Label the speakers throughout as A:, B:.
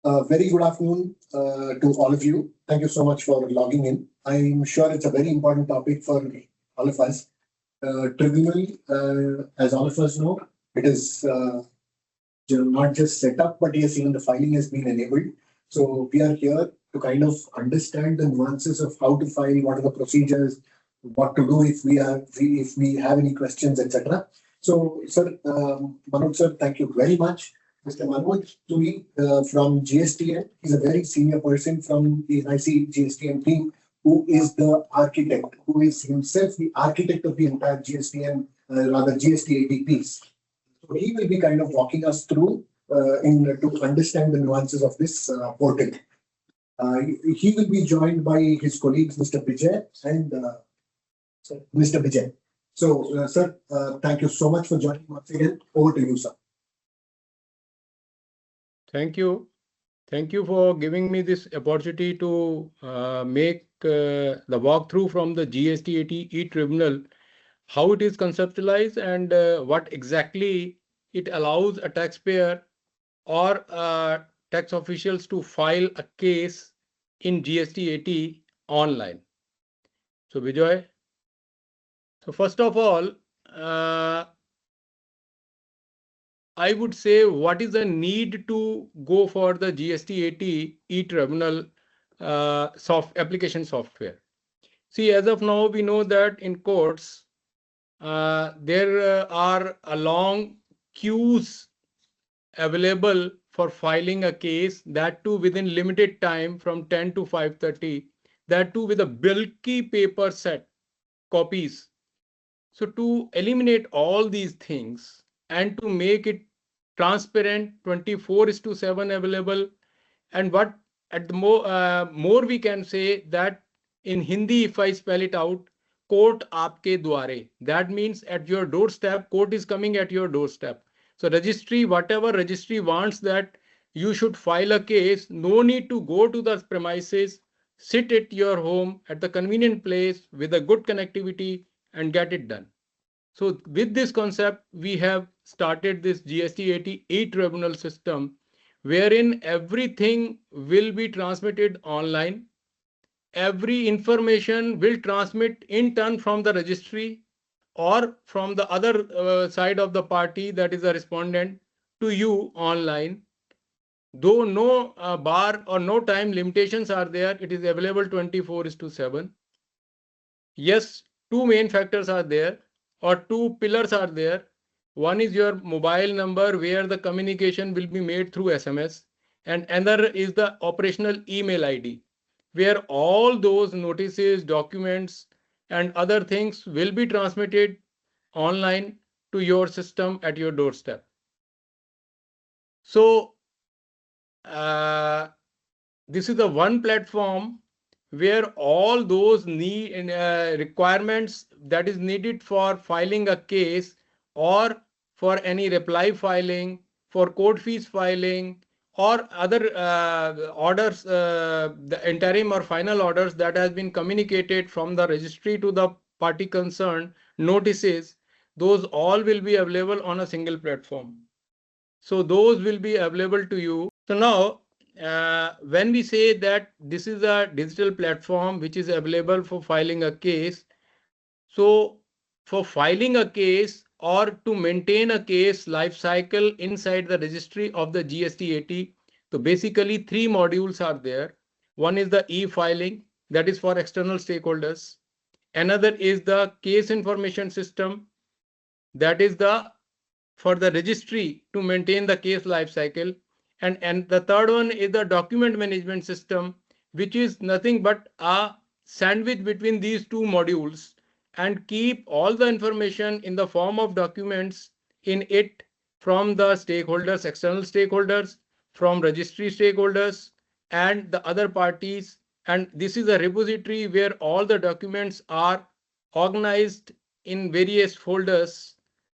A: Very good afternoon to all of you. Thank you so much for logging in. I'm sure it's a very important topic for all of us. Tribunal, as all of us know, it is not just set up, but yes, even the filing has been enabled. So we are here to kind of understand the nuances of how to file, what are the procedures, what to do if we have any questions, etc. So, sir, Manoj sir, thank you very much. Mr. Manoj Tui from GSTN, he's a very senior person from the NIC GSTN team, who is the architect, who is himself the architect of the entire GSTN, rather GSTAT piece. So he will be kind of walking us through to understand the nuances of this portal. He will be joined by his colleagues, Mr. Vijay and Mr. Vijay. So, sir, thank you so much for joining once again. Over to you, sir.
B: Thank you. Thank you for giving me this opportunity to make the walkthrough from the GSTAT e-Tribunal, how it is conceptualized and what exactly it allows a taxpayer or tax officials to file a case in GSTAT online. So, Vijay. So, first of all, I would say what is the need to go for the GSTAT e-Tribunal application software. See, as of now, we know that in courts, there are a long queues available for filing a case, that too within limited time from 10 to 5:30, that too with a bulky paper set copies. So to eliminate all these things and to make it transparent, 24:7 available, and what at the more we can say that in Hindi, if I spell it out, court aapke dware. That means at your doorstep, court is coming at your doorstep. So registry, whatever registry wants that you should file a case, no need to go to the premises, sit at your home at the convenient place with a good connectivity and get it done. So with this concept, we have started this GSTAT e-Tribunal system, wherein everything will be transmitted online. Every information will transmit in turn from the registry or from the other side of the party, that is the respondent, to you online. Though no bar or no time limitations are there, it is available 24:7. Yes, two main factors are there, or two pillars are there. One is your mobile number, where the communication will be made through SMS, and another is the operational email ID, where all those notices, documents, and other things will be transmitted online to your system at your doorstep. So this is the one platform where all those requirements that is needed for filing a case, or for any reply filing, for court fees filing, or other orders, the interim or final orders that has been communicated from the registry to the party concerned, notices, those all will be available on a single platform. So those will be available to you. So now, when we say that this is a digital platform which is available for filing a case, so for filing a case or to maintain a case life cycle inside the registry of the GSTAT, so basically three modules are there. One is the e-filing, that is for external stakeholders. Another is the case information system, that is for the registry to maintain the case life cycle. And the third one is the document management system, which is nothing but a sandwich between these two modules, and keep all the information in the form of documents in it from the stakeholders, external stakeholders, from registry stakeholders, and the other parties. And this is a repository where all the documents are organized in various folders,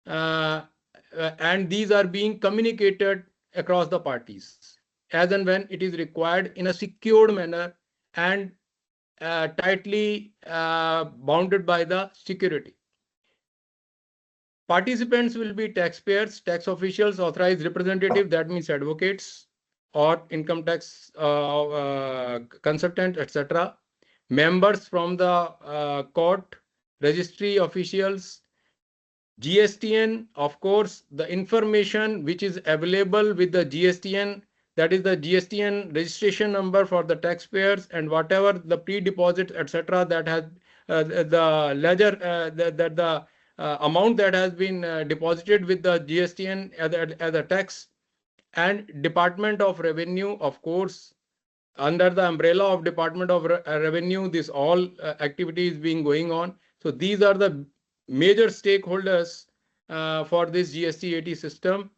B: and these are being communicated across the parties as and when it is required in a secured manner and tightly bounded by the security. Participants will be taxpayers, tax officials, authorized representatives, that means advocates, or income tax consultant, etc., members from the court, registry officials, GSTN, of course, the information which is available with the GSTN, that is the GSTN registration number for the taxpayers, and whatever the pre-deposit, etc., that has the ledger, the amount that has been deposited with the GSTN as a tax, and Department of Revenue, of course, under the umbrella of Department of Revenue, this all activity is being going on. So these are the major stakeholders for this GSTAT system.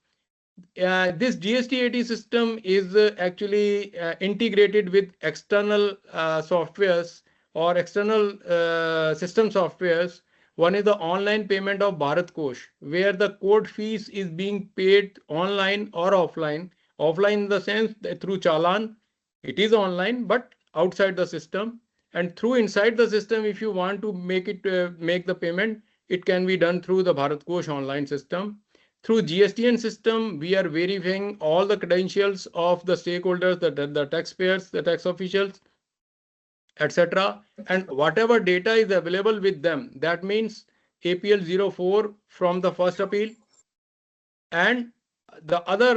B: This GSTAT system is actually integrated with external softwares or external system softwares. One is the online payment of Bharat Kosh, where the court fees is being paid online or offline. Offline in the sense that through Challan, it is online, but outside the system. And through inside the system, if you want to make it make the payment, it can be done through the Bharat Kosh online system. Through GSTN system, we are verifying all the credentials of the stakeholders, the taxpayers, the tax officials, etc. And whatever data is available with them, that means APL 04 from the first appeal and the other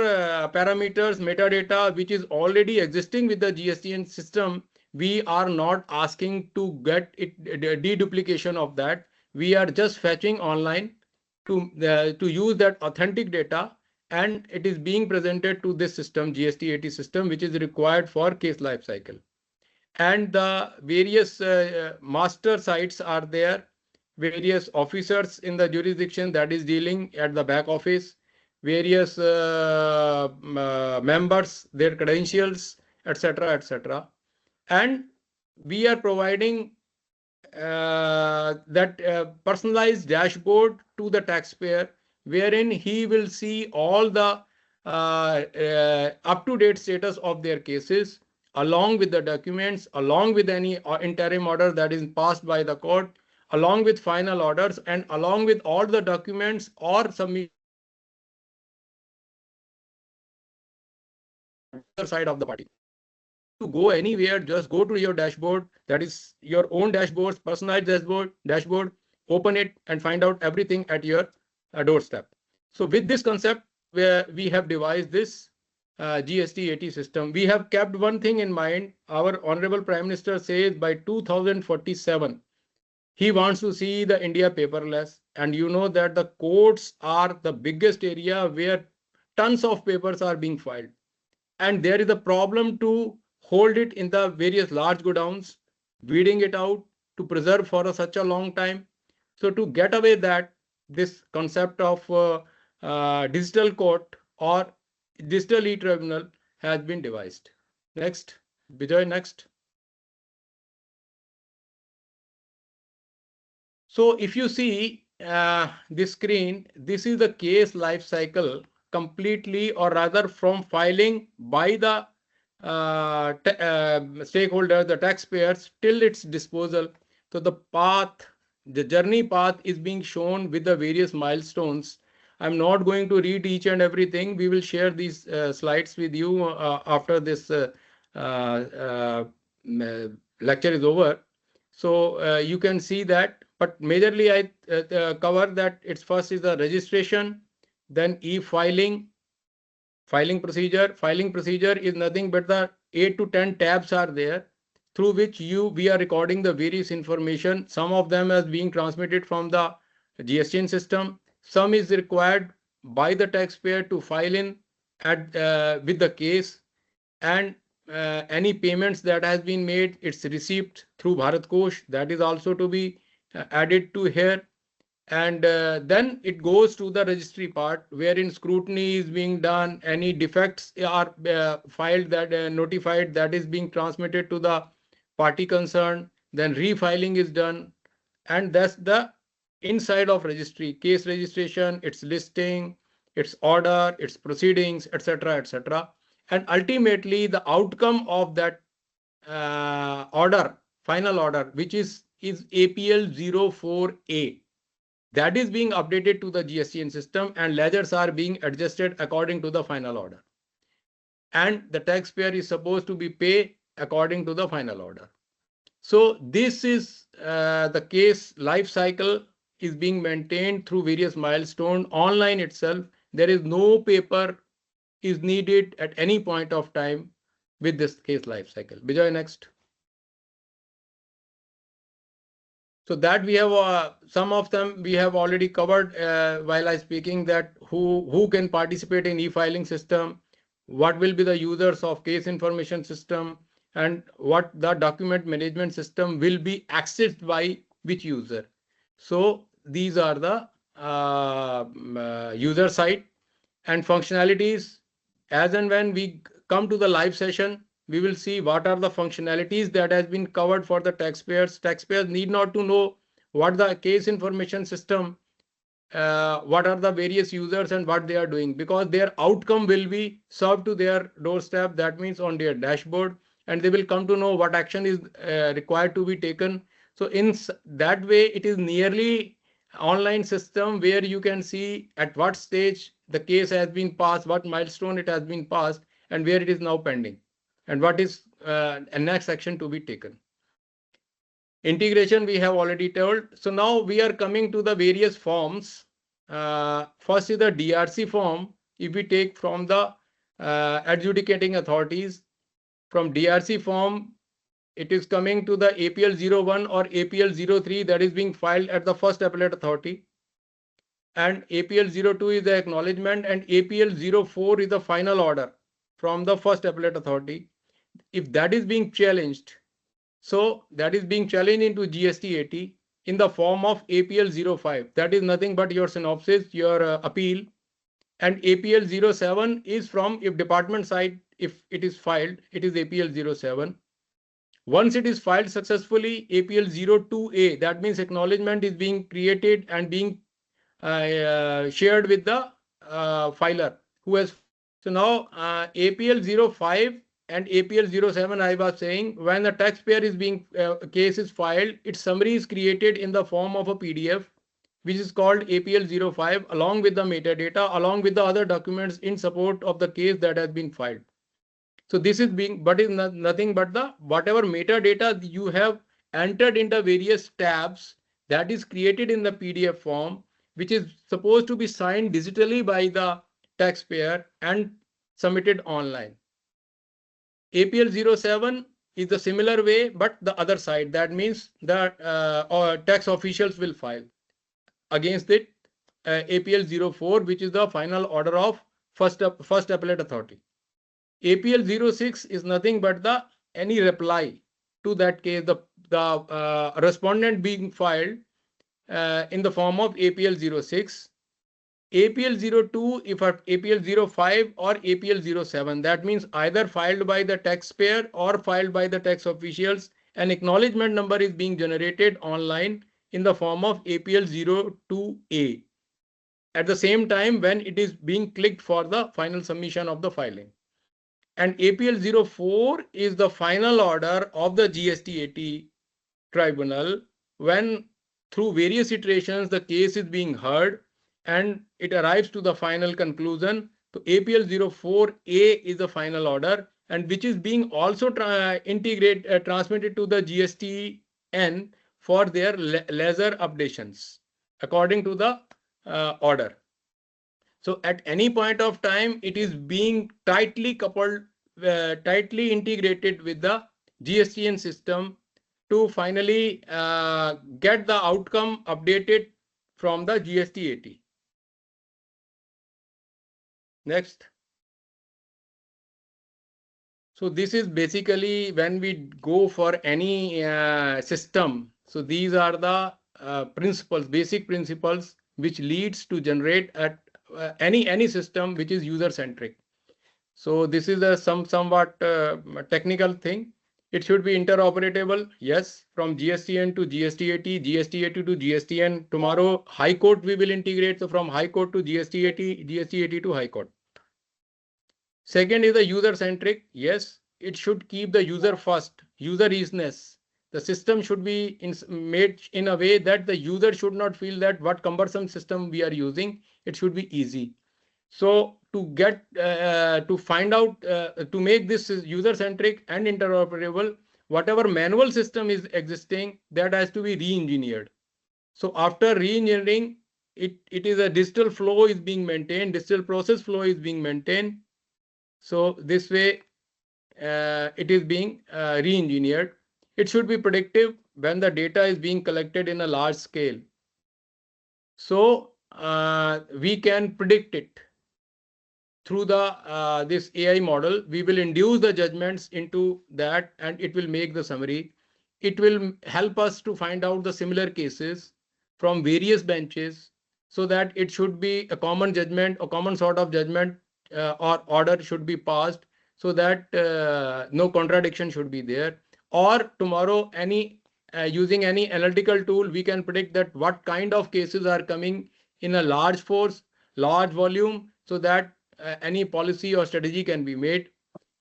B: parameters, metadata, which is already existing with the GSTN system, we are not asking to get it deduplication of that. We are just fetching online to use that authentic data, and it is being presented to this system, GSTAT system, which is required for case life cycle. And the various master sites are there, various officers in the jurisdiction that is dealing at the back office, various members, their credentials, etc., etc. And we are providing that personalized dashboard to the taxpayer, wherein he will see all the up-to-date status of their cases, along with the documents, along with any interim order that is passed by the court, along with final orders, and along with all the documents or submission side of the party. To go anywhere, just go to your dashboard, that is your own dashboard, personalized dashboard, open it and find out everything at your doorstep. So with this concept, where we have devised this GSTAT system, we have kept one thing in mind. Our Honorable Prime Minister says by 2047, he wants to see the India paperless. And you know that the courts are the biggest area where tons of papers are being filed. And there is a problem to hold it in the various large godowns, weeding it out to preserve for such a long time. So to get away that, this concept of digital court or digital e-tribunal has been devised. Next, Vijay, next. So if you see this screen, this is the case life cycle completely, or rather from filing by the stakeholder, the taxpayers, till its disposal. So the path, the journey path is being shown with the various milestones. I'm not going to read each and everything. We will share these slides with you after this lecture is over. So you can see that, but majorly I cover that. It's first is the registration, then e-filing, filing procedure. Filing procedure is nothing but the 8 to 10 tabs are there through which we are recording the various information. Some of them as being transmitted from the GSTN system. Some is required by the taxpayer to file in at with the case, and any payments that has been made, its receipt through Bharat Kosh, that is also to be added to here. And then it goes to the registry part, wherein scrutiny is being done. Any defects are filed, that notified, that is being transmitted to the party concerned. Then refiling is done, and that's the inside of registry, case registration, its listing, its order, its proceedings, etc., etc. And ultimately, the outcome of that order, final order, which is APL 04A. That is being updated to the GSTN system, and ledgers are being adjusted according to the final order. and the taxpayer is supposed to be paid according to the final order. So this is the case life cycle is being maintained through various milestones online itself. There is no paper is needed at any point of time with this case life cycle. Vijay, next. So that we have some of them we have already covered while I speaking, that who can participate in e-filing system, what will be the users of case information system, and what the document management system will be accessed by which user. So these are the user side and functionalities. As and when we come to the live session, we will see what are the functionalities that has been covered for the taxpayers. Taxpayers need not to know what the case information system, what are the various users and what they are doing, because their outcome will be served to their doorstep, that means on their dashboard, and they will come to know what action is required to be taken. So in that way, it is nearly online system where you can see at what stage the case has been passed, what milestone it has been passed, and where it is now pending, and what is a next action to be taken. Integration we have already told. So now we are coming to the various forms. First is the DRC form. If we take from the adjudicating authorities, from DRC form, it is coming to the APL 01 or APL 03 that is being filed at the first appellate authority. And APL 02 is the acknowledgement, and APL 04 is the final order from the first appellate authority. If that is being challenged, so that is being challenged into GSTAT in the form of APL 05. That is nothing but your synopsis, your appeal. And APL 07 is from, if department side, if it is filed, it is APL 07. Once it is filed successfully, APL 02A, that means acknowledgement is being created and being shared with the filer who has. So now APL 05 and APL 07, I was saying, when the taxpayer is being case is filed, its summary is created in the form of a PDF, which is called APL 05, along with the metadata, along with the other documents in support of the case that has been filed. So this is being, but is nothing but the whatever metadata you have entered into various tabs, that is created in the PDF form, which is supposed to be signed digitally by the taxpayer and submitted online. APL 07 is the similar way, but the other side. That means that tax officials will file against it APL 04, which is the final order of first appellate authority. APL 06 is nothing but the any reply to that case, the respondent being filed in the form of APL 06. APL 02 if APL 05 or APL 07, that means either filed by the taxpayer or filed by the tax officials, an acknowledgement number is being generated online in the form of APL 02A at the same time when it is being clicked for the final submission of the filing. And APL 04 is the final order of the GSTAT tribunal when through various iterations the case is being heard and it arrives to the final conclusion. So APL 04A is the final order, and which is being also transmitted to the GSTN for their laser updations according to the order. So at any point of time, it is being tightly coupled, tightly integrated with the GSTN system to finally get the outcome updated from the GSTAT. Next. So this is basically when we go for any system. So these are the principles, basic principles, which leads to generate at any system which is user centric. So this is a somewhat technical thing. It should be interoperable. Yes, from GSTN to GSTAT, GSTAT to GSTN. Tomorrow, High Court we will integrate. So from High Court to GSTAT, GSTAT to High Court. Second is the user centric. Yes, it should keep the user first, user easiness. The system should be made in a way that the user should not feel that what cumbersome system we are using. It should be easy. So to get to find out to make this user centric and interoperable, whatever manual system is existing, that has to be re-engineered. So after re-engineering, it is a digital flow is being maintained, digital process flow is being maintained. So this way it is being re-engineered. It should be predictive when the data is being collected in a large scale. So we can predict it through the this AI model. We will induce the judgments into that, and it will make the summary. It will help us to find out the similar cases from various benches, so that it should be a common judgment, a common sort of judgment or order should be passed, so that no contradiction should be there. Or tomorrow, any using any analytical tool, we can predict that what kind of cases are coming in a large force, large volume, so that any policy or strategy can be made.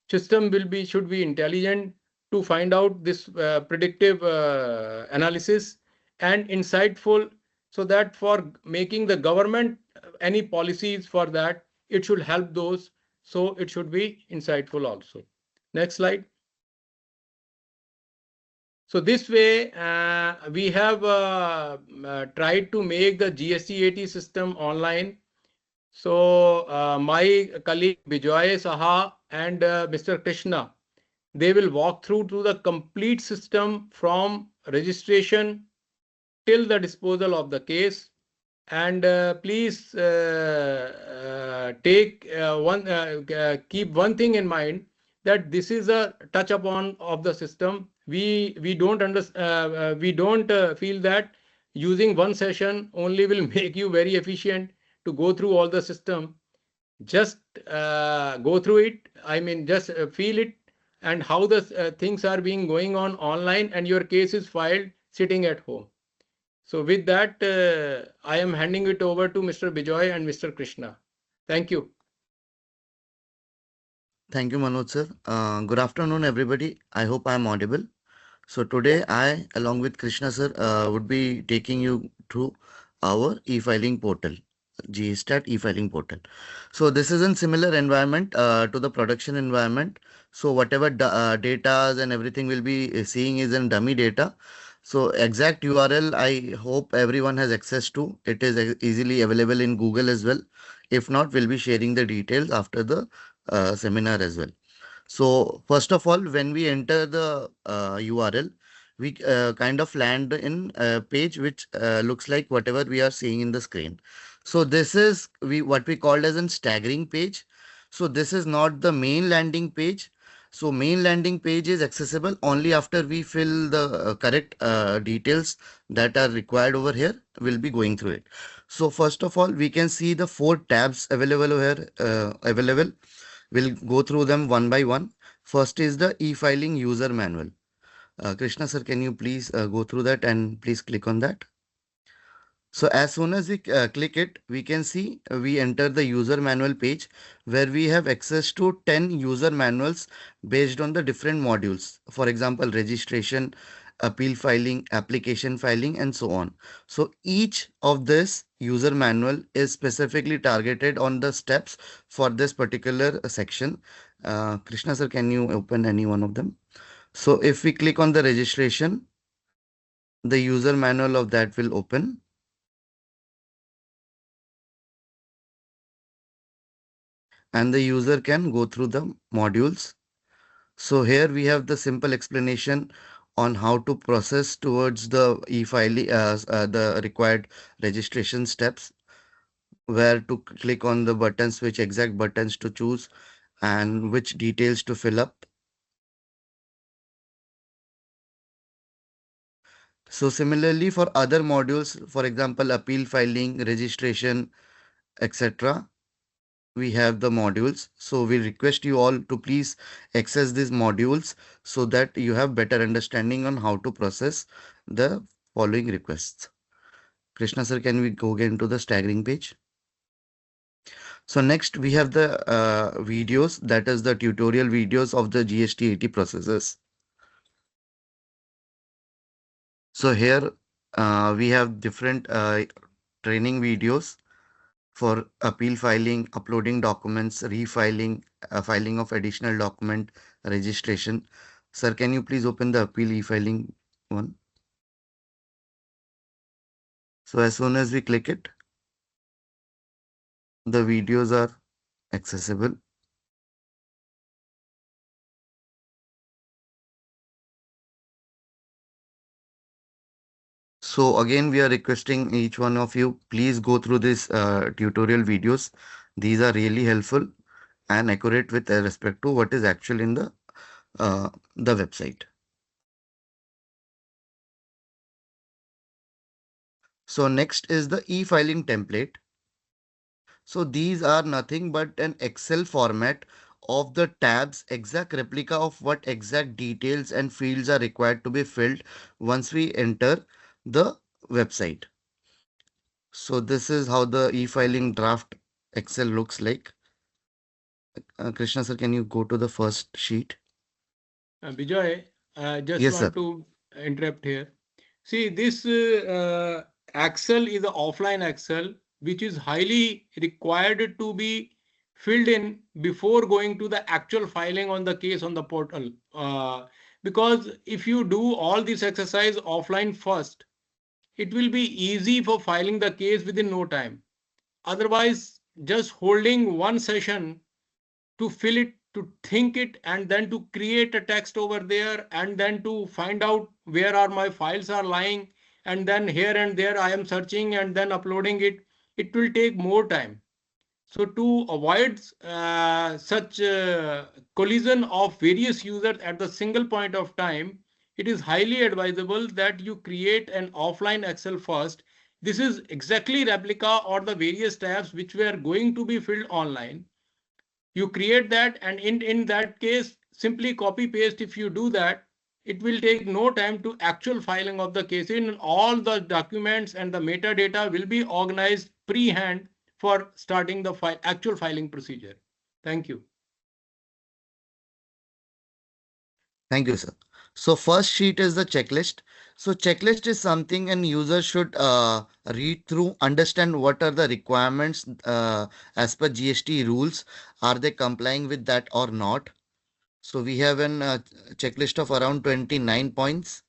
B: System should be intelligent to find out this predictive analysis and insightful, so that for making the government any policies for that, it should help those. So it should be insightful also. Next slide. So this way, we have tried to make the GSTAT system online. So my colleague Bijoy Saha and Mr. Krishna, they will walk through to the complete system from registration till the disposal of the case. And please keep one thing in mind, that this is a touch upon of the system. We don't feel that using one session only will make you very efficient to go through all the system. Just go through it. I mean, just feel it, and how the things are being going on online, and your case is filed sitting at home. So with that, I am handing it over to Mr. Bijoy and Mr. Krishna. Thank you.
C: Thank you, Manoj sir. Good afternoon, everybody. I hope I am audible. So today I, along with Krishna sir, would be taking you through our e-filing portal, GSTAT e-filing portal. So this is in similar environment to the production environment. So whatever data and everything will be seeing is in dummy data. So exact URL, I hope everyone has access to. It is easily available in Google as well. If not, we'll be sharing the details after the seminar as well. So first of all, when we enter the URL, we kind of land in a page which looks like whatever we are seeing in the screen. So this is what we called as a staggering page. So this is not the main landing page. So main landing page is accessible only after we fill the correct details that are required over here. We'll be going through it. So first of all, we can see the 4 tabs available here. We'll go through them one by one. First is the e-filing user manual. Krishna sir, can you please go through that and please click on that? So as soon as we click it, we can see we enter the user manual page where we have access to 10 user manuals based on the different modules. For example, registration, appeal filing, application filing, and so on. So each of this user manual is specifically targeted on the steps for this particular section. Krishna sir, can you open any one of them? So if we click on the registration, the user manual of that will open. And the user can go through the modules. So here we have the simple explanation on how to process towards the e-filing, the required registration steps, where to click on the buttons, which exact buttons to choose, and which details to fill up. So similarly for other modules, for example, appeal filing, registration, etc., we have the modules. So we request you all to please access these modules so that you have better understanding on how to process the following requests. Krishna sir, can we go again to the staggering page? So next we have the videos, that is the tutorial videos of the GSTAT processes. So here we have different training videos for appeal filing, uploading documents, refiling, filing of additional document, registration. Sir, can you please open the appeal e-filing one? So as soon as we click it, the videos are accessible. So again, we are requesting each one of you, please go through this tutorial videos. These are really helpful and accurate with respect to what is actual in the website. So next is the e-filing template. So these are nothing but an Excel format of the tabs, exact replica of what exact details and fields are required to be filled once we enter the website. So this is how the e-filing draft Excel looks like. Krishna sir, can you go to the first sheet?
B: Vijay, I just
C: Yes, sir.
B: want to interrupt here. See, this Excel is an offline Excel, which is highly required to be filled in before going to the actual filing on the case on the portal. Because if you do all this exercise offline first, it will be easy for filing the case within no time. Otherwise, just holding one session to fill it, to think it, and then to create a text over there, and then to find out where are my files are lying, and then here and there I am searching and then uploading it. It will take more time. So to avoid such collision of various users at the single point of time, it is highly advisable that you create an offline Excel first. This is exactly replica or the various tabs which were going to be filled online. You create that, and in that case, simply copy paste. If you do that, it will take no time to actual filing of the case. In all the documents and the metadata will be organized pre-hand for starting the actual filing procedure. Thank you.
C: Thank you, sir. So first sheet is the checklist. So checklist is something an user should read through, understand what are the requirements as per GST rules. Are they complying with that or not? So we have an checklist of around 29 points.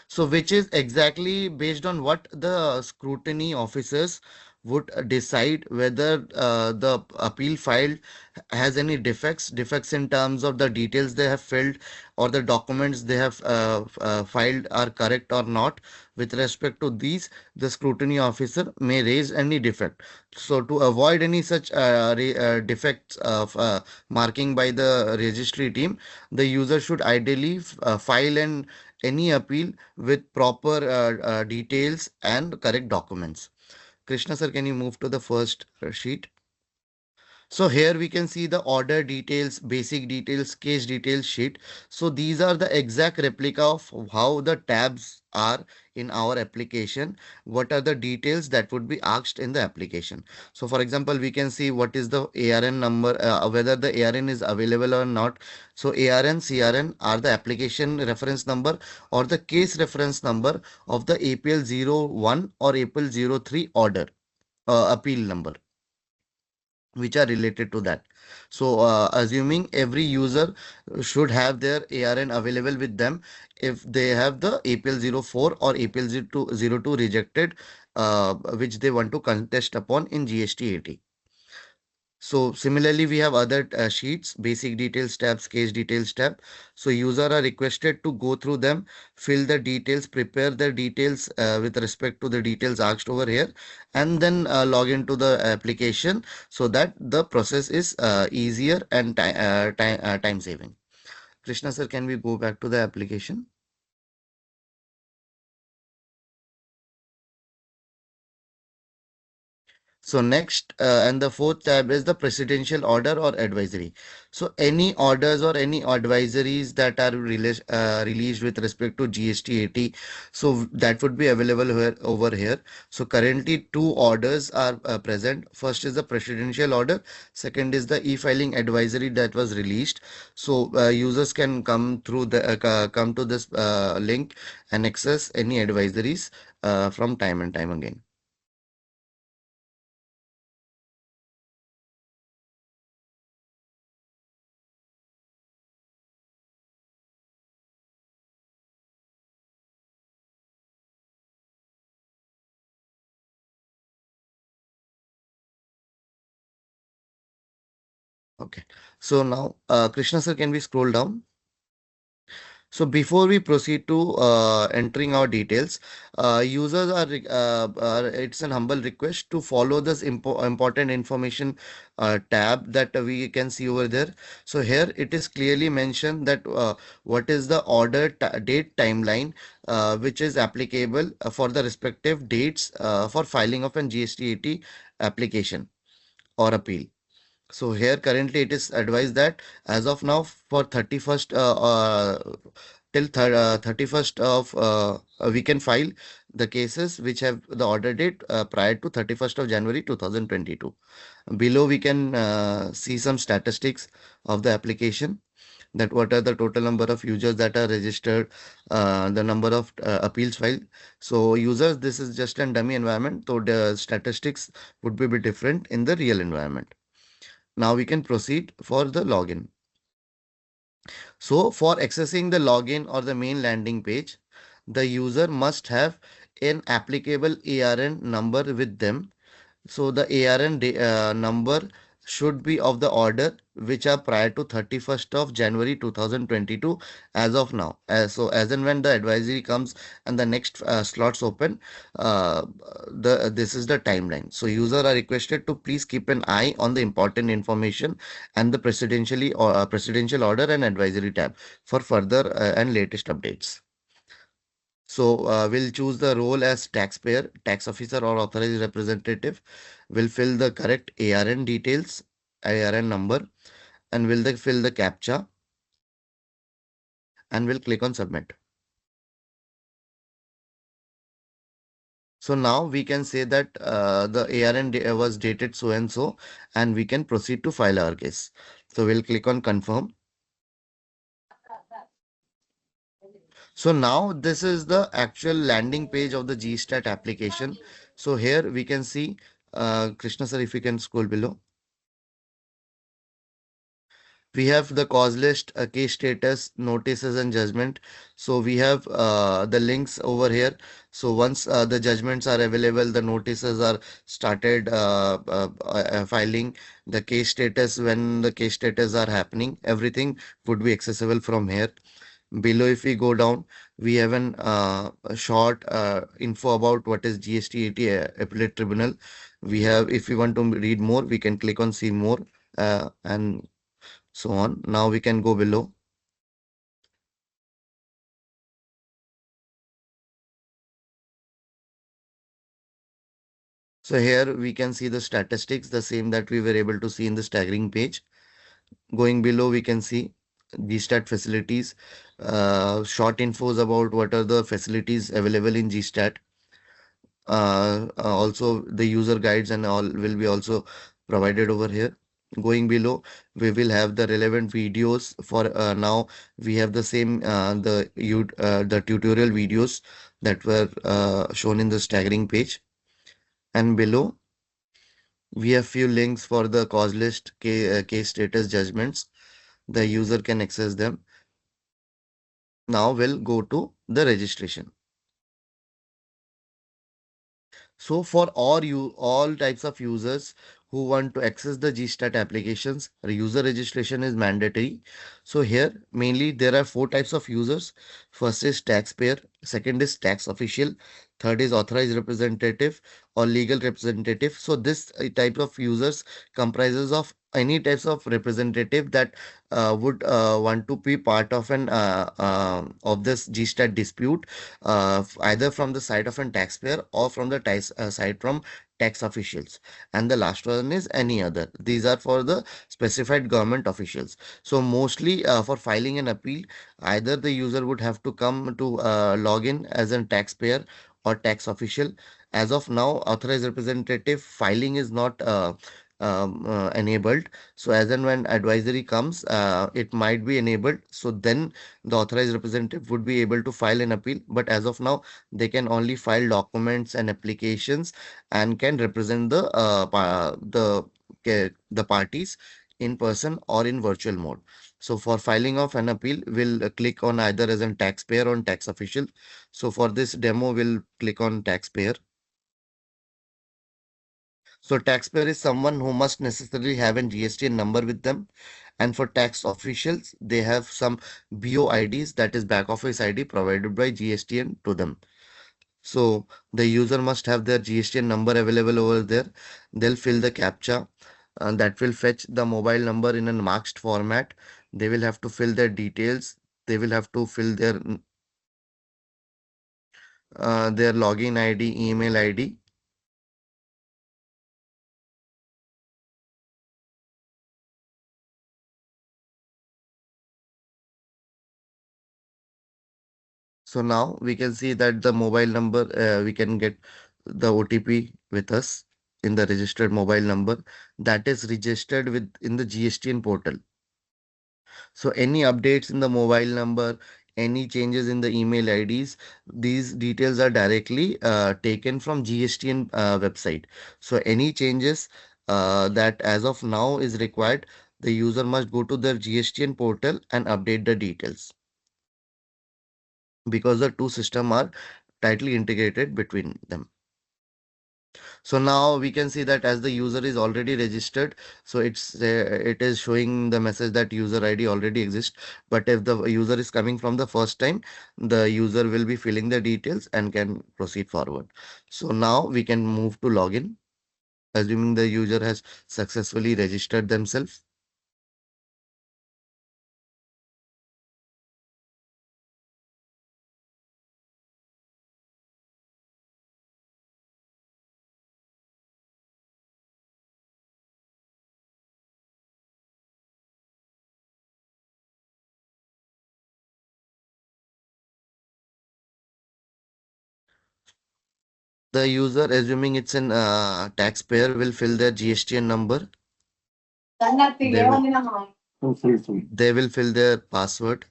C: So which is exactly based on what the scrutiny officers would decide whether the appeal filed has any defects in terms of the details they have filled or the documents they have filed are correct or not. With respect to these, the scrutiny officer may raise any defect. So to avoid any such defects of marking by the registry team, the user should ideally file any appeal with proper details and correct documents. Krishna sir, can you move to the first sheet? So here we can see the order details, basic details, case details sheet. So these are the exact replica of how the tabs are in our application. What are the details that would be asked in the application? So for example, we can see what is the ARN number, whether the ARN is available or not. So ARN, CRN are the application reference number or the case reference number of the APL 01 or APL 03 order, appeal number, which are related to that. So, assuming every user should have their ARN available with them if they have the APL 04 or APL 02 rejected, which they want to contest upon in GST 80. So similarly, we have other sheets, basic details tabs, case details tab. So user are requested to go through them, fill the details, prepare the details with respect to the details asked over here, and then log into the application so that the process is easier and time saving. Krishna sir, can we go back to the application? So next and the fourth tab is the presidential order or advisory. So any orders or any advisories that are released with respect to GST 80, so that would be available here over here. So currently two orders are present. First is the presidential order. Second is the e-filing advisory that was released. So users can come through the come to this link and access any advisories from time and time again. Okay. So now, Krishna sir, can we scroll down? So before we proceed to entering our details, users it's an humble request to follow this important information tab that we can see over there. So here it is clearly mentioned that what is the order date timeline which is applicable for the respective dates for filing of an GST application or appeal. So here currently it is advised that as of now for 31st till 31st of we can file the cases which have the order date prior to 31st of January 2022. Below we can see some statistics of the application, that what are the total number of users that are registered, the number of appeals filed. So users, this is just a dummy environment, so the statistics would be a bit different in the real environment. Now we can proceed for the login. So for accessing the login or the main landing page, the user must have an applicable ARN number with them. So the ARN number should be of the order which are prior to 31st of January 2022 as of now. So as and when the advisory comes and the next slots open, this is the timeline. So user are requested to please keep an eye on the important information and the presidential order and advisory tab for further and latest updates. So we'll choose the role as taxpayer, tax officer or authorized representative. We'll fill the correct ARN details, ARN number, and we'll fill the CAPTCHA and we'll click on submit. So now we can say that the ARN was dated so and so, and we can proceed to file our case. So we'll click on confirm. So now this is the actual landing page of the GSTAT application. So here we can see, Krishna sir, if you can scroll below. We have the cause list, case status, notices and judgment. So we have the links over here. So once the judgments are available, the notices are started filing, the case status, when the case status are happening, everything would be accessible from here. Below, if we go down, we have a short info about what is GSTAT Appellate Tribunal. We have, if we want to read more, we can click on see more and so on. Now we can go below. So here we can see the statistics, the same that we were able to see in the staggering page. Going below, we can see GSTAT facilities, short infos about what are the facilities available in GSTAT. Also the user guides and all will be also provided over here. Going below, we will have the relevant videos for now. We have the same the tutorial videos that were shown in the staggering page. And below, we have few links for the cause list, case status judgments. The user can access them. Now we'll go to the registration. So for all types of users who want to access the GSTAT applications, user registration is mandatory. So here mainly there are four types of users. First is taxpayer, second is tax official, third is authorized representative or legal representative. So this type of users comprises of any types of representative that would want to be part of an of this GSTAT dispute, either from the side of an taxpayer or from the side from tax officials. And the last one is any other. These are for the specified government officials. So mostly for filing an appeal, either the user would have to come to log in as a taxpayer or tax official. As of now, authorized representative filing is not enabled. So as and when advisory comes, it might be enabled. So then the authorized representative would be able to file an appeal. But as of now, they can only file documents and applications and can represent the parties in person or in virtual mode. So for filing of an appeal, we'll click on either as a taxpayer or tax official. So for this demo, we'll click on taxpayer. So taxpayer is someone who must necessarily have a GSTN number with them. And for tax officials, they have some BOIDs, that is back office ID provided by GSTN to them. So the user must have their GSTN number available over there. They'll fill the CAPTCHA and that will fetch the mobile number in a masked format. They will have to fill their details. They will have to fill their login ID, email ID. So now we can see that the mobile number, we can get the OTP with us in the registered mobile number that is registered with in the GSTN portal. So any updates in the mobile number, any changes in the email IDs, these details are directly taken from GSTN website. So any changes that as of now is required, the user must go to their GSTN portal and update the details because the two systems are tightly integrated between them. So now we can see that as the user is already registered, so it is showing the message that user ID already exists. But if the user is coming from the first time, the user will be filling the details and can proceed forward. So now we can move to login, assuming the user has successfully registered themselves. The user, assuming it's an taxpayer, will fill their GSTN number. They they will fill their password.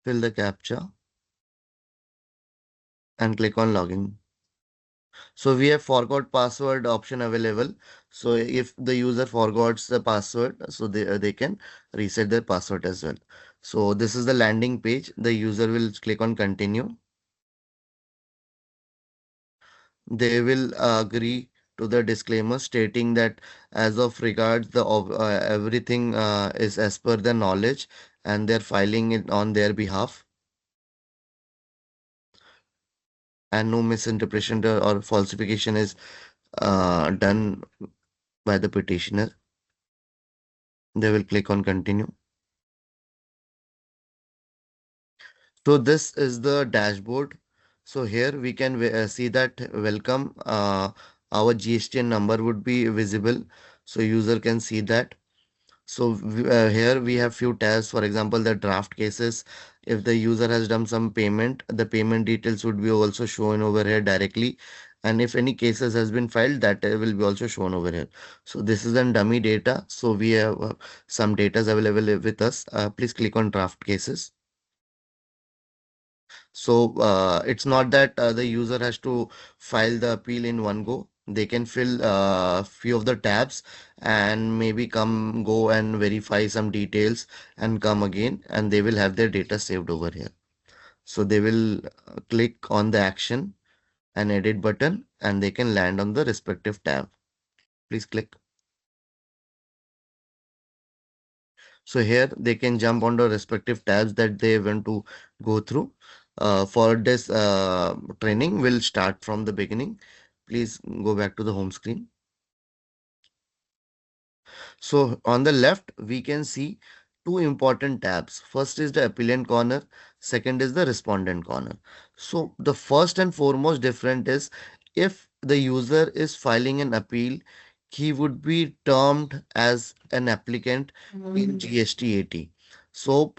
C: Fill the CAPTCHA and click on login. So we have forgot password option available. So if the user forgets the password, so they can reset their password as well. So this is the landing page. The user will click on continue. They will agree to the disclaimer stating that as of regards everything is as per their knowledge and they're filing it on their behalf and no misinterpretation or falsification is done by the petitioner. They will click on continue. So this is the dashboard. So here we can see that welcome our GSTN number would be visible. So user can see that. So here we have few tabs. For example, the draft cases. If the user has done some payment, the payment details would be also shown over here directly. And if any cases has been filed, that will be also shown over here. So this is an dummy data. So we have some data available with us. Please click on draft cases. So it's not that the user has to file the appeal in one go. They can fill few of the tabs and maybe go and verify some details and come again and they will have their data saved over here. So they will click on the action and edit button and they can land on the respective tab. Please click. So here they can jump on the respective tabs that they want to go through. For this training, we'll start from the beginning. Please go back to the home screen. So on the left, we can see two important tabs. First is the appellant corner. Second is the respondent corner. So the first and foremost difference is if the user is filing an appeal, he would be termed as an applicant in GSTAT. So,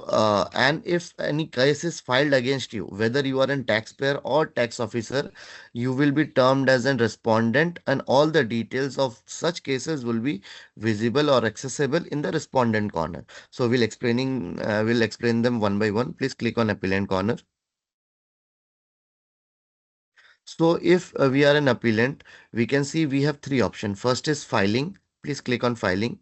C: and if any case is filed against you, whether you are a taxpayer or tax officer, you will be termed as a respondent, and all the details of such cases will be visible or accessible in the respondent corner. So we'll explain them one by one. Please click on appellant corner. So if we are an appellant, we can see we have three options. First is filing. Please click on filing.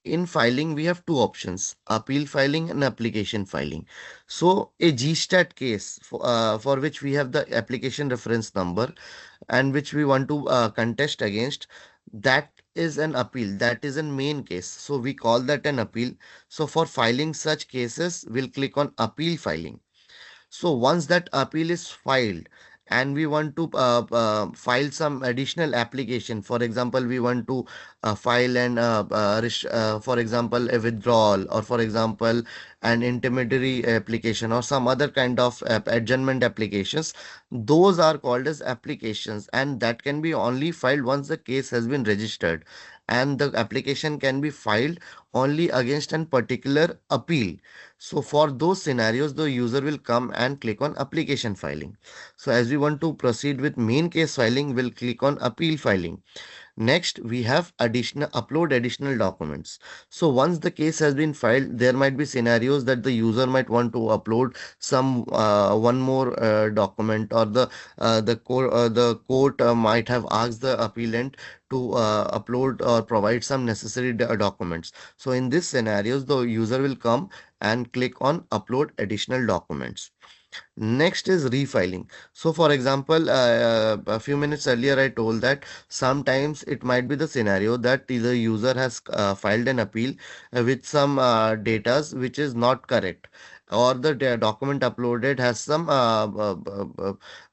C: in filing, we have two options: appeal filing and application filing. So a GSTAT case for which we have the application reference number and which we want to contest against, that is an appeal, that is a main case, so we call that an appeal. So for filing such cases, we'll click on appeal filing. So once that appeal is filed and we want to file some additional application, for example, we want to file for example, a withdrawal, or for example, an intermediary application, or some other kind of adjournment applications, those are called as applications, and that can be only filed once the case has been registered, and the application can be filed only against a particular appeal. So for those scenarios, the user will come and click on application filing. So as we want to proceed with main case filing, we'll click on appeal filing. Next, we have upload additional documents. So once the case has been filed, there might be scenarios that the user might want to upload some one more document, or the court might have asked the appellant to upload or provide some necessary documents. So in this scenarios, the user will come and click on upload additional documents. Next is refiling. So for example, a few minutes earlier, I told that sometimes it might be the scenario that the user has filed an appeal with some datas which is not correct, or the document uploaded has some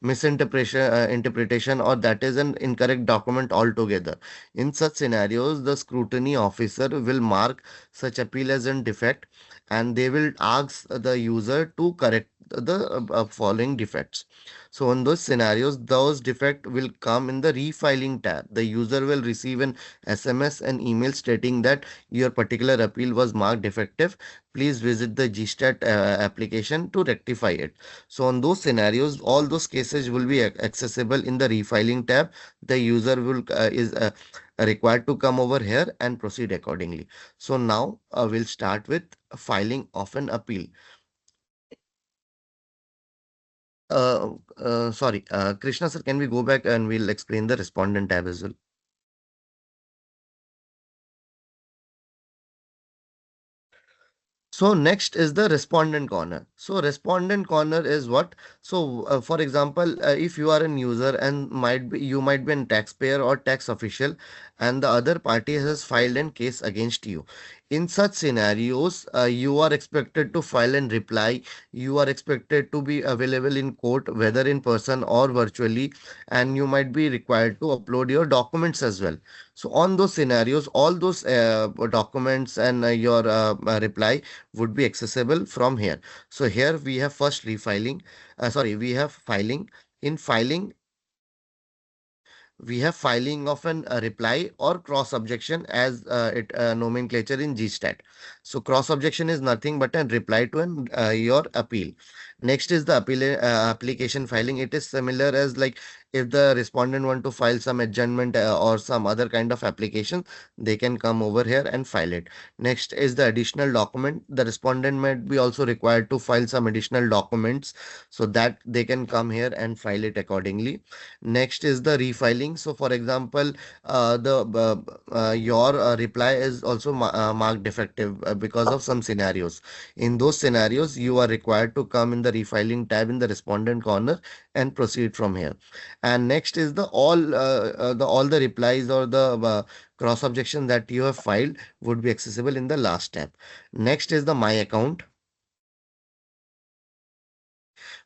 C: interpretation, or that is an incorrect document altogether. In such scenarios, the scrutiny officer will mark such appeal as a defect, and they will ask the user to correct the following defects. So in those scenarios, those defect will come in the refiling tab. The user will receive an SMS and email stating that your particular appeal was marked defective. Please visit the GSTAT application to rectify it. So on those scenarios, all those cases will be accessible in the refiling tab. The user will is required to come over here and proceed accordingly. So now we'll start with filing of an appeal. Sorry, Krishna sir, can we go back and we'll explain the respondent tab as well? So next is the respondent corner. So respondent corner is what? So for example, if you are an user and you might be a taxpayer or tax official, and the other party has filed a case against you. In such scenarios, you are expected to file and reply. You are expected to be available in court, whether in person or virtually, and you might be required to upload your documents as well. So on those scenarios, all those documents and your reply would be accessible from here. So here we have first refiling, we have filing. In filing, we have filing of an reply or cross objection, as it nomenclature in GSTAT. So cross objection is nothing but a reply to your appeal. Next is the application filing. It is similar as like if the respondent want to file some adjournment or some other kind of application, they can come over here and file it. Next is the additional document. The respondent might be also required to file some additional documents, so that they can come here and file it accordingly. Next is the refiling. So for example, the your reply is also marked defective because of some scenarios. In those scenarios, you are required to come in the refiling tab in the respondent corner and proceed from here. And next is all the replies or the cross objection that you have filed would be accessible in the last tab. Next is the my account.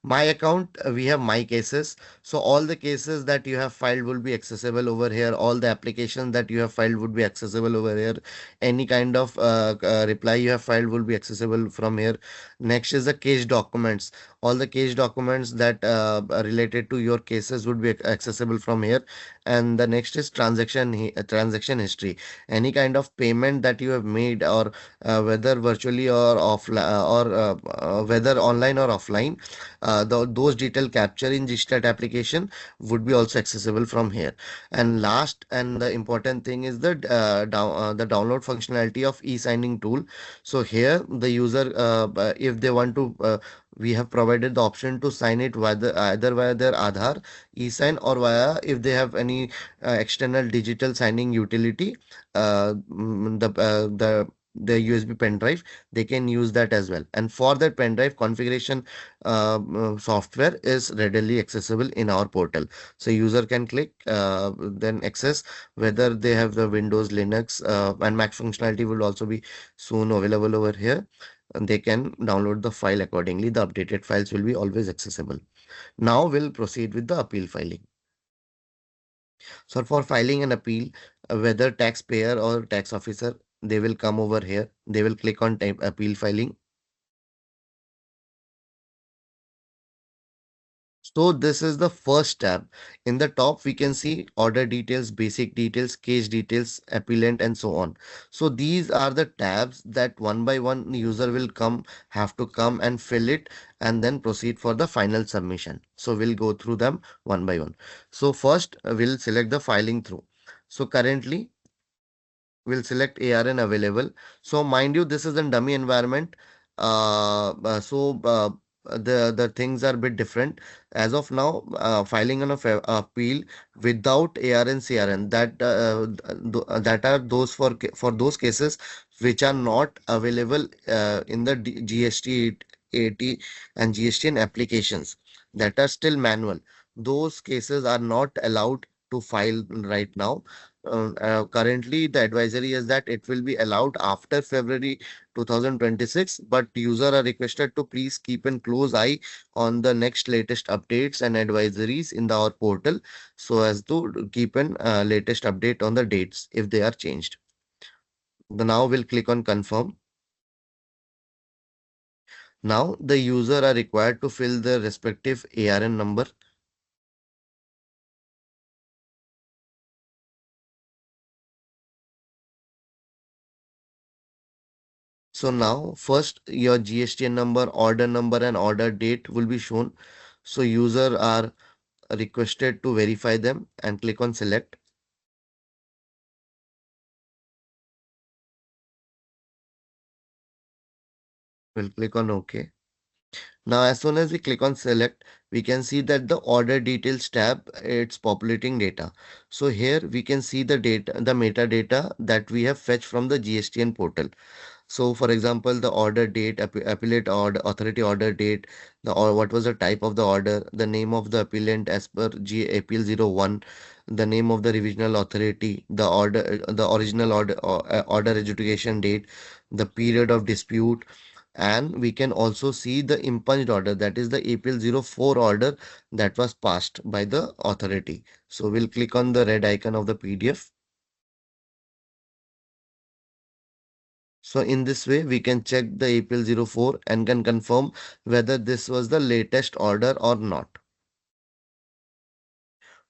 C: My account, we have my cases. So all the cases that you have filed will be accessible over here. All the applications that you have filed would be accessible over here. Any kind of reply you have filed will be accessible from here. Next is the case documents. All the case documents that are related to your cases would be accessible from here. And the next is transaction history. Any kind of payment that you have made, or whether virtually or offline, or whether online or offline, those detail capture in GSTAT application would be also accessible from here. And last, and the important thing is the download functionality of e-signing tool. So here the user, if they want to, we have provided the option to sign it either via their Aadhaar, e-sign, or via, if they have any external digital signing utility, the the USB pen drive, they can use that as well. And for that pen drive configuration, software is readily accessible in our portal. So user can click, then access whether they have the Windows, Linux, and Mac functionality will also be soon available over here. And they can download the file accordingly. The updated files will be always accessible. Now we'll proceed with the appeal filing. So for filing an appeal, whether taxpayer or tax officer, they will come over here. They will click on type appeal filing. So this is the first tab. In the top, we can see order details, basic details, case details, appellant, and so on. So these are the tabs that one by one user will have to come and fill it and then proceed for the final submission. So we'll go through them one by one. So first, we'll select the filing through. So currently, we'll select ARN available. So mind you, this is a dummy environment. The things are a bit different. As of now, filing an appeal without ARN CRN, that are those for those cases which are not available in the GST 80 and GSTN applications that are still manual. Those cases are not allowed to file right now. Currently, the advisory is that it will be allowed after February 2026, but user are requested to please keep a close eye on the next latest updates and advisories in our portal so as to keep an latest update on the dates if they are changed. Now we'll click on confirm. Now the user are required to fill the respective ARN number. So now first your GSTN number, order number and order date will be shown. So user are requested to verify them and click on select. We'll click on OK. Now, as soon as we click on select, we can see that the order details tab, it's populating data. So here we can see the data, the metadata that we have fetched from the GSTN portal. So, for example, the order date, appellate order, authority order date, or what was the type of the order, the name of the appellant as per Appeal 01, the name of the revisional authority, the original order adjudication date, the period of dispute, and we can also see the impunged order, that is the Appeal 04 order that was passed by the authority. So we'll click on the red icon of the PDF. So in this way, we can check the Appeal 04 and can confirm whether this was the latest order or not.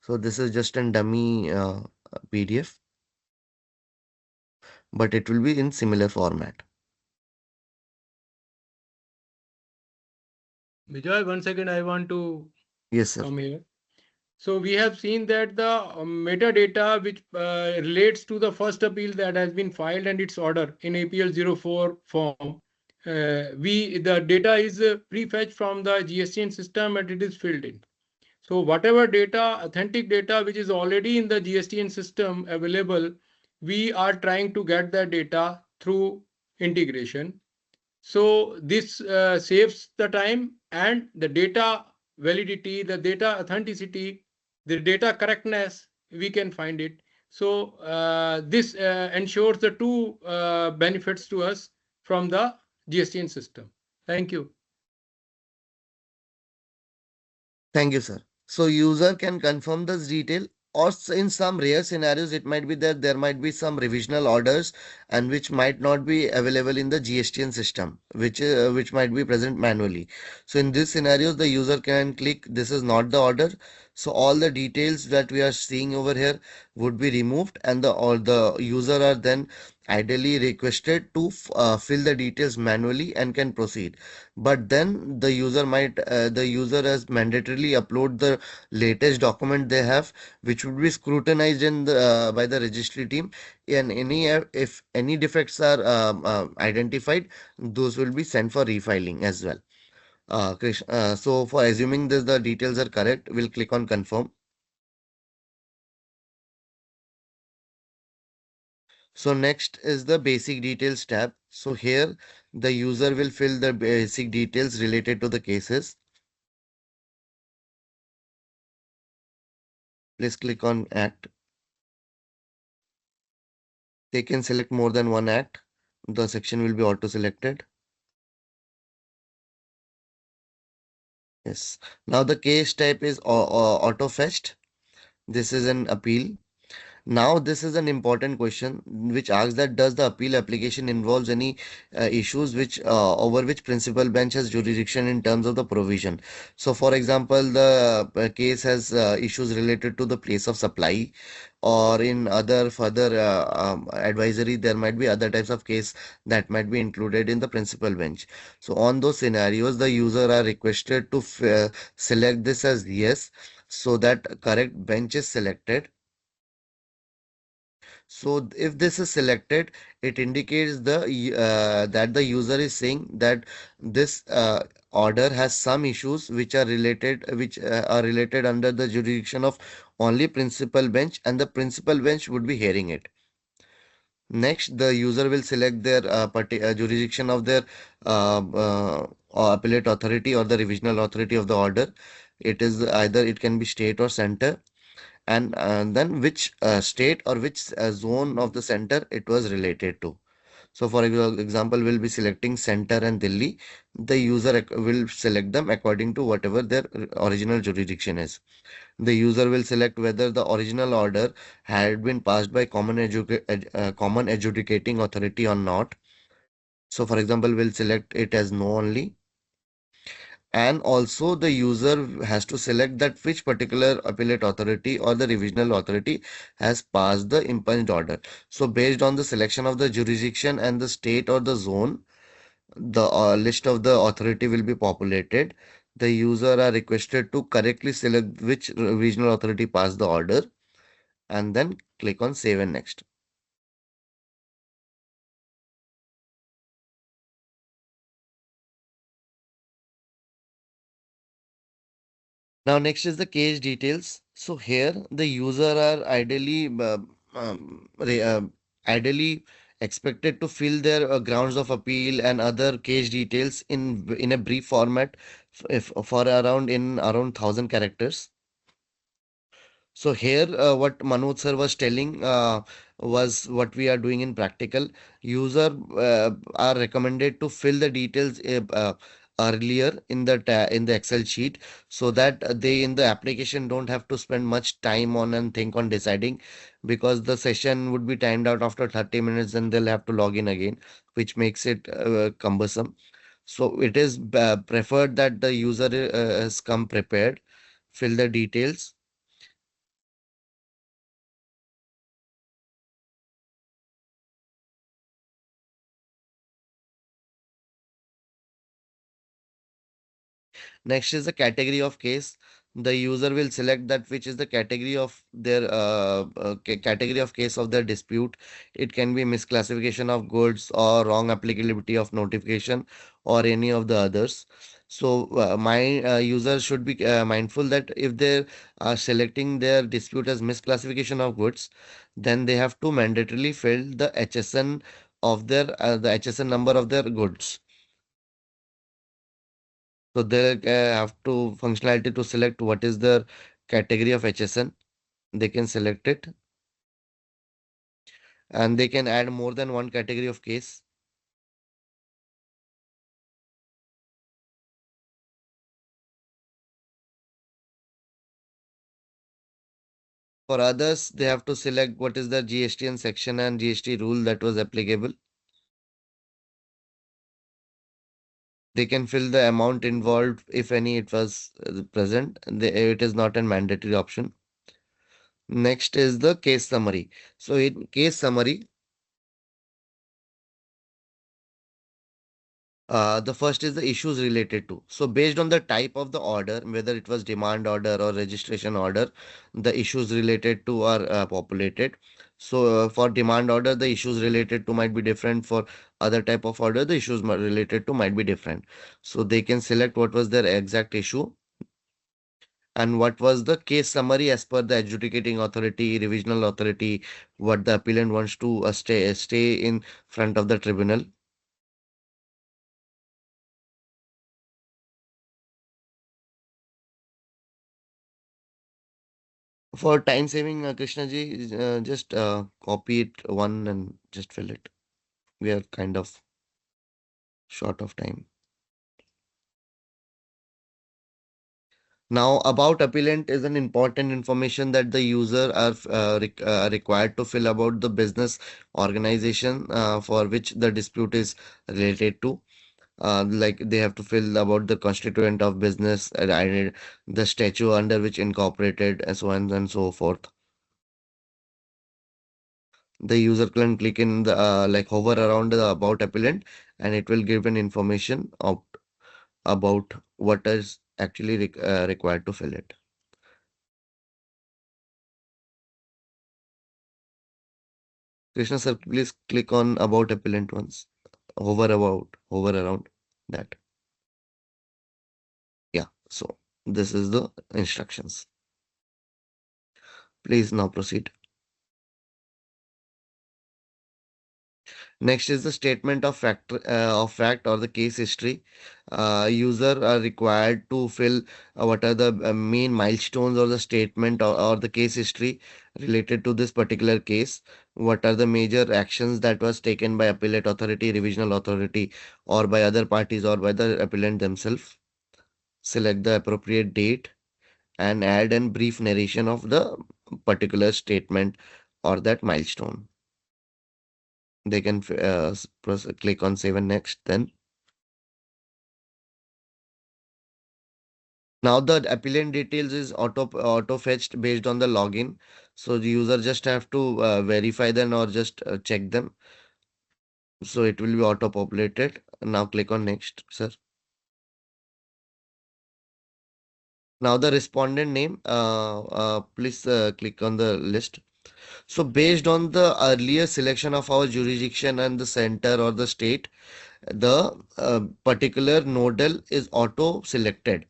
C: So this is just a dummy PDF, but it will be in similar format.
B: Vijay, one second, I want to
C: Yes, sir.
B: come here. So we have seen that the metadata which relates to the first appeal that has been filed and its order in APL 04 form, the data is prefetched from the GSTN system and it is filled in. So whatever data, authentic data which is already in the GSTN system available, we are trying to get that data through integration. So this saves the time and the data validity, the data authenticity, the data correctness, we can find it. So this ensures the two benefits to us from the GSTN system. Thank you.
C: Thank you, sir. So user can confirm this detail, or in some rare scenarios, it might be that there might be some revisional orders and which might not be available in the GSTN system, which might be present manually. So in these scenarios, the user can click this is not the order. So all the details that we are seeing over here would be removed, and the user are then ideally requested to fill the details manually and can proceed. But then the user has mandatorily upload the latest document they have, which would be scrutinized by the registry team, and if any defects are identified, those will be sent for refiling as well. So for assuming this the details are correct, we'll click on confirm. So next is the basic details tab. So here the user will fill the basic details related to the cases. Please click on Act. They can select more than one act. The section will be auto-selected. Yes. Now the case type is auto-fetched. This is an appeal. Now, this is an important question which asks that does the appeal application involves any issues which over which principal bench has jurisdiction in terms of the provision. So, for example, the case has issues related to the place of supply, or in other further advisory, there might be other types of case that might be included in the principal bench. So, on those scenarios, the user are requested to select this as yes, so that correct bench is selected. So if this is selected, it indicates that the user is saying that this order has some issues which are related under the jurisdiction of only principal bench, and the principal bench would be hearing it. Next, the user will select their jurisdiction of their appellate authority or the revisional authority of the order. It is either it can be state or center, and then which state or which zone of the center it was related to. So, for example, we'll be selecting center and Delhi. The user will select them according to whatever their original jurisdiction is. The user will select whether the original order had been passed by common adjudicating authority or not. So, for example, we'll select it as no only. And also the user has to select that which particular appellate authority or the revisional authority has passed the impunged order. So based on the selection of the jurisdiction and the state or the zone, the list of the authority will be populated. The user are requested to correctly select which regional authority passed the order, and then click on save and next. Now, next is the case details. So here the user are ideally expected to fill their grounds of appeal and other case details in a brief format, if for around 1,000 characters. So here, what Manoj sir was telling was what we are doing in practical. User are recommended to fill the details earlier in the Excel sheet, so that they in the application don't have to spend much time on and think on deciding, because the session would be timed out after 30 minutes and they'll have to log in again, which makes it cumbersome. So it is preferred that the user has come prepared, fill the details. Next is the category of case. The user will select that which is the category of their category of case of their dispute. It can be misclassification of goods or wrong applicability of notification or any of the others. So my user should be mindful that if they are selecting their dispute as misclassification of goods, then they have to mandatorily fill the HSN of their the HSN number of their goods. So they have to functionality to select what is the category of HSN. They can select it, and they can add more than one category of case. For others, they have to select what is the GSTN section and GST rule that was applicable. They can fill the amount involved if any it was present. It is not a mandatory option. Next is the case summary. So in case summary, the first is the issues related to. So based on the type of the order, whether it was demand order or registration order, the issues related to are populated. So for demand order, the issues related to might be different. For other type of order, the issues related to might be different. So they can select what was their exact issue, And what was the case summary as per the adjudicating authority, revisional authority, what the appellant wants to stay in front of the tribunal. For time saving, Krishna ji, just copy it one and just fill it. We are kind of short of time. Now, about appellant is an important information that the user are required to fill about the business organization for which the dispute is related to. Like they have to fill about the constituent of business, the statute under which incorporated, and so on and so forth. The user can click in the like hover around the about appellant, and it will give an information of about what is actually required to fill it. Krishna sir, please click on about appellant once. Hover around that. Yeah, so this is the instructions. Please now proceed. Next is the statement of fact or the case history. User are required to fill what are the main milestones or the statement or the case history related to this particular case. What are the major actions that was taken by appellate authority, revisional authority, or by other parties or by the appellant themselves. Select the appropriate date and add a brief narration of the particular statement or that milestone. They can click on save and next. Then now the appellant details is auto fetched based on the login. So the user just have to verify them or just check them. So it will be auto populated. Now click on next, sir. Now the respondent name, please click on the list. So based on the earlier selection of our jurisdiction and the center or the state, the particular nodal is auto selected,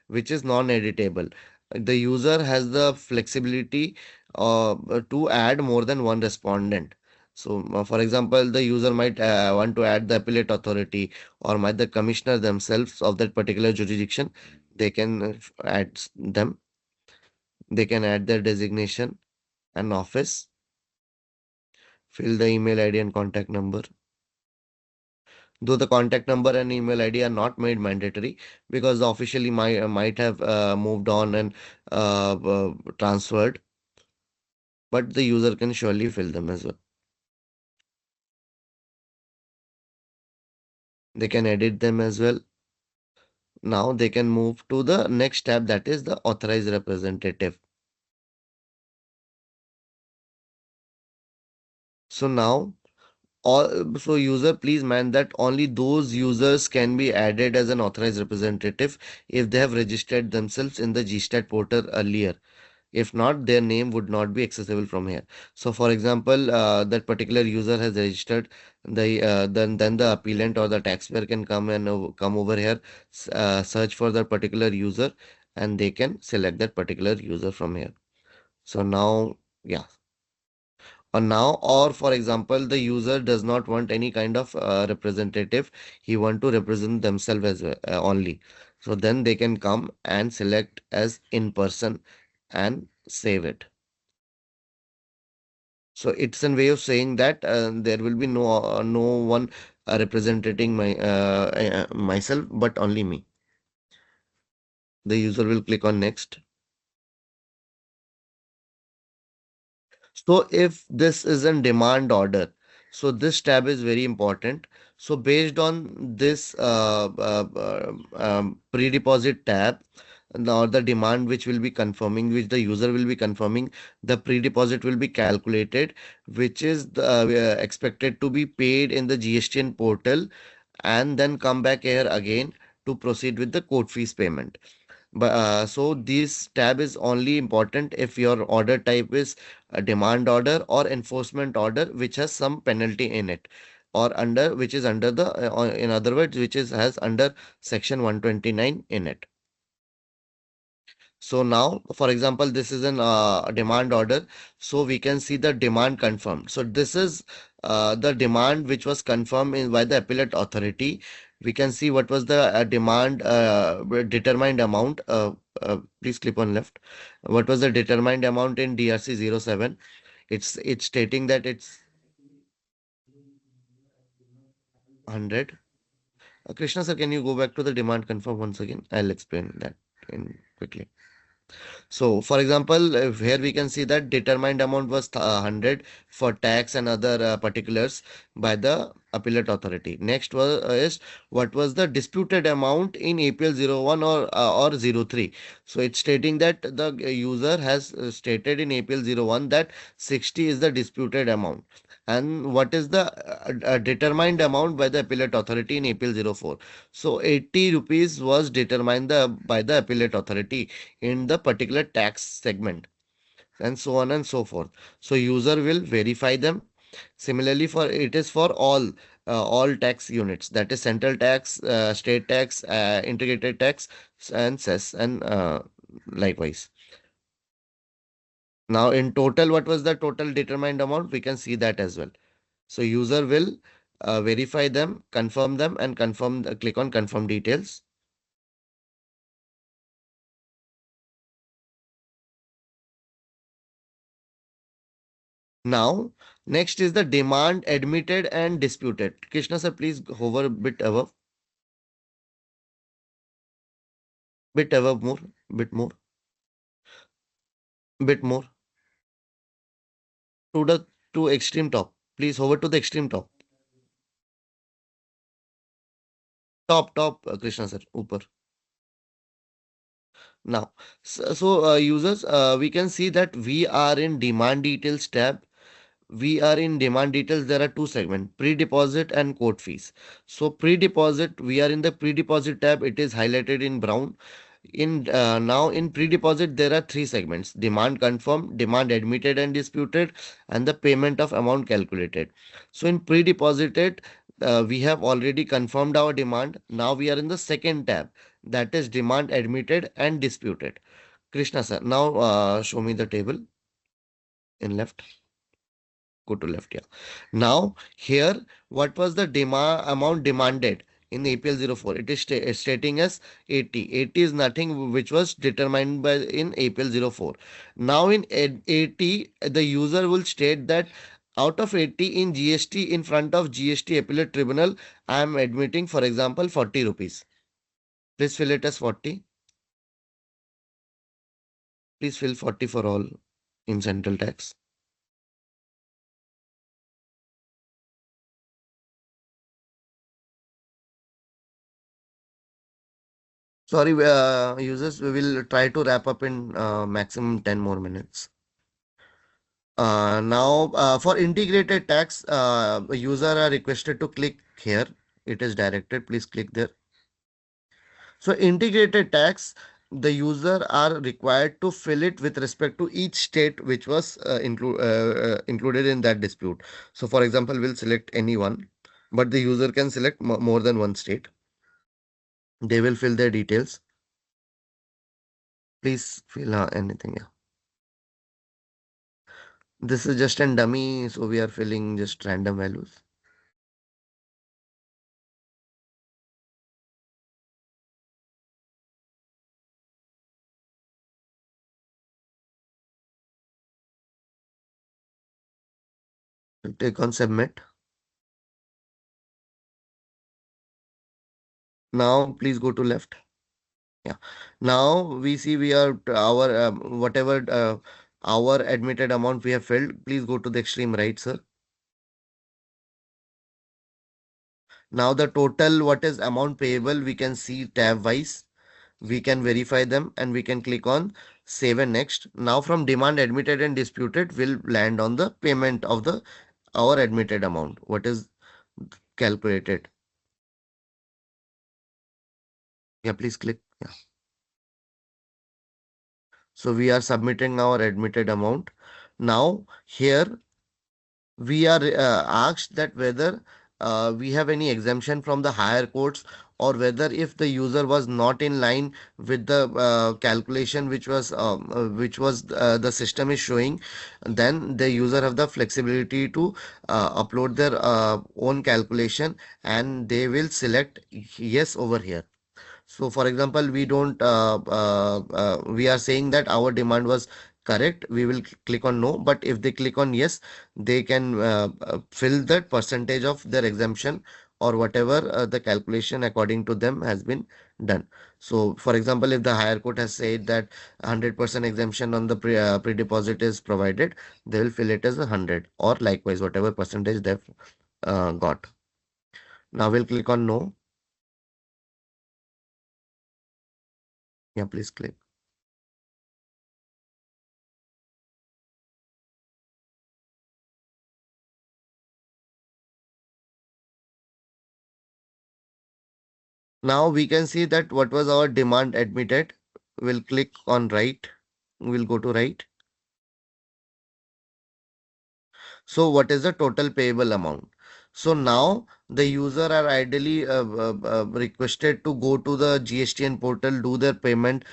C: which is non-editable. The user has the flexibility to add more than one respondent. So, for example, the user might want to add the appellate authority or might the commissioner themselves of that particular jurisdiction. They can add them. They can add their designation and office, fill the email ID and contact number. Though the contact number and email ID are not made mandatory because the officially might have moved on and transferred, but the user can surely fill them as well. They can edit them as well. Now they can move to the next tab, that is the authorized representative. So now so user, please man that only those users can be added as an authorized representative if they have registered themselves in the GSTAT portal earlier. If not, their name would not be accessible from here. So, for example, that particular user has registered, then the appellant or the taxpayer can come and come over here, search for that particular user, and they can select that particular user from here. So now, yeah. Or for example, the user does not want any kind of representative. He want to represent themselves as well, only. So then they can come and select as in person and save it. So it's a way of saying that there will be no one representing myself, but only me. The user will click on next. So if this is a demand order, so this tab is very important. So based on this pre-deposit tab, or the demand which will be confirming, which the user will be confirming, the pre-deposit will be calculated, which is expected to be paid in the GSTN portal, and then come back here again to proceed with the court fees payment. But so this tab is only important if your order type is a demand order or enforcement order, which has some penalty in it, or under which is under the in other words, which is has under section 129 in it. So now, for example, this is an demand order. So we can see the demand confirmed. So this is the demand which was confirmed by the appellate authority. We can see what was the demand determined amount. Please click on left. What was the determined amount in DRC 07? It's stating that it's 100. Krishna sir, can you go back to the demand confirm once again? I'll explain that in quickly. So, for example, here we can see that determined amount was 100 for tax and other particulars by the appellate authority. Next was is what was the disputed amount in APL 01 or 03. So, it's stating that the user has stated in APL 01 that 60 is the disputed amount. And what is the determined amount by the appellate authority in APL 04? So, 80 rupees was determined by the appellate authority in the particular tax segment, and so on and so forth. So user will verify them. Similarly, for it is for all tax units, that is central tax, state tax, integrated tax, and cess, and likewise. Now in total, what was the total determined amount? We can see that as well. So user will verify them, confirm them, and click on confirm details. Now, next is the demand admitted and disputed. Krishna sir, please hover a bit above, more, bit more, bit more to the to extreme top. Please hover to the extreme top. Top, Krishna sir, upper. Now, users, we can see that we are in demand details tab. We are in demand details. There are two segments, pre-deposit and court fees. So pre-deposit, we are in the pre-deposit tab. It is highlighted in brown. In now in pre-deposit, there are three segments: demand confirmed, demand admitted and disputed, and the payment of amount calculated. So in pre-deposited, we have already confirmed our demand. Now we are in the second tab, that is demand admitted and disputed. Krishna sir, now show me the table in left. Go to left, yeah. Now here, what was the demand amount demanded in the APL 04? It is stating as 80. 80 is nothing which was determined by in APL 04. Now in 80, the user will state that out of 80 in GST, in front of GST appellate tribunal, I am admitting, for example, 40 rupees. Please fill it as 40. Please fill 40 for all in central tax. Sorry, users, we will try to wrap up in maximum 10 more minutes. Now, for integrated tax, user are requested to click here. It is directed. Please click there. So integrated tax, the user are required to fill it with respect to each state which was included in that dispute. So for example, we'll select any one, but the user can select more than one state. They will fill their details. Please fill anything. Yeah. This is just a dummy, so we are filling just random values. Click on submit. Now please go to left. Yeah. Now we see we are our whatever our admitted amount we have filled. Please go to the extreme right, sir. Now the total what is amount payable we can see tab wise. We can verify them and we can click on save and next. Now from demand admitted and disputed will land on the payment of the our admitted amount. What is calculated? Yeah, please click. Yeah. So we are submitting our admitted amount. Now here we are asked that whether we have any exemption from the higher courts or whether if the user was not in line with the calculation which was the system is showing, then the user have the flexibility to upload their own calculation, and they will select yes over here. So, for example, we are saying that our demand was correct. We will click on no, but if they click on yes, they can fill that percentage of their exemption or whatever the calculation according to them has been done. So, for example, if the higher court has said that 100% exemption on the pre-deposit is provided, they will fill it as 100, or likewise whatever percentage they've got. Now we'll click on no. Yeah, please click. Now we can see that what was our demand admitted. We'll click on right. We'll go to right. So what is the total payable amount? So now the user are ideally requested to go to the GSTN portal, do their payment,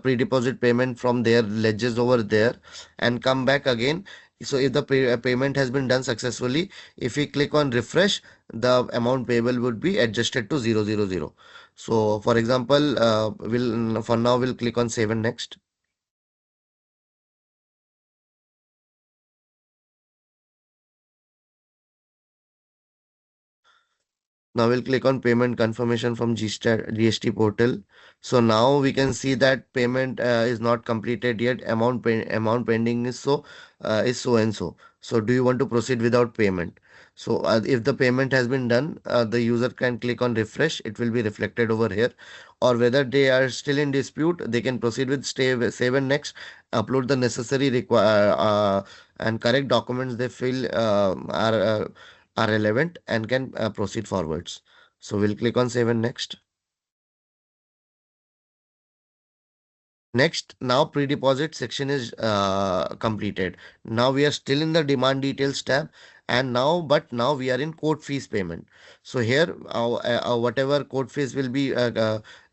C: pre-deposit payment from their ledgers over there, and come back again. So if the payment has been done successfully, if we click on refresh, the amount payable would be adjusted to 000. So for example, we'll for now we'll click on save and next. Now we'll click on payment confirmation from GST portal. So now we can see that payment is not completed yet. Amount pending is so and so. So do you want to proceed without payment? So if the payment has been done, the user can click on refresh. It will be reflected over here. Or whether they are still in dispute, they can proceed with save and next. Upload the necessary and correct documents they feel are relevant and can proceed forwards. So we'll click on save and next. Next, now pre-deposit section is completed. Now we are still in the demand details tab, and now we are in court fees payment. So here, whatever court fees will be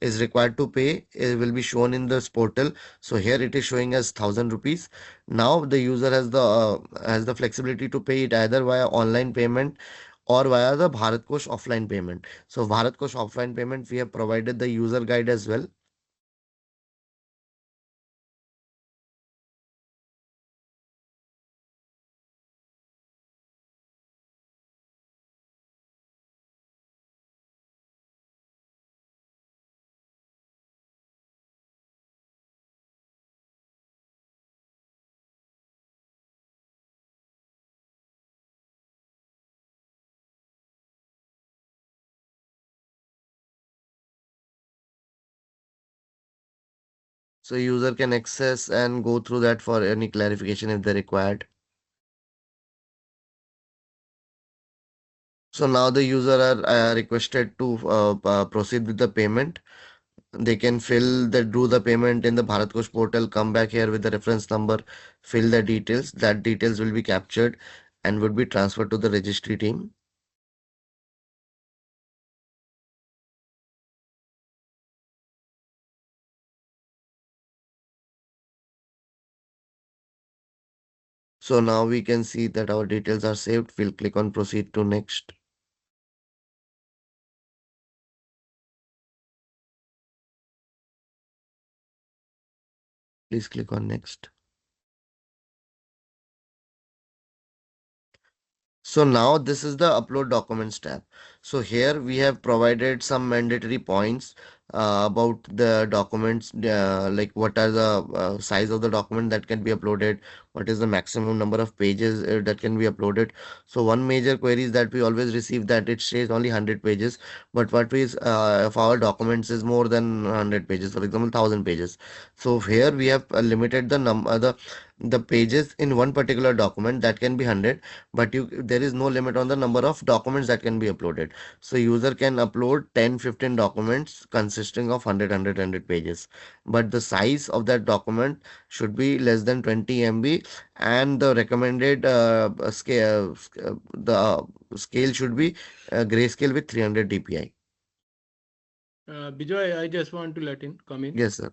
C: is required to pay, it will be shown in this portal. So here it is showing as 1,000 rupees. Now the user has the flexibility to pay it either via online payment or via the Bharat Kosh offline payment. So Bharat Kosh offline payment, we have provided the user guide as well. So user can access and go through that for any clarification if they required. So now the user are requested to proceed with the payment. They can do the payment in the Bharat Kosh portal, come back here with the reference number, fill the details. That details will be captured and would be transferred to the registry team. So now we can see that our details are saved. We'll click on proceed to next. Please click on next. So now this is the upload documents tab. So here we have provided some mandatory points about the documents, like what are the size of the document that can be uploaded, what is the maximum number of pages that can be uploaded. So one major query is that we always receive that it says only 100 pages, but what is if our documents is more than 100 pages, for example, 1,000 pages. So here we have limited the number the pages in one particular document that can be 100, but there is no limit on the number of documents that can be uploaded. So user can upload 10-15 documents consisting of 100 pages, but the size of that document should be less than 20 MB, and the recommended scale should be grayscale with 300 dpi.
B: Bijoy, I just want to come in.
C: Yes, sir.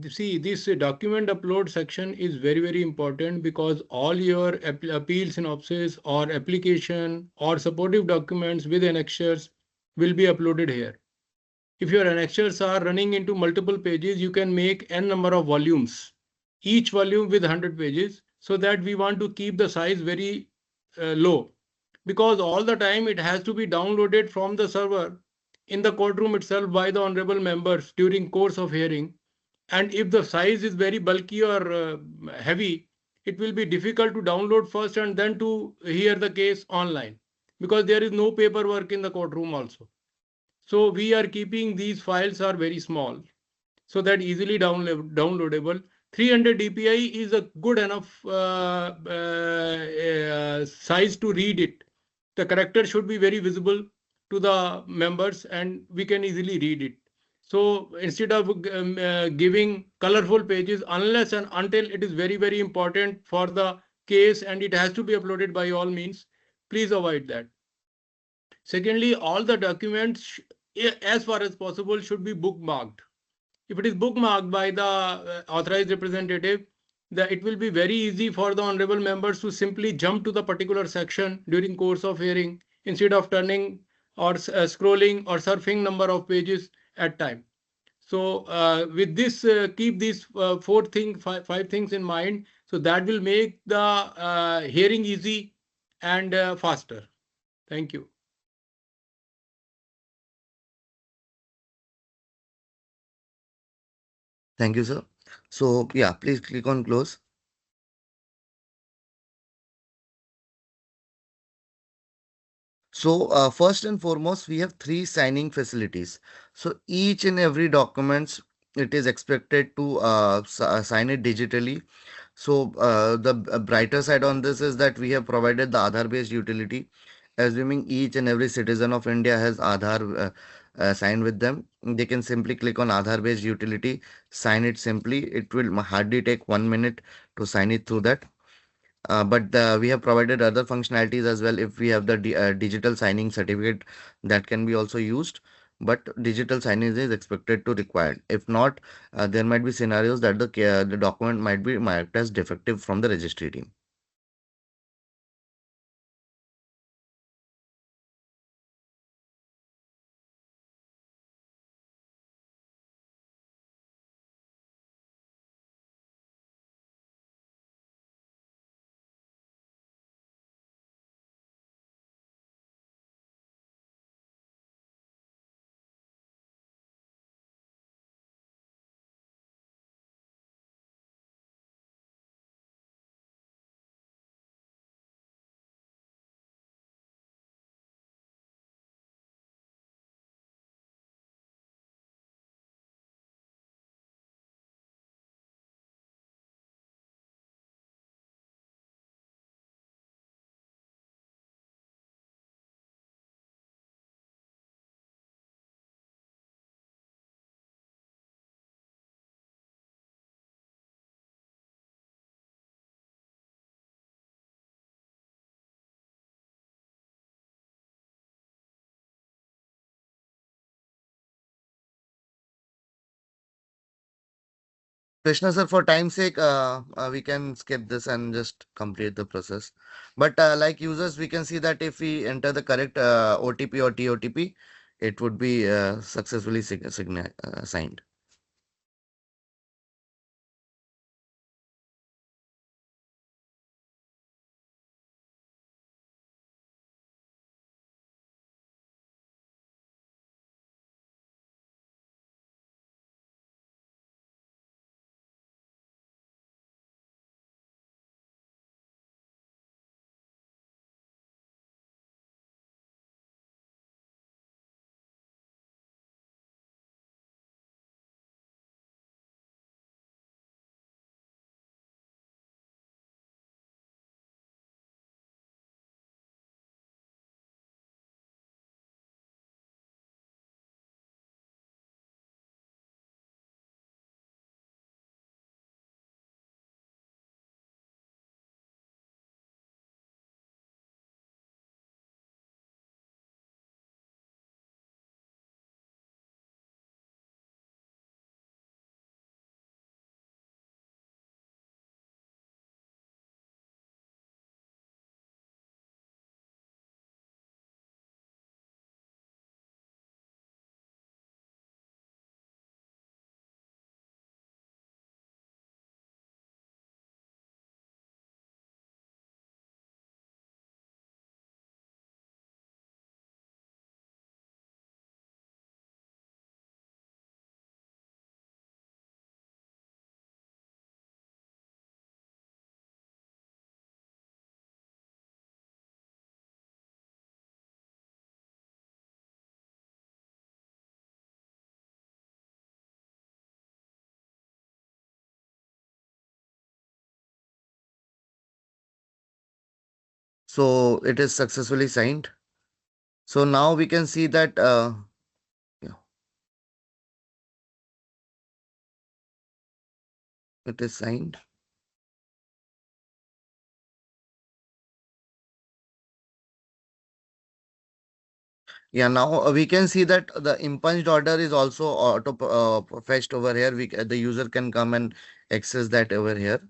B: See, this document upload section is very, very important because all your appeal synopsis or application or supportive documents with annexures will be uploaded here. If your annexures are running into multiple pages, you can make n number of volumes, each volume with 100 pages, so that we want to keep the size very low, because all the time it has to be downloaded from the server in the courtroom itself by the honorable members during course of hearing. And if the size is very bulky or heavy, it will be difficult to download first and then to hear the case online, because there is no paperwork in the courtroom also. So we are keeping these files are very small, so that easily downloadable. 300 dpi is a good enough size to read it. The character should be very visible to the members and we can easily read it. So instead of giving colorful pages, unless and until it is very, very important for the case and it has to be uploaded by all means, please avoid that. Secondly, all the documents, as far as possible, should be bookmarked. If it is bookmarked by the authorized representative, it will be very easy for the honorable members to simply jump to the particular section during course of hearing instead of turning or scrolling or surfing number of pages at time. So with this, keep these five things in mind. So that will make the hearing easy and faster. Thank you.
C: Thank you, sir. So yeah, please click on close. So first and foremost, we have three signing facilities. So each and every documents, it is expected to sign it digitally. So the brighter side on this is that we have provided the Aadhaar based utility. Assuming each and every citizen of India has Aadhaar signed with them, they can simply click on Aadhaar based utility, sign it simply. It will hardly take 1 minute to sign it through that. But we have provided other functionalities as well. If we have the digital signing certificate, that can be also used. But digital signing is expected to required. If not, there might be scenarios that the document might be marked as defective from the registry team. Krishna sir, for time's sake, we can skip this and just complete the process. But like users, we can see that if we enter the correct OTP or TOTP, it would be successfully signed. So it is successfully signed. So now we can see that yeah, it is signed. Yeah, now we can see that the impunged order is also auto fetched over here. The user can come and access that over here.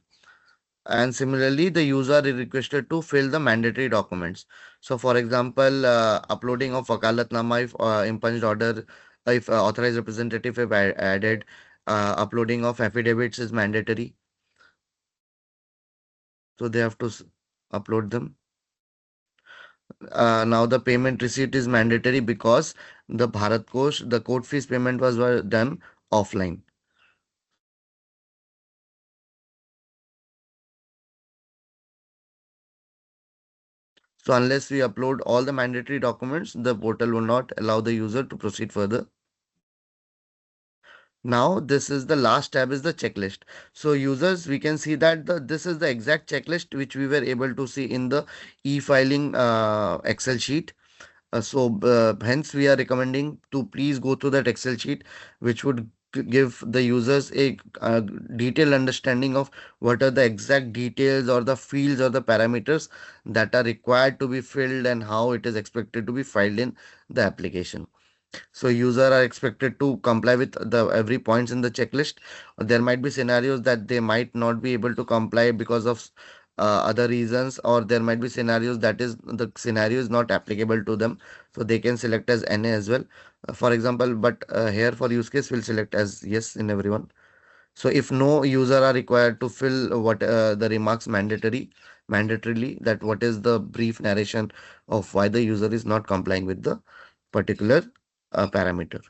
C: And similarly, the user is requested to fill the mandatory documents. So, for example, uploading of Wakalatnama if impunged order, if authorized representative have added, uploading of affidavits is mandatory. So they have to upload them. Now the payment receipt is mandatory because the Bharat Kosh, the court fees payment were done offline. So unless we upload all the mandatory documents, the portal will not allow the user to proceed further. Now this is the last tab is the checklist. So users, we can see that this is the exact checklist which we were able to see in the e-filing Excel sheet. Hence, we are recommending to please go through that Excel sheet, which would give the users a detailed understanding of what are the exact details or the fields or the parameters that are required to be filled and how it is expected to be filed in the application. So user are expected to comply with the every points in the checklist. There might be scenarios that they might not be able to comply because of other reasons, or there might be scenarios that is the scenario is not applicable to them. So they can select as NA as well. For example, but here for use case we'll select as yes in everyone. So if no user are required to fill what the remarks mandatorily, that what is the brief narration of why the user is not complying with the particular parameter.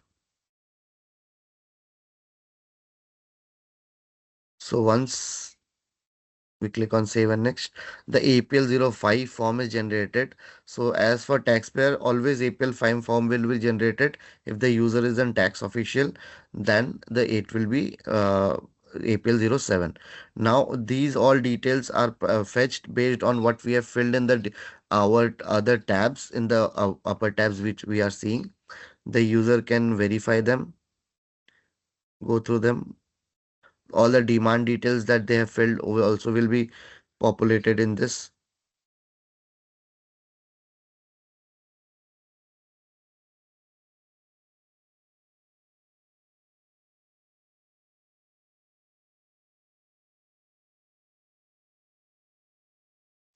C: So once we click on save and next, the APL 05 form is generated. So as for taxpayer, always APL 5 form will be generated. If the user is a tax official, then it will be APL 07. Now these all details are fetched based on what we have filled in our other tabs in the upper tabs which we are seeing. The user can verify them, go through them. All the demand details that they have filled also will be populated in this.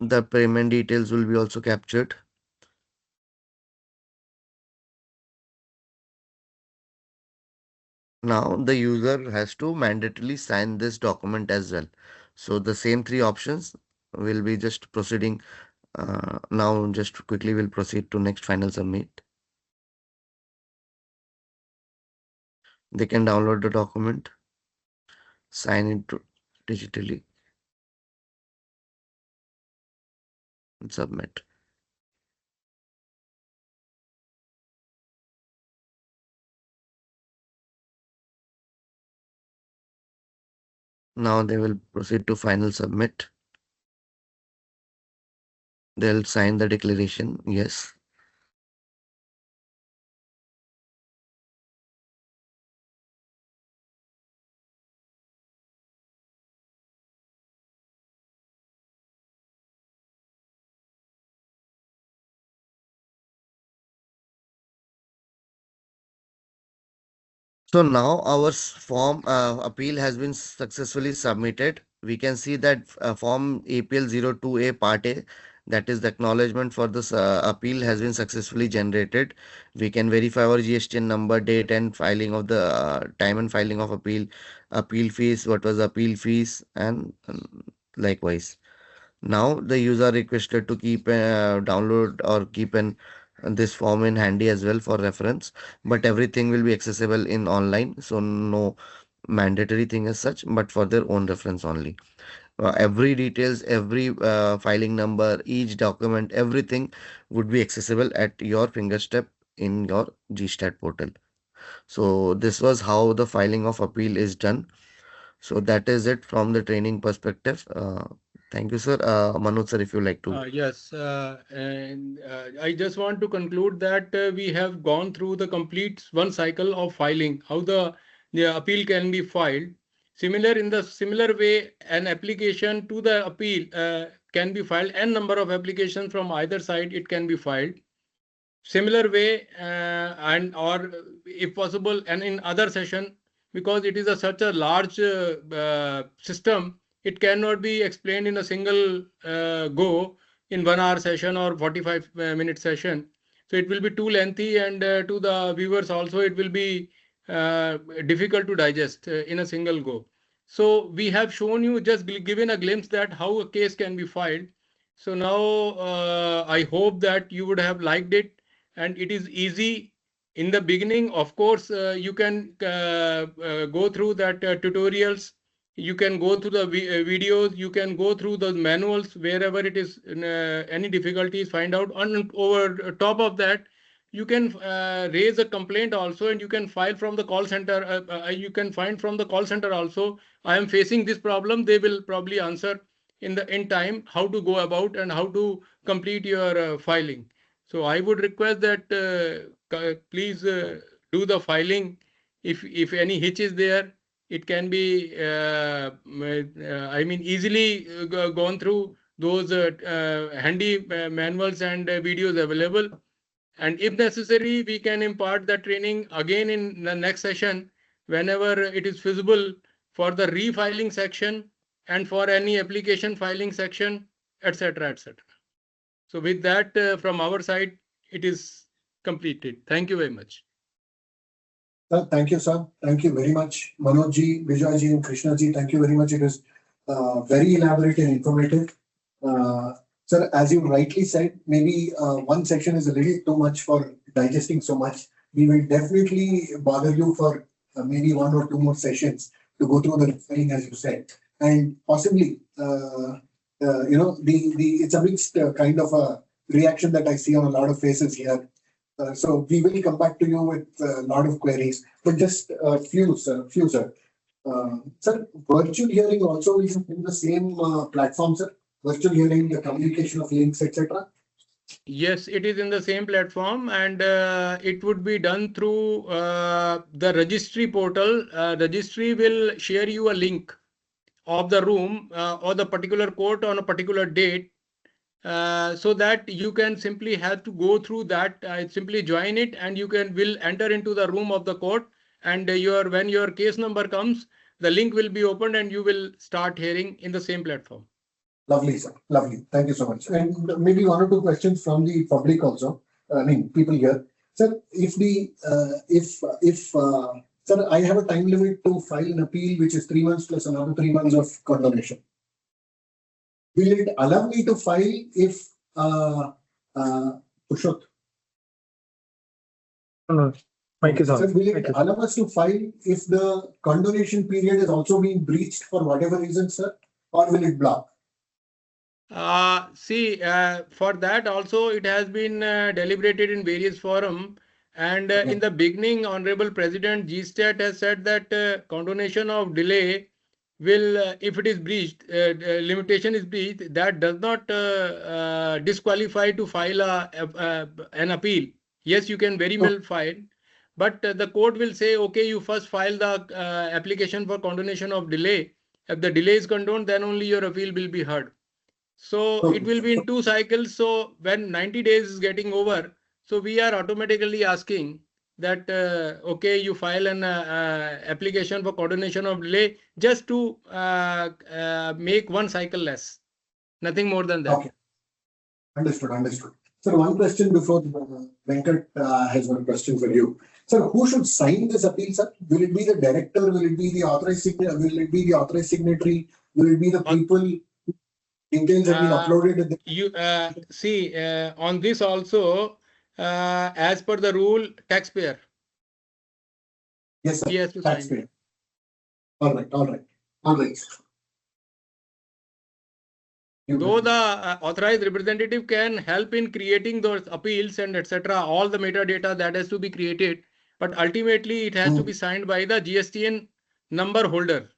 C: The payment details will be also captured. Now the user has to mandatorily sign this document as well. So the same three options will be just proceeding. Now just quickly we'll proceed to next final submit. They can download the document, sign it digitally and submit. Now they will proceed to final submit. They'll sign the declaration. Yes. So now our form appeal has been successfully submitted. We can see that form APL 02A Part A, that is the acknowledgement for this appeal, has been successfully generated. We can verify our GSTN number, date, and filing of the time and filing of appeal fees, what was the appeal fees, and likewise. Now the user requested to keep download or keep this form in handy as well for reference, but everything will be accessible in online, so no mandatory thing as such, but for their own reference only. Every details, every filing number, each document, everything would be accessible at your fingerstep in your GSTAT portal. So this was how the filing of appeal is done. So that is it from the training perspective. Thank you, sir. Manoj, sir, if you like to.
B: Yes, and I just want to conclude that we have gone through the complete one cycle of filing, how the appeal can be filed. In the similar way, an application to the appeal can be filed, n number of applications from either side, it can be filed. Similar way, and or if possible, and in other session, because it is such a large system, it cannot be explained in a single go in 1 hour session or 45-minute session. So it will be too lengthy, and to the viewers also it will be difficult to digest in a single go. So we have shown you, just given a glimpse that how a case can be filed. So now I hope that you would have liked it, and it is easy. In the beginning, of course, you can go through that tutorials, you can go through the videos, you can go through the manuals, wherever it is any difficulties, find out. And over top of that, you can raise a complaint also, and you can file from the call center. You can find from the call center also, I am facing this problem. They will probably answer in time how to go about and how to complete your filing. So I would request that please do the filing. If any hitch is there, it can be I mean easily gone through those handy manuals and videos available. And if necessary, we can impart the training again in the next session whenever it is feasible, for the refiling section and for any application filing section, etc., etc. So with that, from our side, it is completed. Thank you very much.
A: Sir, thank you, sir. Thank you very much, Manoj ji, Vijay ji, and Krishna ji. Thank you very much. It was very elaborate and informative. Sir, as you rightly said, maybe one section is a little too much for digesting so much. We will definitely bother you for maybe 1 or 2 more sessions to go through the refiling, as you said, and possibly it's a mixed kind of a reaction that I see on a lot of faces here. So we will come back to you with a lot of queries, but just a few, sir. Sir, virtual hearing also is in the same platform, sir. Virtual hearing, the communication of links, etc.
B: Yes, it is in the same platform, and it would be done through the registry portal. Registry will share you a link of the room or the particular court on a particular date, so that you can simply have to go through that. Simply join it, and you will enter into the room of the court, and when your case number comes, the link will be opened and you will start hearing in the same platform.
A: Lovely, sir. Lovely. Thank you so much. And maybe 1 or 2 questions from the public also. I mean, people here. Sir, sir, I have a time limit to file an appeal, which is 3 months plus another 3 months of condemnation. Will it allow me to file if Pushot?
D: Mike is on.
A: Sir, will it allow us to file if the condonation period is also being breached for whatever reason, sir? Or will it block?
B: For that also, it has been deliberated in various forum, and in the beginning, Honorable President GSTAT has said that condonation of delay will, if it is breached, limitation is breached, that does not disqualify to file an appeal. Yes, you can very well file, but the court will say, okay, you first file the application for condonation of delay. If the delay is condoned, then only your appeal will be heard. So it will be in 2 cycles. So when 90 days is getting over, so we are automatically asking that, okay, you file an application for condonation of delay, just to make 1 cycle less. Nothing more than that.
A: Okay. Understood. Sir, one question before Venkat has one question for you. Sir, who should sign this appeal, sir? Will it be the director? Will it be the authorized signatory? Will it be the authorized signatory? Will it be the people? Details have been uploaded.
B: On this also, as per the rule, taxpayer.
A: Yes, sir.
B: He has to
A: Taxpayer.
B: sign.
A: All right.
B: Though the authorized representative can help in creating those appeals and etc., all the metadata that has to be created, but ultimately it has to be signed by the GSTN number holder.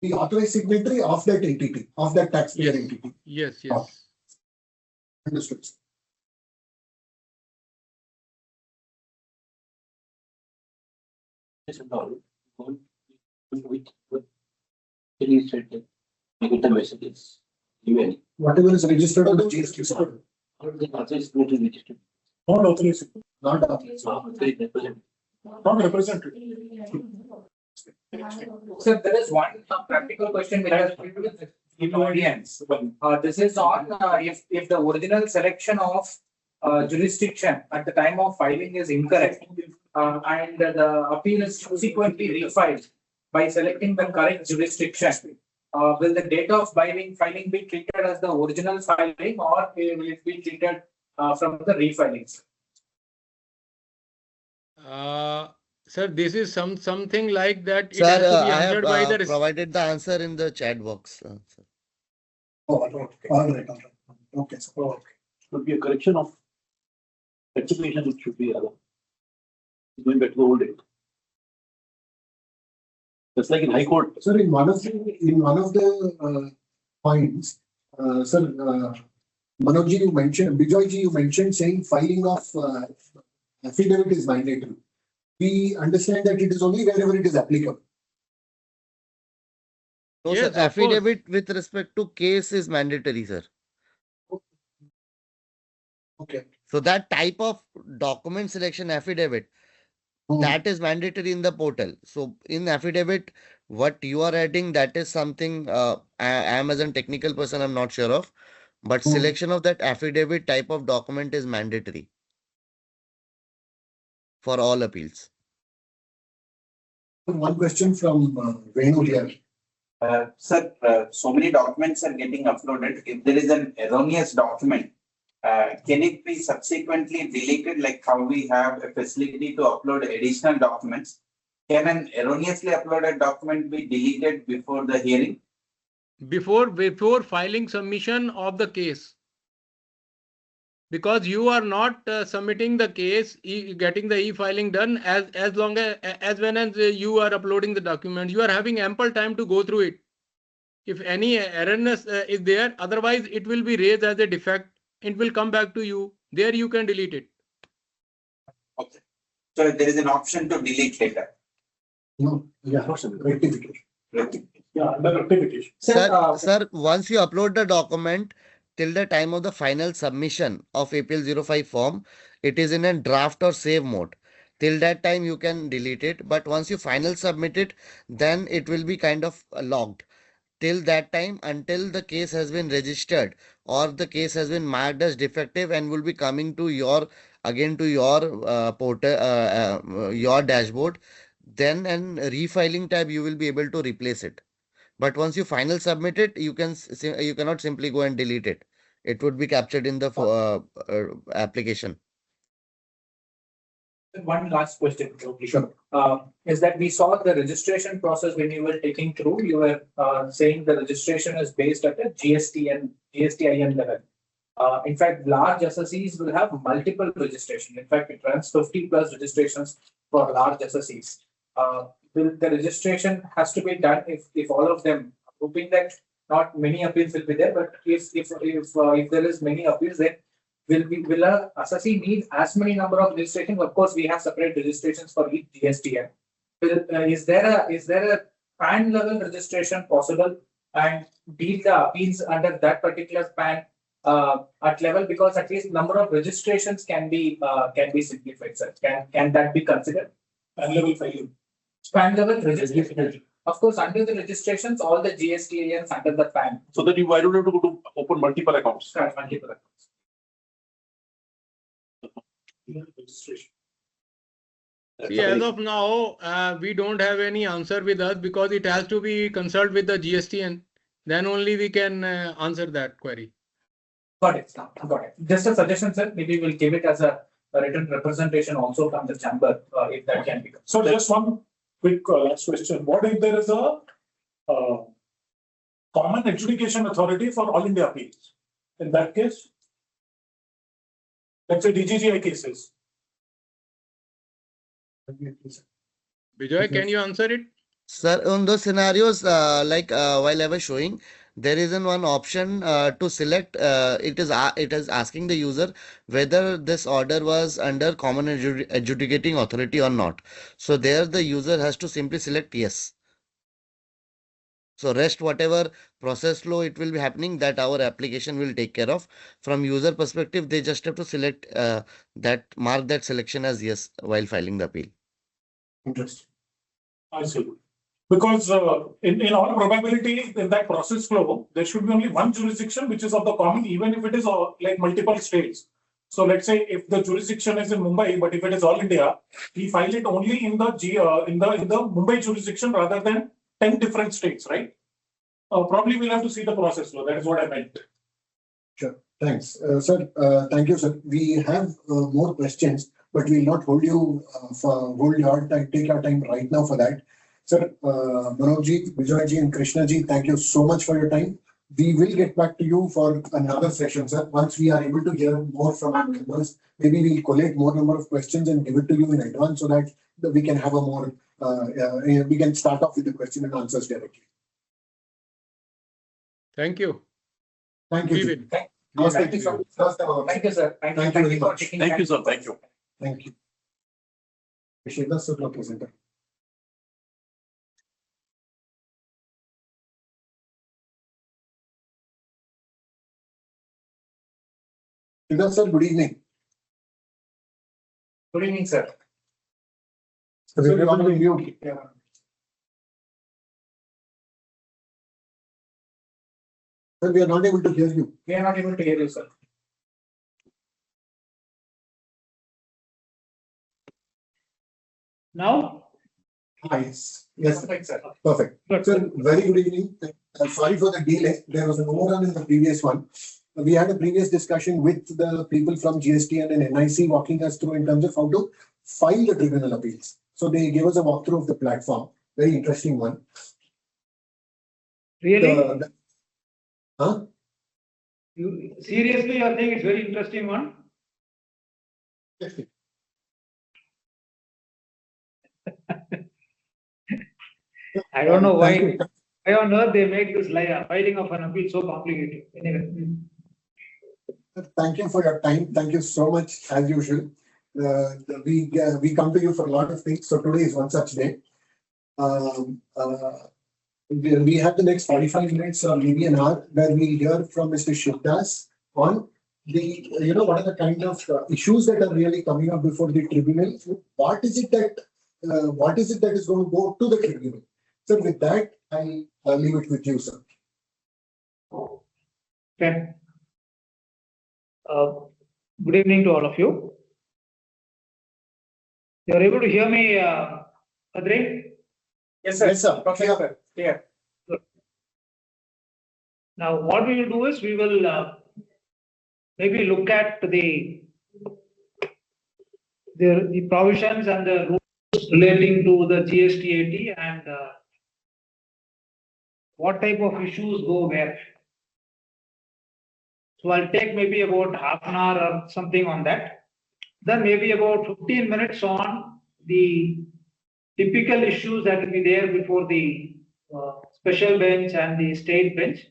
A: the authorized signatory of that entity, of that taxpayer
B: Yes.
A: entity.
B: Yes, yes.
A: Understood.
D: Yes, and all. Which any statement, negative messages, email,
A: Whatever is registered on the GST system.
D: or the authorized signatory registered.
A: Not authorized, not authorized,
D: Authorized representative.
A: not represented.
E: Sir, there is one practical question which has to do with the audience. This is on if the original selection of jurisdiction at the time of filing is incorrect and the appeal is subsequently refiled by selecting the correct jurisdiction. Will the date of filing be treated as the original filing or will it be treated from the refilings?
B: Sir, this is something like that. It
C: Sir,
B: has to be
C: I have
B: answered by the
C: provided the answer in the chat box. Sir.
A: Oh, all right. Okay, so, okay.
D: Should be a correction of execution, it should be going back to the old date. Just like in High Court.
A: Sir, in one of the points, sir, Manojji, you mentioned, Bijoyji, you mentioned saying filing of affidavit is mandatory. We understand that it is only wherever it is applicable.
C: No,
B: Yes,
C: sir,
B: of course.
C: affidavit with respect to case is mandatory, sir.
A: Okay.
C: So that type of document selection affidavit, that is mandatory in the portal. So in affidavit, what you are adding, that is something I am as a technical person, I'm not sure of. But selection of that affidavit type of document is mandatory for all appeals.
A: One question from Venu here.
F: Sir, so many documents are getting uploaded. If there is an erroneous document, can it be subsequently deleted, like how we have a facility to upload additional documents? Can an erroneously uploaded document be deleted before the hearing?
B: before filing submission of the case. Because you are not submitting the case, getting the e-filing done as long as when as you are uploading the document, you are having ample time to go through it. If any erroneous is there, otherwise it will be raised as a defect. It will come back to you. There you can delete it.
F: Okay. So there is an option to delete later.
A: No, yeah, rectification.
D: Yeah, under rectification.
C: Sir, once you upload the document, till the time of the final submission of APL 05 form, it is in a draft or save mode. Till that time, you can delete it. But once you final submit it, then it will be kind of logged. Till that time, until the case has been registered or the case has been marked as defective and will be coming to your portal, your dashboard, then an refiling tab you will be able to replace it. But once you final submit it, you cannot simply go and delete it. It would be captured in the application.
E: One last question.
A: Sure.
E: Is that we saw the registration process when you were taking through, you were saying the registration is based at a GSTIN level. In fact, large SSEs will have multiple registration. In fact, it runs 50 plus registrations for large SSEs. The registration has to be done if all of them, hoping that not many appeals will be there, but if there is many appeals, then will a assessee need as many number of registrations? Of course, we have separate registrations for each GSTN. Is there a PAN level registration possible and deal the appeals under that particular PAN at level, because at least number of registrations can be simplified, sir. Can that be considered?
D: PAN level filing.
E: PAN level registration. Of course, under the registrations, all the GSTANs under the PAN.
D: So that I don't have to go to open multiple accounts.
E: Correct, multiple accounts.
D: Registration.
B: See, as of now, we don't have any answer with us because it has to be consulted with the GSTN. Then only we can answer that query.
E: Got it. Got it. Just a suggestion, sir. Maybe we'll give it as a written representation also from the chamber, if that can be.
D: So just one quick last question. What if there is a common adjudication authority for all India appeals? In that case, let's say DGGI cases.
B: Bijoy, can you answer it?
C: Sir, on those scenarios, while I was showing, there isn't one option to select. It is asking the user whether this order was under common adjudicating authority or not. So there, the user has to simply select yes. So rest whatever process flow it will be happening, that our application will take care of. From user perspective, they just have to select mark that selection as yes while filing the appeal.
A: Interesting.
G: I see. Because in all probability, in that process flow, there should be only one jurisdiction which is of the common, even if it is like multiple states. So let's say if the jurisdiction is in Mumbai, but if it is all India, we file it only in the Mumbai jurisdiction rather than 10 different states, right? Probably we'll have to see the process flow. That is what I meant.
A: Sure. Thanks. Sir, thank you, sir. We have more questions, but we'll not hold you hold your time, take your time right now for that. Sir, Manojji, Vijayji, and Krishnaji, thank you so much for your time. We will get back to you for another session, sir. Once we are able to hear more from our members, maybe we'll collate more number of questions and give it to you in advance so that we can have a more, we can start off with the question and answers directly.
B: Thank you.
A: Thank you.
B: We
A: Ji.
B: will.
E: Thank you so much. Thank you, sir.
A: Thank you very
E: for
A: much.
E: taking
G: Thank
E: time.
G: you, sir. Thank you.
A: Thank you. Shiva, sir, presenter. Shiva, sir, good evening.
E: Good evening, sir.
A: Sir, you're on mute.
E: Yeah.
A: Sir, we are not able to hear you.
E: We are not able to hear you, sir. Now?
A: Yes. Yes, sir.
E: Perfect, sir.
A: Perfect.
E: Good.
A: Sir, very good evening. Sorry for the delay. There was an overrun in the previous one. We had a previous discussion with the people from GSTN and NIC walking us through in terms of how to file the tribunal appeals. So they gave us a walkthrough of the platform. Very interesting one.
H: Really?
A: Huh?
H: You seriously, you think it's very interesting one? I don't know why on earth they make this filing of an appeal so complicated. Anyway.
A: Thank you for your time. Thank you so much, as usual. We come to you for a lot of things. So today is one such day. We have the next 45 minutes or maybe an hour where we hear from Mr. Shivdas on the, what are the kind of issues that are really coming up before the tribunal. What is it that is going to go to the tribunal? So with that, I'll leave it with you, sir.
H: Okay. Good evening to all of you. You are able to hear me, Adri?
E: Yes, sir.
A: Yes, sir.
E: Perfect, sir. Clear.
H: Now, what we will do is we will maybe look at the provisions and the rules relating to the GSTAT and what type of issues go where. So I'll take maybe about half an hour or something on that. Then maybe about 15 minutes on the typical issues that will be there before the special bench and the state bench.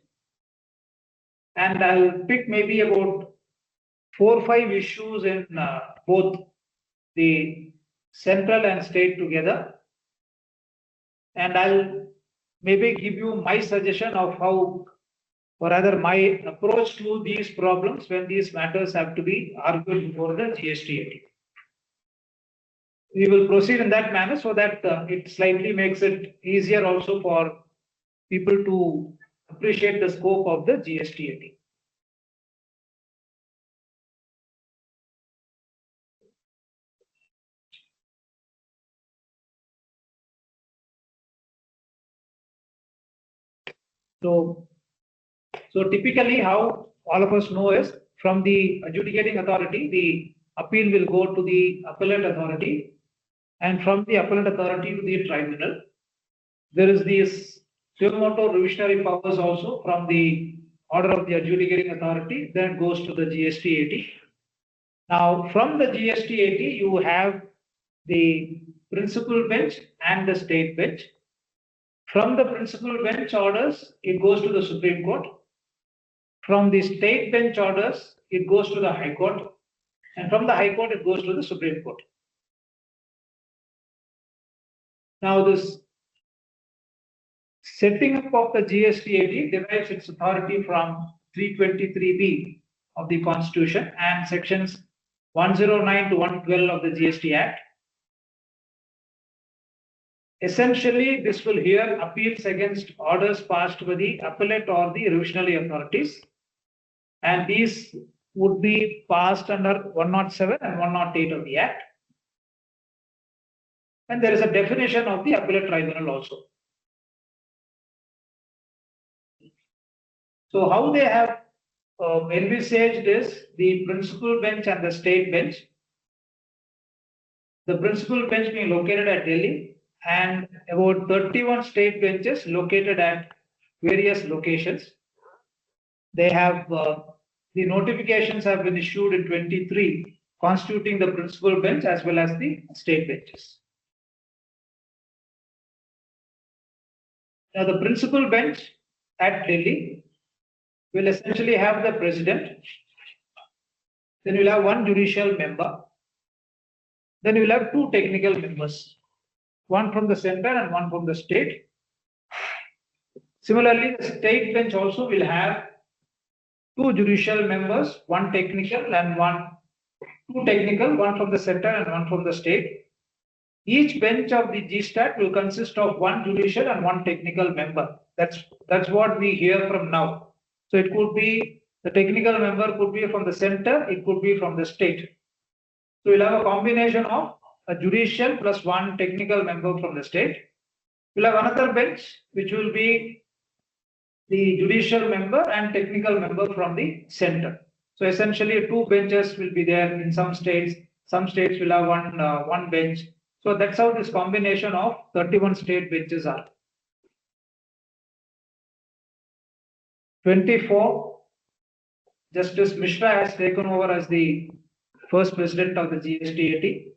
H: And I'll pick maybe about 4 or 5 issues in both the central and state together. And I'll maybe give you my suggestion of how, or rather my approach to these problems when these matters have to be argued before the GSTAT. We will proceed in that manner so that it slightly makes it easier also for people to appreciate the scope of the GSTAT. So typically how all of us know is from the adjudicating authority, the appeal will go to the appellate authority, and from the appellate authority to the tribunal. There is this suo revisionary powers also from the order of the adjudicating authority, then goes to the GSTAT. Now, from the GSTAT, you have the principal bench and the state bench. From the principal bench orders, it goes to the Supreme Court. From the state bench orders, it goes to the High Court. And from the High Court, it goes to the Supreme Court. Now, this setting up of the GSTAT derives its authority from 323B of the Constitution and sections 109 to 112 of the GST Act. Essentially, this will hear appeals against orders passed by the appellate or the revisionary authorities, and these would be passed under 107 and 108 of the Act. And there is a definition of the appellate tribunal also. So how they have envisaged is the principal bench and the state bench. The principal bench being located at Delhi and about 31 state benches located at various locations. They have the notifications have been issued in 23, constituting the principal bench as well as the state benches. Now, the principal bench at Delhi will essentially have the president. Then we'll have one judicial member. Then we'll have two technical members, one from the center and one from the state. Similarly, the state bench also will have two judicial members, one technical and two technical, one from the center and one from the state. Each bench of the GSTAT will consist of one judicial and one technical member. That's what we hear from now. So it could be the technical member could be from the center, it could be from the state. So we'll have a combination of a judicial plus one technical member from the state. We'll have another bench which will be the judicial member and technical member from the center. So essentially two benches will be there in some states. Some states will have one bench. So that's how this combination of 31 state benches are. 24, Justice Mishra has taken over as the first president of the GSTAT.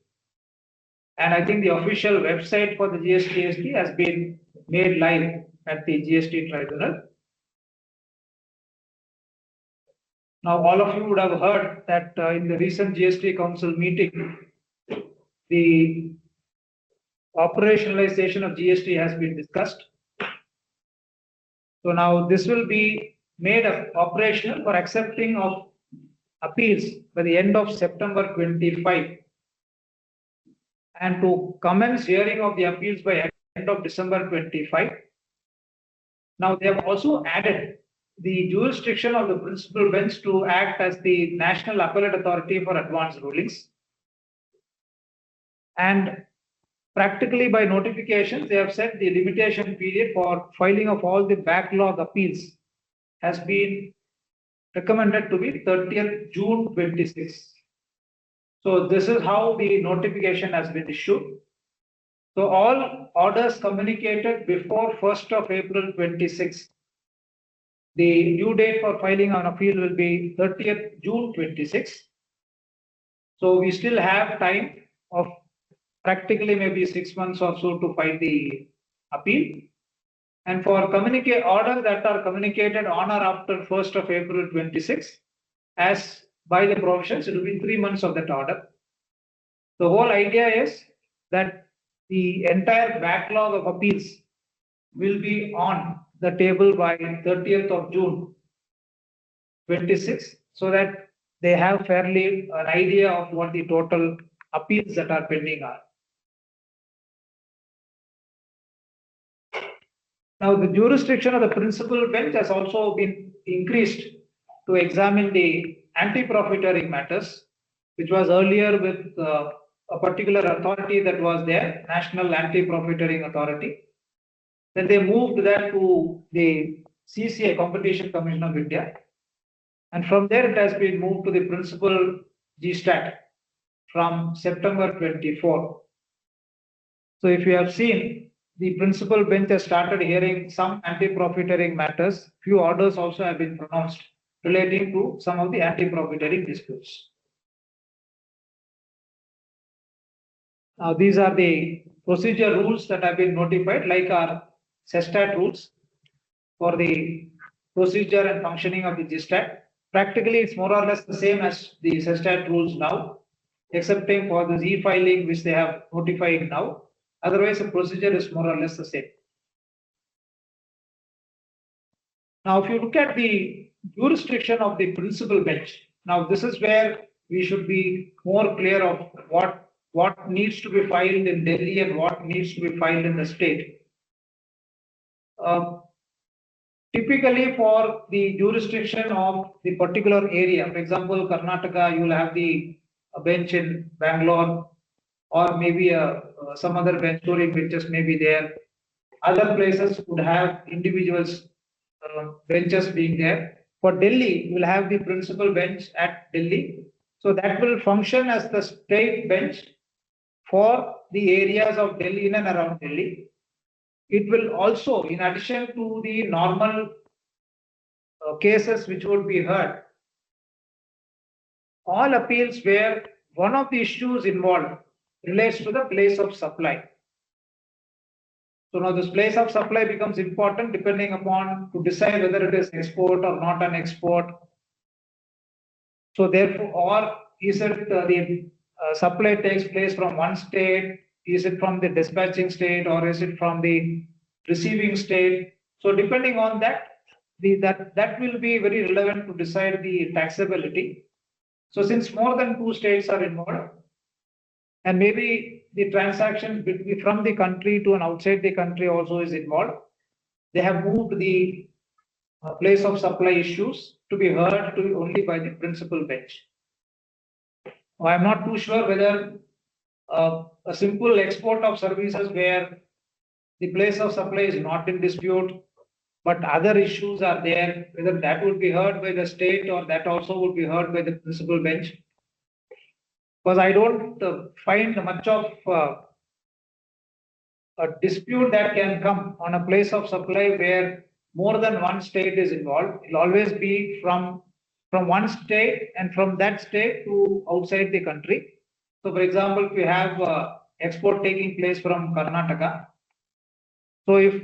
H: And I think the official website for the GSTAT has been made live at the GST tribunal. Now, all of you would have heard that in the recent GST Council meeting, the operationalization of GST has been discussed. So now this will be made operational for accepting of appeals by the end of September 25 and to commence hearing of the appeals by end of December 25. Now they have also added the jurisdiction of the principal bench to act as the National Appellate Authority for advanced rulings. And practically by notification, they have set the limitation period for filing of all the backlog appeals has been recommended to be 30th June 26. So this is how the notification has been issued. So all orders communicated before 1st of April 26. The due date for filing an appeal will be 30th June 26. So we still have time of practically maybe 6 months or so to file the appeal. And for orders that are communicated on or after 1st of April 26, as by the provisions, it will be 3 months of that order. The whole idea is that the entire backlog of appeals will be on the table by 30th of June 26, so that they have fairly an idea of what the total appeals that are pending are. Now, the jurisdiction of the principal bench has also been increased to examine the anti-profiteering matters, which was earlier with a particular authority that was there, National Anti-Profiteering Authority. Then they moved that to the CCI, Competition Commission of India. And from there, it has been moved to the principal GSTAT from September 24. So if you have seen, the principal bench has started hearing some anti-profiteering matters. Few orders also have been pronounced relating to some of the anti-profiteering disputes. Now, these are the procedure rules that have been notified, like our GSTAT rules for the procedure and functioning of the GSTAT. Practically, it's more or less the same as the GSTAT rules now, excepting for the e-filing which they have notified now. Otherwise, the procedure is more or less the same. Now, if you look at the jurisdiction of the principal bench, now this is where we should be more clear of what needs to be filed in Delhi and what needs to be filed in the state. Typically, for the jurisdiction of the particular area, for example, Karnataka, you will have the bench in Bangalore, or maybe some other bench, touring benches may be there. Other places would have individuals benches being there. For Delhi, you will have the principal bench at Delhi. So that will function as the state bench for the areas of Delhi, in and around Delhi. It will also, in addition to the normal cases which would be heard, all appeals where one of the issues involved relates to the place of supply. So now this place of supply becomes important depending upon to decide whether it is export or not an export. So therefore, or is it the supply takes place from one state? Is it from the dispatching state, or is it from the receiving state? So depending on that, that will be very relevant to decide the taxability. So since more than 2 states are involved, and maybe the transaction between from the country to and outside the country also is involved, they have moved the place of supply issues to be heard to only by the principal bench. I am not too sure whether a simple export of services where the place of supply is not in dispute, but other issues are there, whether that would be heard by the state or that also would be heard by the principal bench. Because I don't find much of a dispute that can come on a place of supply where more than one state is involved. It will always be from one state and from that state to outside the country. So for example, if you have export taking place from Karnataka, so if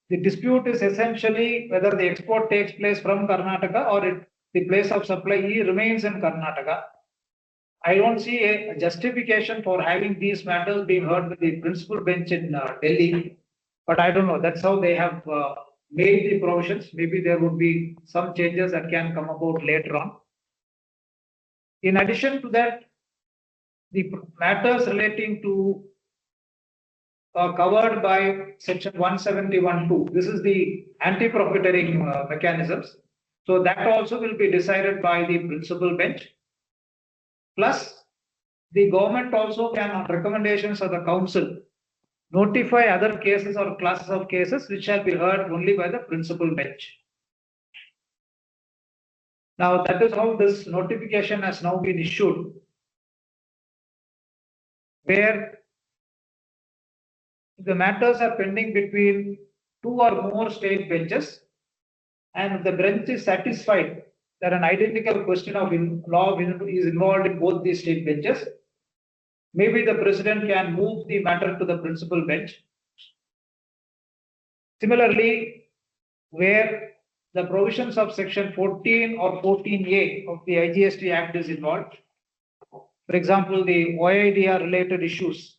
H: the dispute is essentially whether the export takes place from Karnataka or the place of supply remains in Karnataka, I don't see a justification for having these matters being heard by the principal bench in Delhi. But I don't know, that's how they have made the provisions. Maybe there would be some changes that can come about later on. In addition to that, the matters relating to covered by section 171(2). This is the anti-profiteering mechanisms. So that also will be decided by the principal bench. Plus, the government also can, on recommendations of the council, notify other cases or classes of cases which shall be heard only by the principal bench. Now, that is how this notification has now been issued, where the matters are pending between 2 or more state benches, and if the bench is satisfied that an identical question of law is involved in both these state benches, maybe the president can move the matter to the principal bench. Similarly, where the provisions of section 14 or 14A of the IGST Act is involved, for example, the OIDR related issues,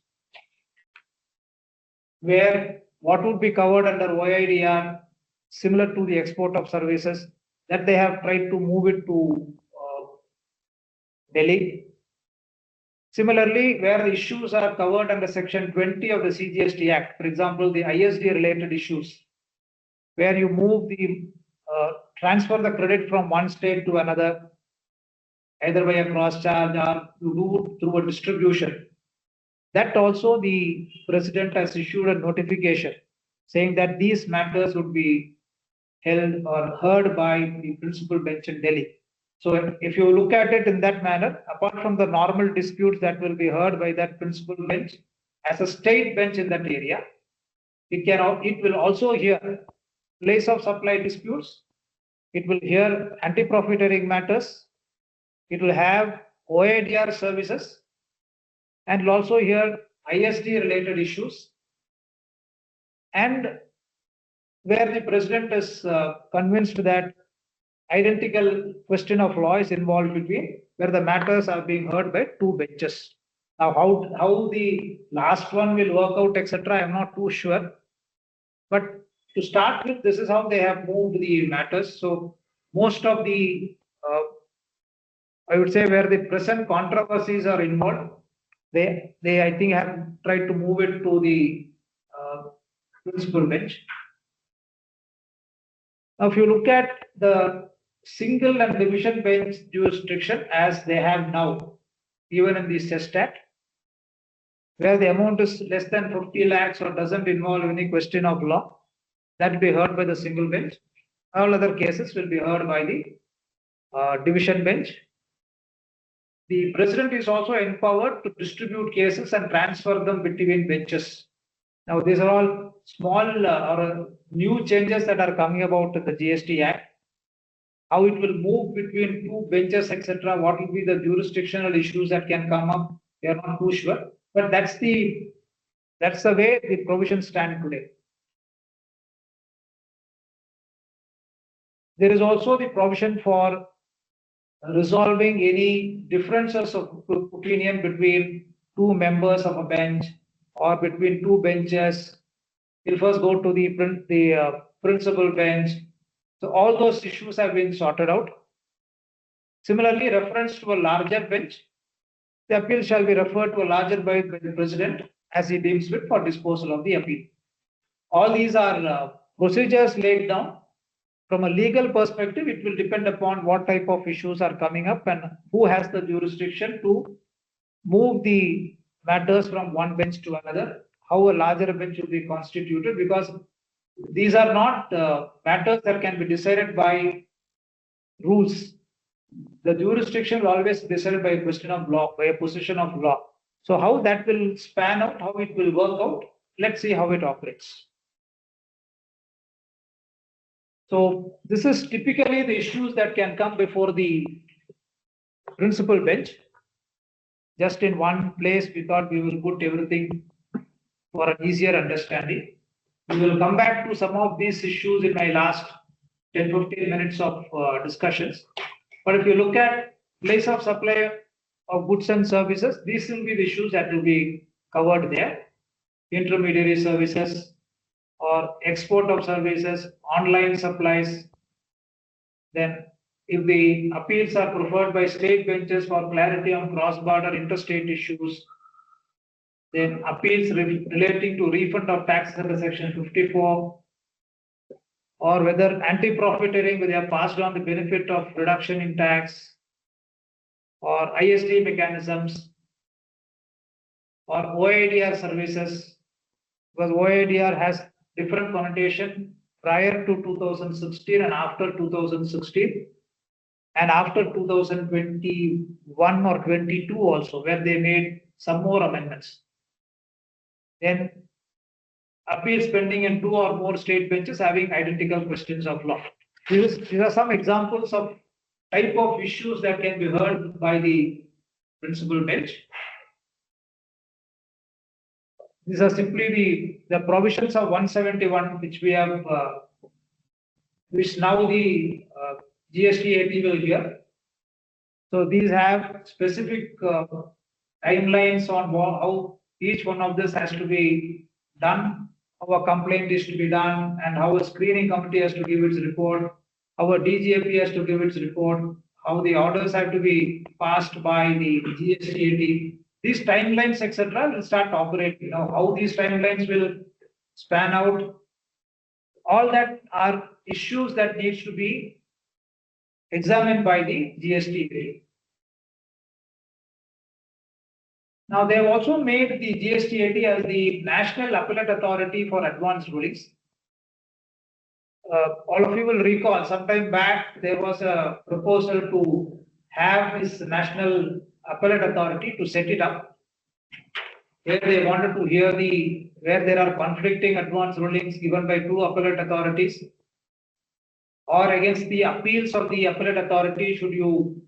H: where what would be covered under OIDR similar to the export of services, that they have tried to move it to Delhi. Similarly, where the issues are covered under section 20 of the CGST Act, for example, the ISD related issues, where you move the transfer the credit from one state to another, either by a cross charge or you do it through a distribution. That also the president has issued a notification saying that these matters would be held or heard by the principal bench in Delhi. So if you look at it in that manner, apart from the normal disputes that will be heard by that principal bench, as a state bench in that area, it will also hear place of supply disputes, it will hear anti-profiteering matters, it will have OIDR services, and will also hear ISD related issues, and where the president is convinced that identical question of law is involved between where the matters are being heard by two benches. Now, how the last one will work out, etc., I am not too sure. But to start with, this is how they have moved the matters. So most of the, I would say, where the present controversies are involved, they I think have tried to move it to the principal bench. Now, if you look at the single and division bench jurisdiction as they have now, even in the GSTAT, where the amount is less than 50 lakhs or doesn't involve any question of law, that will be heard by the single bench. All other cases will be heard by the division bench. The president is also empowered to distribute cases and transfer them between benches. Now, these are all small or new changes that are coming about to the GST Act. How it will move between two benches, etc. What will be the jurisdictional issues that can come up? We are not too sure, but that's the way the provisions stand today. There is also the provision for resolving any differences of opinion between two members of a bench or between two benches. We'll first go to the principal bench. So all those issues have been sorted out. Similarly, reference to a larger bench, the appeal shall be referred to a larger bench by the president as he deems fit for disposal of the appeal. All these are procedures laid down. From a legal perspective, it will depend upon what type of issues are coming up and who has the jurisdiction to move the matters from one bench to another, how a larger bench will be constituted, because these are not matters that can be decided by rules. The jurisdiction will always be decided by a question of law, by a position of law. So how that will span out, how it will work out, let's see how it operates. So this is typically the issues that can come before the principal bench. Just in one place, we thought we will put everything for an easier understanding. We will come back to some of these issues in my last 10-15 minutes of discussions. But if you look at place of supply of goods and services, these will be the issues that will be covered there. Intermediary services or export of services, online supplies. Then if the appeals are preferred by state benches for clarity on cross-border interstate issues, then appeals relating to refund of taxes under section 54, or whether anti-profiteering, whether they have passed on the benefit of reduction in tax, or IST mechanisms, or OIDR services, because OIDR has different connotation prior to 2016 and after 2016, and after 2021 or 22 also, where they made some more amendments. Then appeals pending in 2 or more state benches having identical questions of law. These are some examples of type of issues that can be heard by the principal bench. These are simply the provisions of 171, which we have, which now the GSTAT will hear. So these have specific timelines on how each one of this has to be done, how a complaint is to be done, and how a screening committee has to give its report, how a DGAP has to give its report, how the orders have to be passed by the GSTAT. These timelines, etc., will start operating. Now, how these timelines will span out, all that are issues that needs to be examined by the GSTAT. Now, they have also made the GSTAT as the National Appellate Authority for Advanced Rulings. All of you will recall, sometime back, there was a proposal to have this National Appellate Authority to set it up, where they wanted to hear where there are conflicting advanced rulings given by two appellate authorities, or against the appeals of the appellate authority, should you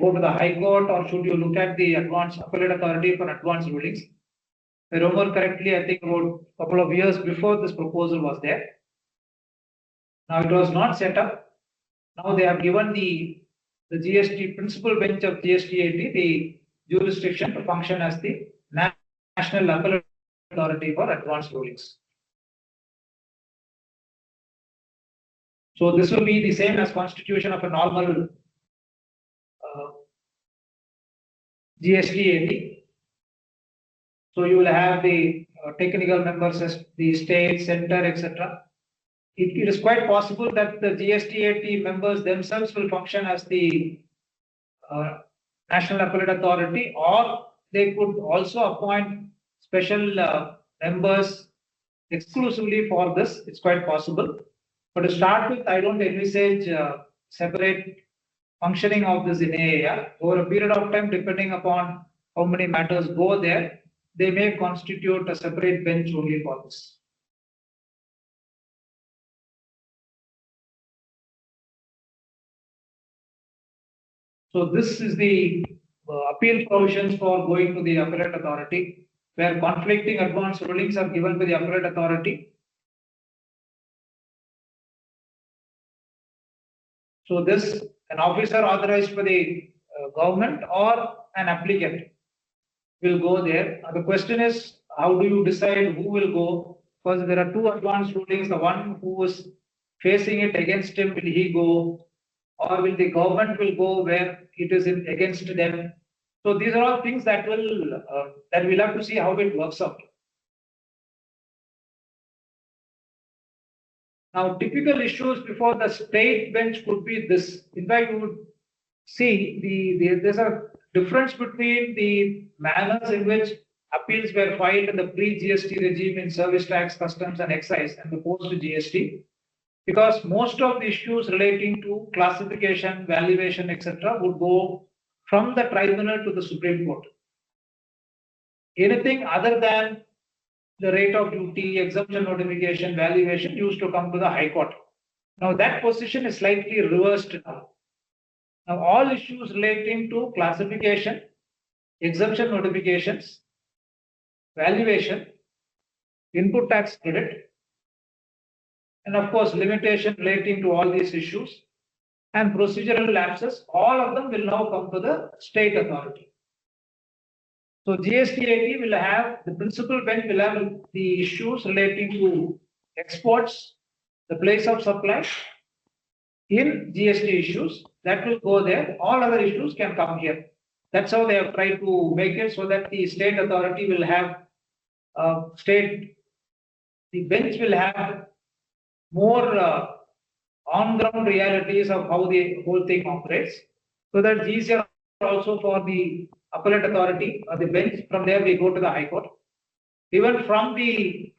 H: go to the High Court or should you look at the advanced appellate authority for advanced rulings? If I remember correctly, I think about a couple of years before this proposal was there. Now it was not set up. Now they have given the GST principal bench of GSTAT the jurisdiction to function as the National Appellate Authority for advanced rulings. So this will be the same as constitution of a normal GSTAT. So you will have the technical members as the state, center, etc. It is quite possible that the GSTAT members themselves will function as the National Appellate Authority, or they could also appoint special members exclusively for this. It's quite possible. But to start with, I don't envisage separate functioning of this in AAR. Over a period of time, depending upon how many matters go there, they may constitute a separate bench only for this. So this is the appeal provisions for going to the appellate authority, where conflicting advance rulings are given to the appellate authority. So this, an officer authorized by the government or an applicant will go there. Now the question is, how do you decide who will go? Because there are two advance rulings. The one who is facing it against him, will he go? Or will the government will go where it is against them? So these are all things that we'll have to see how it works out. Now, typical issues before the state bench could be this. In fact, you would see there's a difference between the manners in which appeals were filed in the pre-GST regime in service tax, customs and excise and the post-GST. Because most of the issues relating to classification, valuation, etc. would go from the tribunal to the Supreme Court. Anything other than the rate of duty, exemption notification, valuation used to come to the High Court. Now that position is slightly reversed now. Now all issues relating to classification, exemption notifications, valuation, input tax credit, and of course limitation relating to all these issues and procedural lapses, all of them will now come to the state authority. So GSTAT will have, the principal bench will have the issues relating to exports, the place of supply in GST issues, that will go there. All other issues can come here. That's how they have tried to make it so that the state authority will have the bench will have more on-ground realities of how the whole thing operates, so that it's easier also for the appellate authority or the bench. From there we go to the High Court. Even from the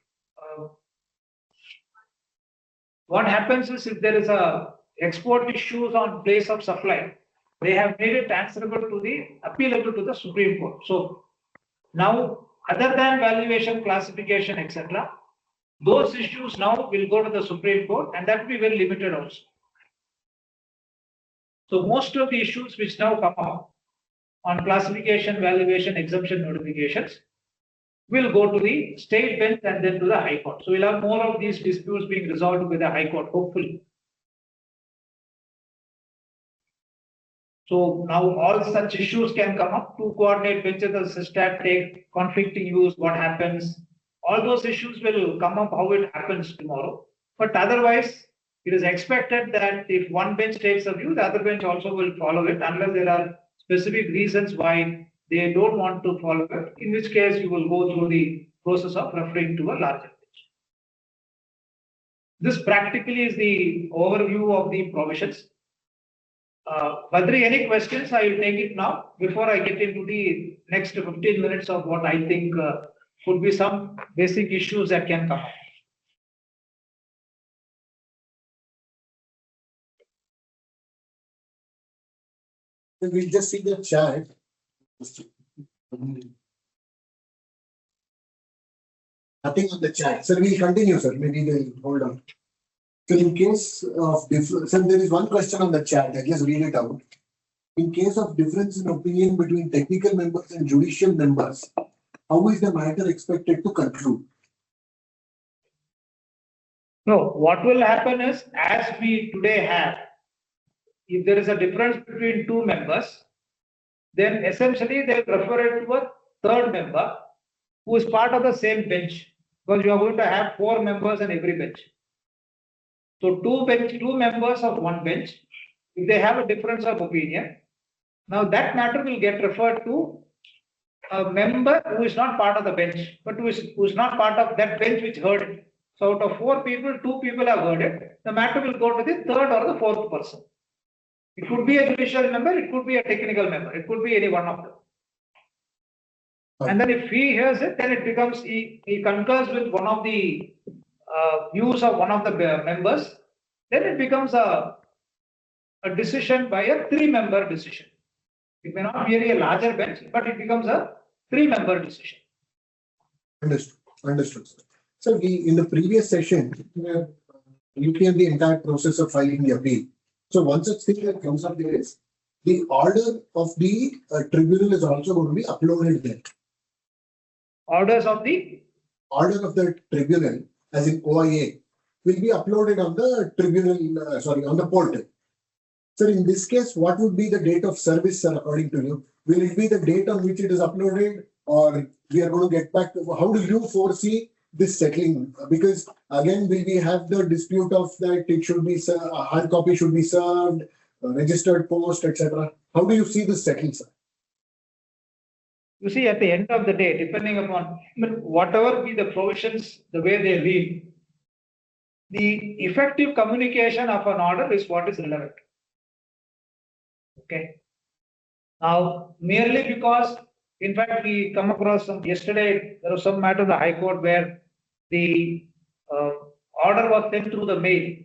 H: what happens is, if there is a export issues on place of supply, they have made it answerable to the appealable to the Supreme Court. So now, other than valuation, classification, etc., those issues now will go to the Supreme Court, and that will be very limited also. So most of the issues which now come up on classification, valuation, exemption notifications will go to the state bench and then to the High Court. So we'll have more of these disputes being resolved with the High Court, hopefully. So now all such issues can come up. To coordinate benches of GSTAT take, conflicting views, what happens. All those issues will come up how it happens tomorrow. But otherwise, it is expected that if one bench takes a view, the other bench also will follow it, unless there are specific reasons why they don't want to follow it, in which case you will go through the process of referring to a larger bench. This practically is the overview of the provisions. Badri, any questions? I will take it now before I get into the next 15 minutes of what I think could be some basic issues that can come up.
A: We'll just see the chat. Nothing on the chat. Sir, we'll continue, sir. Maybe they'll hold on. So in case of difference, sir, there is one question on the chat. I'll just read it out. In case of difference in opinion between technical members and judicial members, how is the matter expected to conclude?
H: No, what will happen is, as we today have, if there is a difference between two members, then essentially they refer it to a third member who is part of the same bench, because you are going to have 4 members in every bench. So two members of one bench, if they have a difference of opinion, now that matter will get referred to a member who is not part of the bench, but who is not part of that bench which heard it. So out of 4 people, 2 people have heard it. The matter will go to the third or the fourth person. It could be a judicial member, it could be a technical member, it could be any one of them. And then if he hears it, then it becomes, he concurs with one of the views of one of the members, then it becomes a decision by a 3-member decision. It may not be a larger bench, but it becomes a 3-member decision.
A: Understood, sir. So in the previous session, we were looking at the entire process of filing the appeal. So one such thing that comes up there is the order of the tribunal is also going to be uploaded there.
H: Orders of the?
A: Order of the tribunal, as in OIA, will be uploaded on the tribunal, on the portal. Sir, in this case, what would be the date of service, sir, according to you? Will it be the date on which it is uploaded, or we are going to get back to, how do you foresee this settling? Because again, will we have the dispute of that it should be, a hard copy should be served, registered post, etc. How do you see this settling, sir?
H: You see, at the end of the day, depending upon whatever be the provisions, the way they read, the effective communication of an order is what is relevant. Okay. Now, merely because, in fact, we come across yesterday, there was some matter in the High Court where the order was sent through the mail,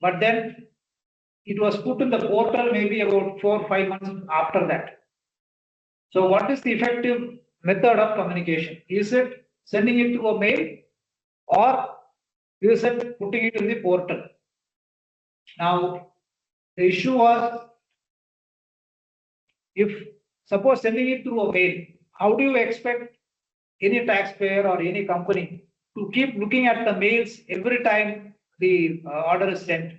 H: but then it was put in the portal maybe about 4 or 5 months after that. So what is the effective method of communication? Is it sending it through a mail, or is it putting it in the portal? Now, the issue was, if suppose sending it through a mail, how do you expect any taxpayer or any company to keep looking at the mails every time the order is sent?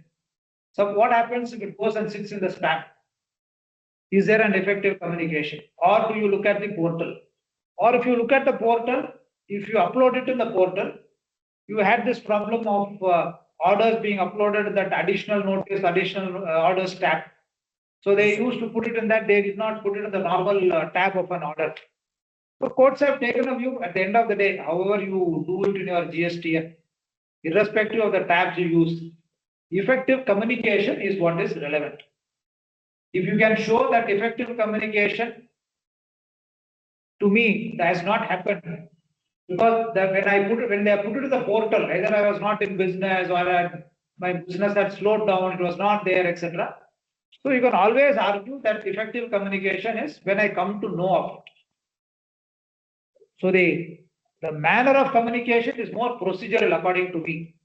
H: So what happens if it goes and sits in the spam? Is there an effective communication, or do you look at the portal? Or if you look at the portal, if you upload it in the portal, you had this problem of orders being uploaded in that additional notice, additional orders tab. So they used to put it in that, they did not put it in the normal tab of an order. So courts have taken a view at the end of the day, however you do it in your GSTAT, irrespective of the tabs you use, effective communication is what is relevant. If you can show that effective communication, to me, that has not happened, because when they put it in the portal, either I was not in business or my business had slowed down, it was not there, etc. So you can always argue that effective communication is when I come to know of it. So the manner of communication is more procedural according to me.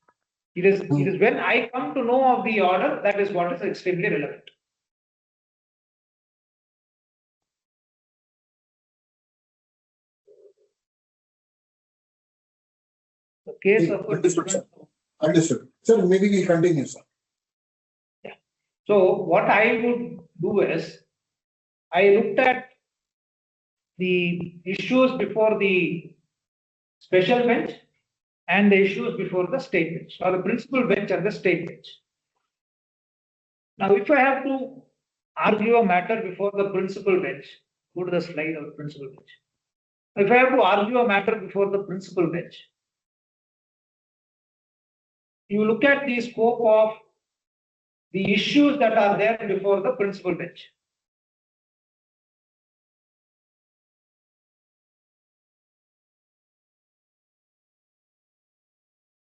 H: It is when I come to know of the order, that is what is extremely relevant. The case of
A: Understood. Sir, maybe we'll continue, sir.
H: Yeah. So what I would do is, I looked at the issues before the special bench and the issues before the state bench, or the principal bench and the state bench. Now, if I have to argue a matter before the principal bench, go to the slide of the principal bench. If I have to argue a matter before the principal bench, you look at the scope of the issues that are there before the principal bench.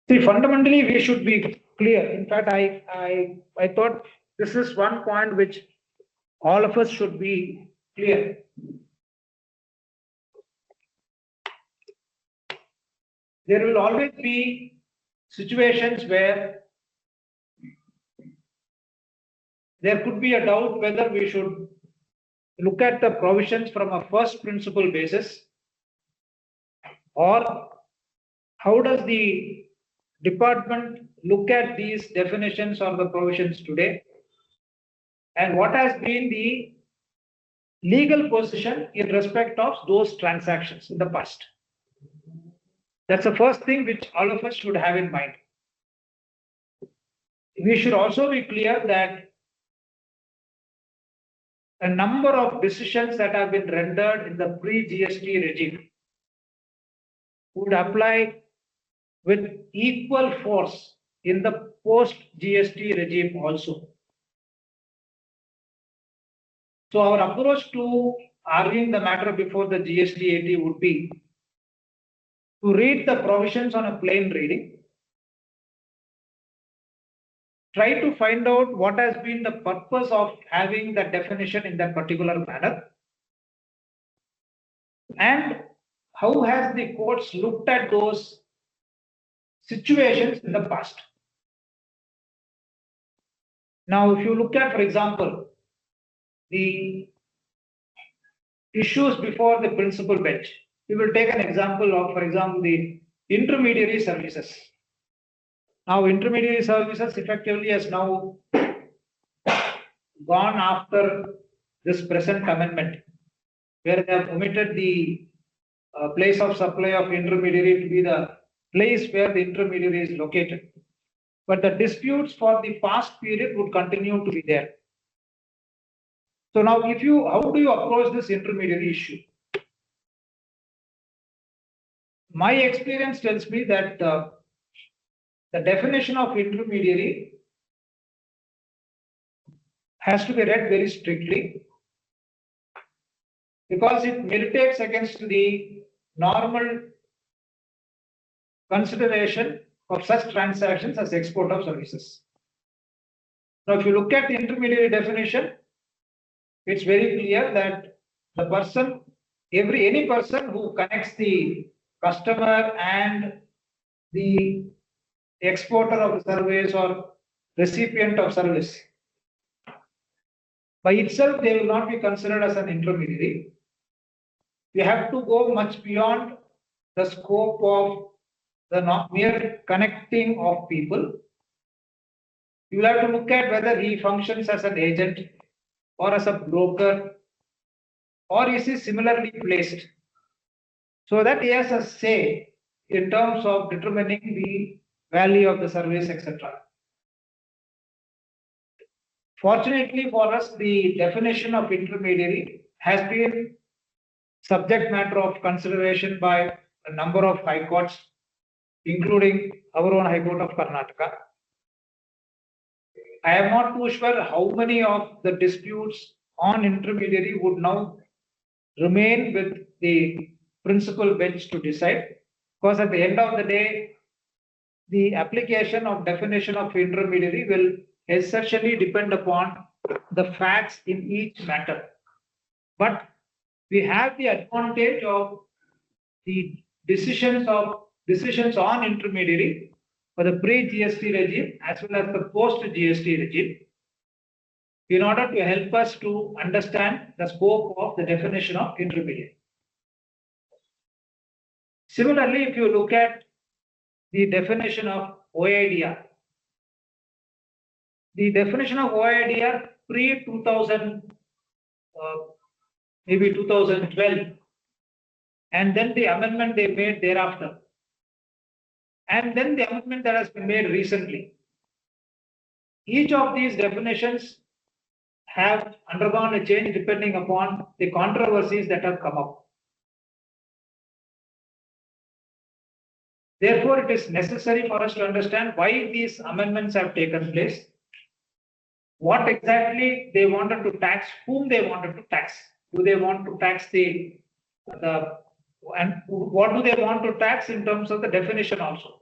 H: See, fundamentally, we should be clear. In fact, I thought this is one point which all of us should be clear. There will always be situations where there could be a doubt whether we should look at the provisions from a first principle basis, or how does the department look at these definitions or the provisions today? And what has been the legal position in respect of those transactions in the past? That's the first thing which all of us should have in mind. We should also be clear that a number of decisions that have been rendered in the pre-GST regime would apply with equal force in the post-GST regime also. So our approach to arguing the matter before the GSTAT would be to read the provisions on a plain reading, try to find out what has been the purpose of having the definition in that particular manner, and how has the courts looked at those situations in the past. Now, if you look at, for example, the issues before the principal bench, we will take an example of, for example, the intermediary services. Now, intermediary services effectively has now gone after this present amendment, where they have omitted the place of supply of intermediary to be the place where the intermediary is located. But the disputes for the past period would continue to be there. So now, how do you approach this intermediary issue? My experience tells me that the definition of intermediary has to be read very strictly, because it militates against the normal consideration of such transactions as export of services. Now, if you look at the intermediary definition, it's very clear that the person, any person who connects the customer and the exporter of the service or recipient of service, by itself they will not be considered as an intermediary. We have to go much beyond the scope of the not mere connecting of people. You will have to look at whether he functions as an agent or as a broker, or is he similarly placed, so that he has a say in terms of determining the value of the service, etc. Fortunately for us, the definition of intermediary has been subject matter of consideration by a number of high courts, including our own High Court of Karnataka. I am not too sure how many of the disputes on intermediary would now remain with the principal bench to decide, because at the end of the day, the application of definition of intermediary will essentially depend upon the facts in each matter. But we have the advantage of the decisions on intermediary for the pre-GST regime as well as the post-GST regime, in order to help us to understand the scope of the definition of intermediary. Similarly, if you look at the definition of OIDR, the definition of OIDR pre-2000, maybe 2012, and then the amendment they made thereafter, and then the amendment that has been made recently. Each of these definitions have undergone a change depending upon the controversies that have come up. Therefore, it is necessary for us to understand why these amendments have taken place, what exactly they wanted to tax, whom they wanted to tax. Do they want to tax and what do they want to tax in terms of the definition also?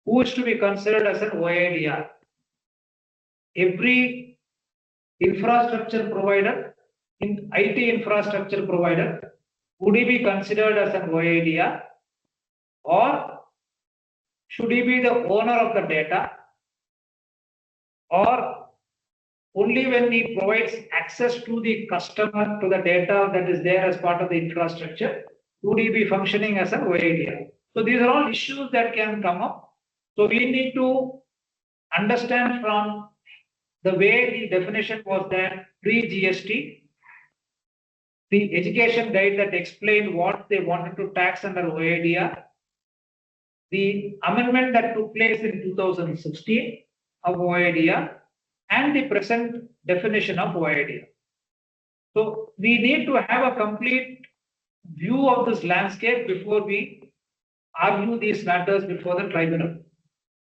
H: Who is to be considered as an OIDR? Every infrastructure provider, in IT infrastructure provider, would he be considered as an OIDR, or should he be the owner of the data, or only when he provides access to the customer to the data that is there as part of the infrastructure, would he be functioning as an OIDR? So these are all issues that can come up, So we need to understand from the way the definition was there pre-GST, the education guide that explained what they wanted to tax under OIDR, the amendment that took place in 2016 of OIDR, and the present definition of OIDR. So we need to have a complete view of this landscape before we argue these matters before the tribunal.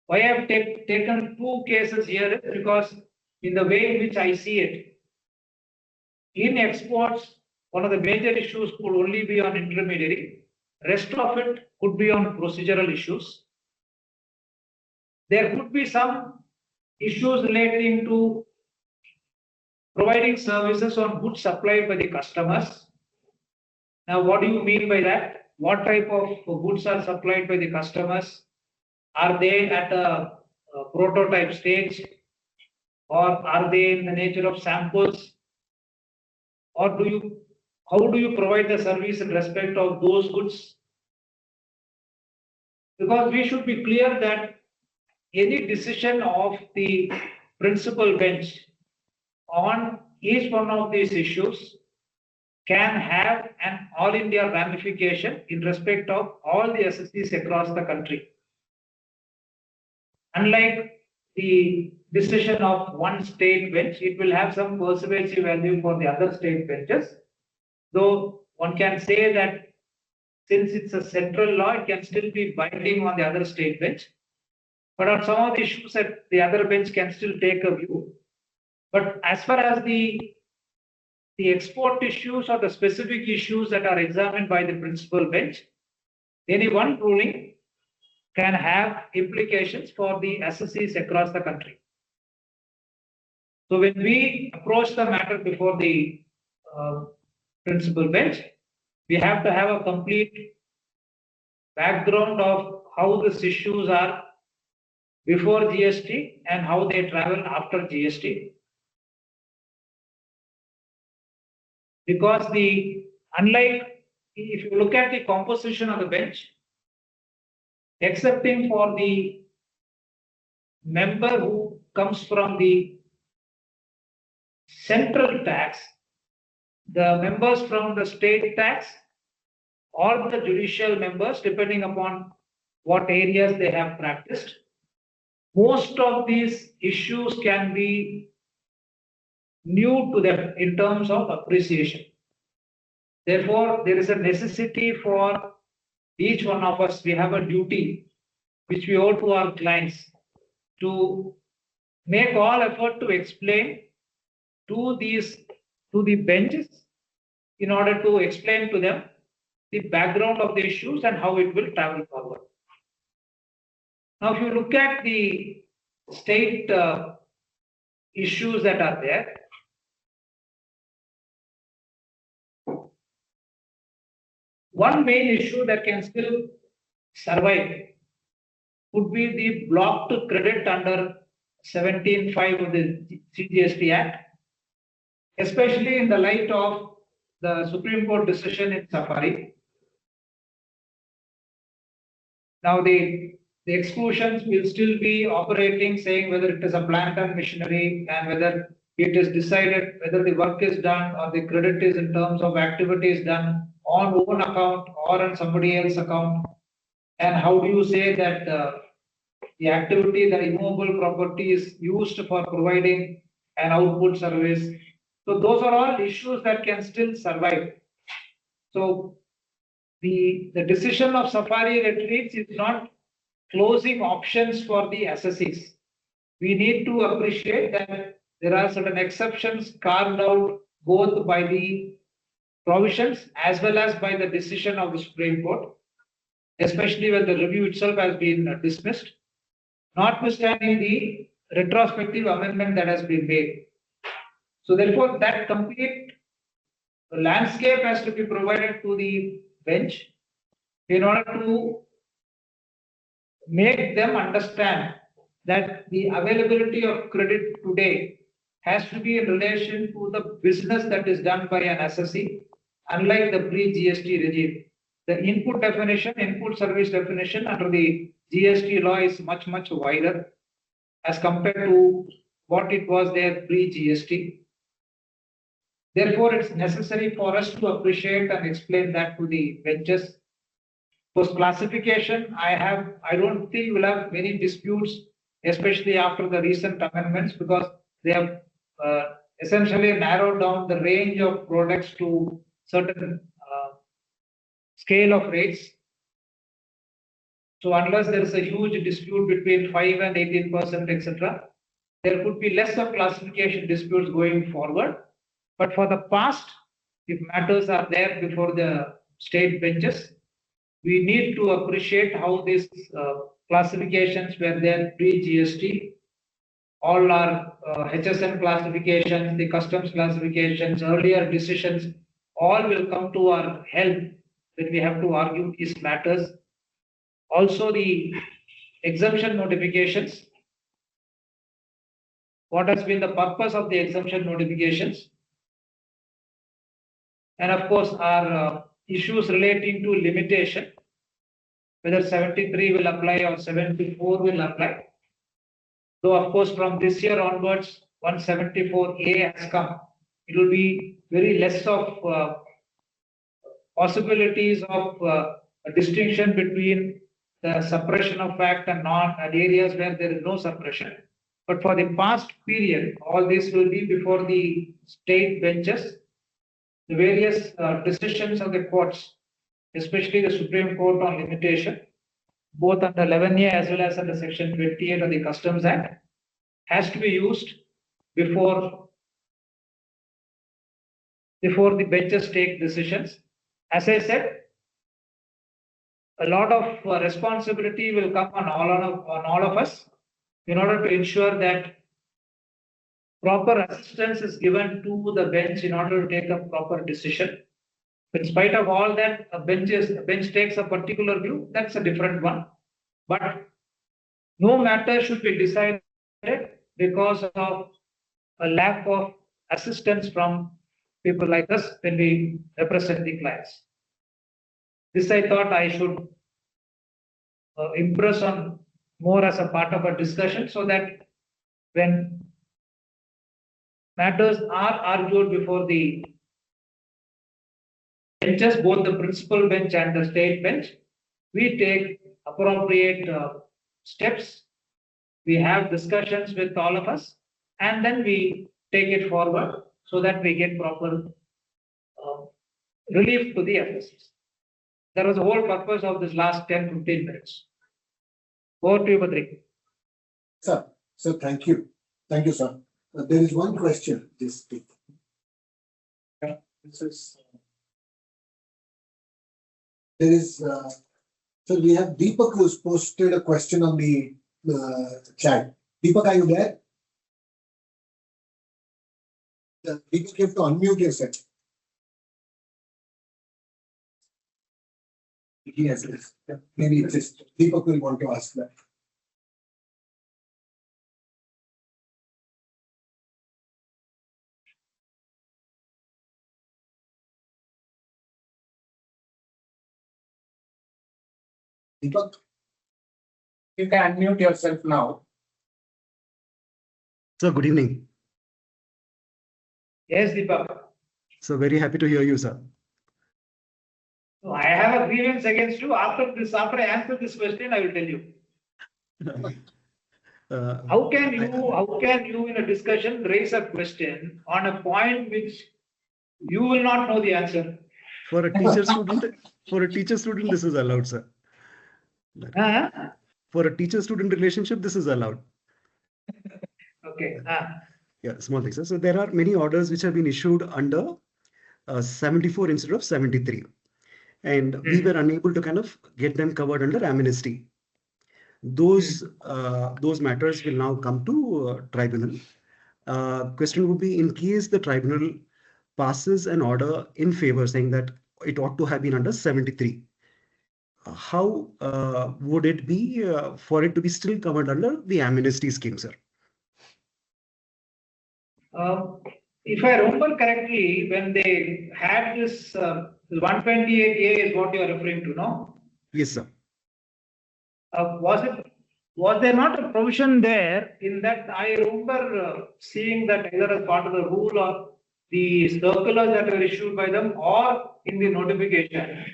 H: Why I have taken two cases here is because in the way in which I see it, in exports, one of the major issues could only be on intermediary. Rest of it could be on procedural issues. There could be some issues relating to providing services on goods supplied by the customers. Now, what do you mean by that? What type of goods are supplied by the customers? Are they at a prototype stage, or are they in the nature of samples? Or how do you provide the service in respect of those goods? Because we should be clear that any decision of the principal bench on each one of these issues can have an all India ramification in respect of all the SSCs across the country. Unlike the decision of one state bench, it will have some persuasive value for the other state benches. Though one can say that since it's a central law, it can still be binding on the other state bench. But on some of the issues that the other bench can still take a view. But as far as the export issues or the specific issues that are examined by the principal bench, any one ruling can have implications for the SSCs across the country. So when we approach the matter before the principal bench, we have to have a complete background of how these issues are before GST and how they travel after GST. Because unlike if you look at the composition of the bench, excepting for the member who comes from the central tax, the members from the state tax or the judicial members, depending upon what areas they have practiced, most of these issues can be new to them in terms of appreciation. Therefore, there is a necessity for each one of us. We have a duty which we owe to our clients to make all effort to explain to the benches in order to explain to them the background of the issues and how it will travel forward. Now, if you look at the state issues that are there, one main issue that can still survive would be the blocked credit under 17(5) of the GSTAT, especially in the light of the Supreme Court decision in Safari. Now, the exclusions will still be operating, saying whether it is a plant and machinery and whether it is decided whether the work is done or the credit is in terms of activities done on own account or on somebody else's account. And how do you say that the activity, the immovable property is used for providing an output service? So those are all issues that can still survive. So the decision of Safari retreats is not closing options for the SSCs. We need to appreciate that there are certain exceptions carved out both by the provisions as well as by the decision of the Supreme Court, especially when the review itself has been dismissed, notwithstanding the retrospective amendment that has been made. So therefore, that complete landscape has to be provided to the bench in order to make them understand that the availability of credit today has to be in relation to the business that is done by an SSC, unlike the pre-GST regime. The input definition, input service definition under the GST law is much, much wider as compared to what it was there pre-GST. Therefore, it's necessary for us to appreciate and explain that to the benches. Post classification, I don't think we'll have many disputes, especially after the recent amendments, because they have essentially narrowed down the range of products to certain scale of rates. So unless there is a huge dispute between 5 and 18%, etc., there could be less of classification disputes going forward. But for the past, if matters are there before the state benches, we need to appreciate how these classifications were there pre-GST. All our HSN classifications, the customs classifications, earlier decisions, all will come to our help when we have to argue these matters. Also, the exemption notifications. What has been the purpose of the exemption notifications? And of course, our issues relating to limitation, whether 73 will apply or 74 will apply. So of course, from this year onwards, 174A has come. It will be very less of possibilities of a distinction between the suppression of fact and areas where there is no suppression. But for the past period, all this will be before the state benches. The various decisions of the courts, especially the Supreme Court on limitation, both under 11A as well as under Section 28 of the Customs Act, has to be used before the benches take decisions. As I said, a lot of responsibility will come on all of us in order to ensure that proper assistance is given to the bench in order to take a proper decision. But in spite of all that, a bench takes a particular view, that's a different one. But no matter should be decided because of a lack of assistance from people like us when we represent the clients. This I thought I should impress on more as a part of a discussion, so that when matters are argued before the benches, both the principal bench and the state bench, we take appropriate steps. We have discussions with all of us, and then we take it forward so that we get proper relief to the FSCs. That was the whole purpose of this last 10-15 minutes. Over to you, Badri.
A: Sir, thank you. Thank you, sir. There is one question. This speak. Yeah, this is. There is. So we have Deepak who's posted a question on the chat. Deepak, are you there? Deepak, you have to unmute yourself. Yes, yeah, maybe it's just Deepak will want to ask that. Deepak,
E: You can unmute yourself now.
I: Sir, good evening.
H: Yes, Deepak.
I: So very happy to hear you, sir.
H: So I have a grievance against you. After I answer this question, I will tell you. How can you in a discussion raise a question on a point which you will not know the answer?
I: For a teacher-student, this is allowed, sir. For a teacher-student relationship, this is allowed.
H: Okay.
I: Yeah, small things, sir. So there are many orders which have been issued under 74 instead of 73. And we were unable to kind of get them covered under amnesty. Those matters will now come to tribunal. Question would be, in case the tribunal passes an order in favor saying that it ought to have been under 73, how would it be for it to be still covered under the amnesty scheme, sir?
H: If I remember correctly, when they had this 128A is what you are referring to, no?
I: Yes, sir.
H: Was there not a provision there in that? I remember seeing that either as part of the rule or the circulars that were issued by them or in the notification,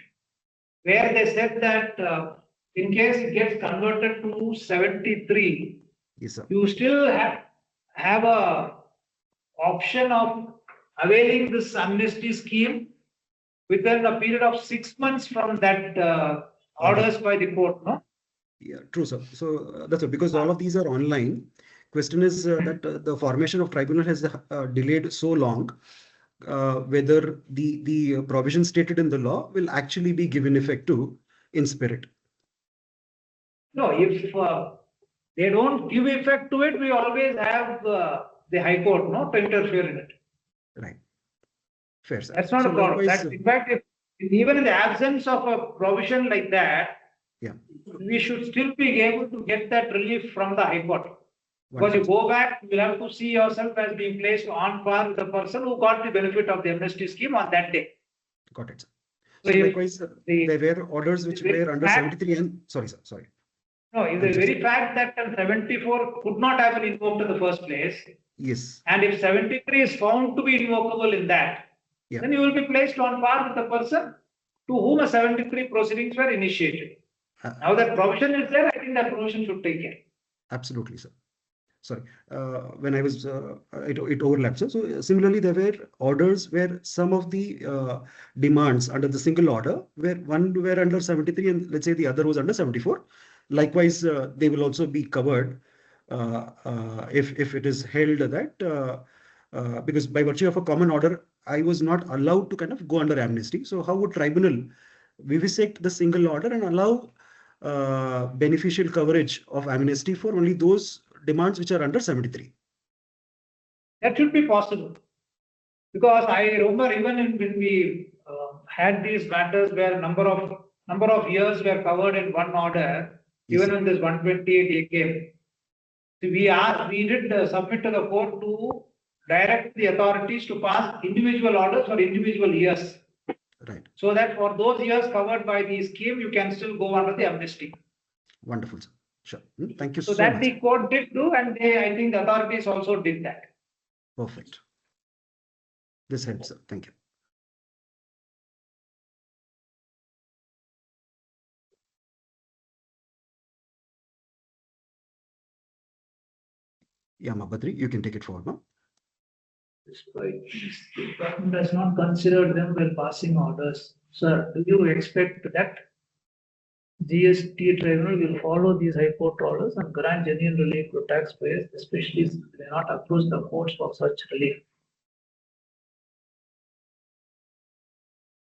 H: where they said that in case it gets converted to 73,
I: Yes, sir.
H: you still have a option of availing this amnesty scheme within a period of 6 months from that orders by the court, no?
I: Yeah, true, sir. So that's it, because all of these are online. Question is that the formation of tribunal has delayed so long, whether the provision stated in the law will actually be given effect to in spirit.
H: No, if they don't give effect to it, we always have the High Court, no, to interfere in it.
I: Right. Fair, sir.
H: That's not
I: So
H: a problem.
I: likewise,
H: In fact, even in the absence of a provision like that,
I: yeah,
H: we should still be able to get that relief from the High Court. Because you
I: wonderful.
H: go back, you will have to see yourself as being placed on par with the person who got the benefit of the amnesty scheme on that day.
I: Got it, sir.
H: So
I: So
H: if
I: likewise, there were orders which were under 73 and sorry, sir, sorry.
H: No, if the very fact that 74 could not have been invoked in the first place,
I: Yes.
H: and if 73 is found to be invocable in that,
I: Yeah.
H: then you will be placed on par with the person to whom a 73 proceedings were initiated. Now that provision is there, I think that provision should take care.
I: Absolutely, sir. Sorry, when I was, it overlapped. So similarly, there were orders where some of the demands under the single order, where one were under 73 and let's say the other was under 74. Likewise, they will also be covered if it is held that because by virtue of a common order, I was not allowed to kind of go under amnesty. So how would tribunal vivisect the single order and allow beneficial coverage of amnesty for only those demands which are under 73?
H: That should be possible. Because I remember even when we had these matters where number of years were covered in one order,
I: Yes,
H: even when this 128A came, we did submit to the court to direct the authorities to pass individual orders for individual years.
I: right.
H: So that for those years covered by the scheme, you can still go under the amnesty.
I: Wonderful, sir. Sure. Thank you
H: So
I: so
H: that
I: much.
H: the court did do, and I think the authorities also did that.
I: Perfect. This helps, sir. Thank you. Yeah, Badri, you can take it forward now.
H: Despite the government has not considered them while passing orders. Sir, do you expect that GST tribunal will follow these high court orders and grant genuine relief to taxpayers, especially if they not approach the courts for such relief?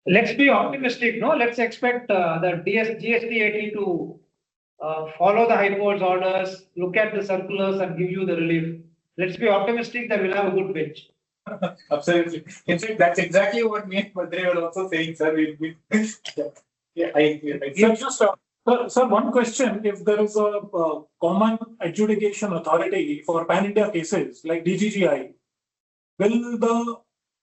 H: Let's be optimistic, no? Let's expect the GSTAT to follow the High Court's orders, look at the circulars and give you the relief. Let's be optimistic that we'll have a good bench.
E: Absolutely. In fact, that's exactly what me and Badri were also saying, sir.
G: Sir, one question. If there is a common adjudication authority for pan-India cases like DGGI, will the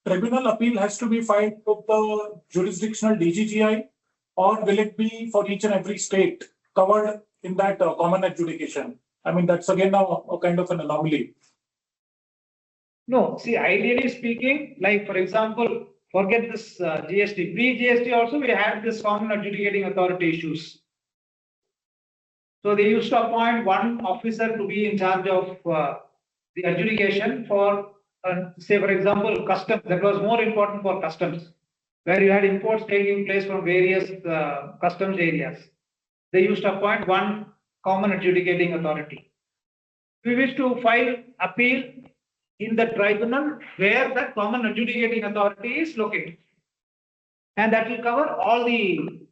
G: tribunal appeal has to be filed with the jurisdictional DGGI, or will it be for each and every state covered in that common adjudication? I mean, that's again now a kind of an anomaly.
H: No, see, ideally speaking, like for example, forget this GST. Pre-GST also we had this common adjudicating authority issues. So they used to appoint one officer to be in charge of the adjudication for, say for example, customs. That was more important for customs, where you had imports taking place from various customs areas. They used to appoint one common adjudicating authority. We wish to file appeal in the tribunal where the common adjudicating authority is located. And that will cover all the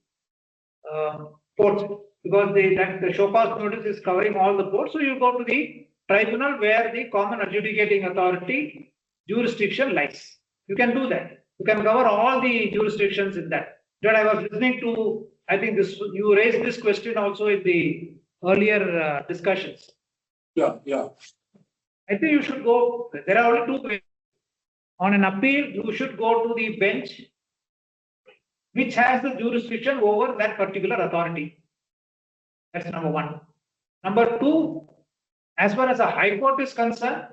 H: ports, because the show cause notice is covering all the ports. So you go to the tribunal where the common adjudicating authority jurisdiction lies. You can do that. You can cover all the jurisdictions in that. But I was listening to, I think you raised this question also in the earlier discussions.
G: Yeah.
H: I think you should go, there are only two ways. On an appeal, you should go to the bench which has the jurisdiction over that particular authority. That's number one. Number two, as far as the High Court is concerned,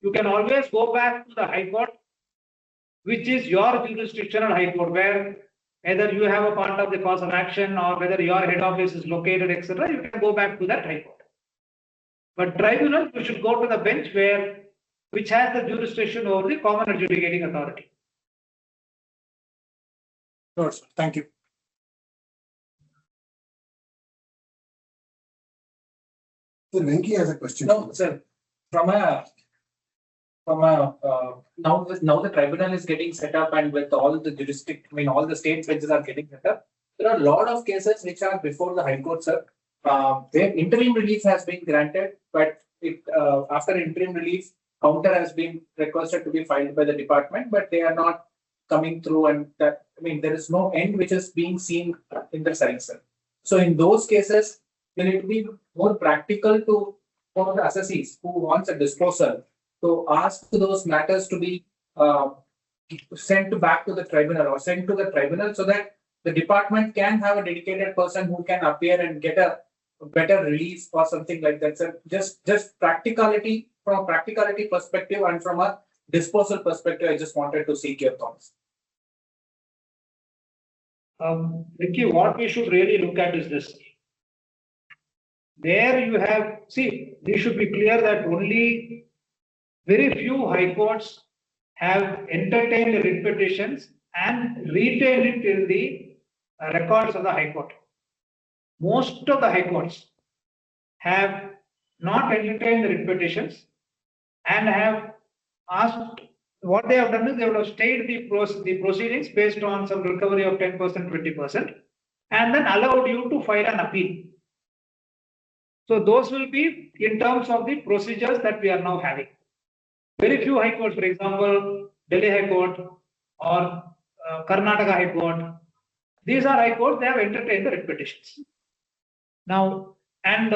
H: you can always go back to the High Court, which is your jurisdictional High Court, where either you have a part of the cause of action or whether your head office is located, etc. You can go back to that High Court. But tribunal, you should go to the bench which has the jurisdiction over the common adjudicating authority.
G: Sure, sir. Thank you.
A: Sir, Venki has a question.
E: No, sir, now the tribunal is getting set up, and with all the all the state benches are getting set up. There are a lot of cases which are before the High Court, sir. Where interim relief has been granted, but after interim relief, counter has been requested to be filed by the department, but they are not coming through, and there is no end which is being seen in the side, sir. So in those cases, will it be more practical for the assessees who wants a disposal to ask those matters to be sent back to the tribunal or sent to the tribunal, so that the department can have a dedicated person who can appear and get a better relief or something like that, sir? Just practicality, from a practicality perspective and from a disposal perspective, I just wanted to seek your thoughts.
H: Ricky, what we should really look at is this. There you have, we should be clear that only very few high courts have entertained the writ petitions and retained it in the records of the High Court. Most of the high courts have not entertained the writ petitions and have asked, what they have done is they would have stayed the proceedings based on some recovery of 10%, 20%, and then allowed you to file an appeal. So those will be in terms of the procedures that we are now having. Very few high courts, for example, Delhi High Court or Karnataka High Court, these are high courts, they have entertained the writ petitions. Now, and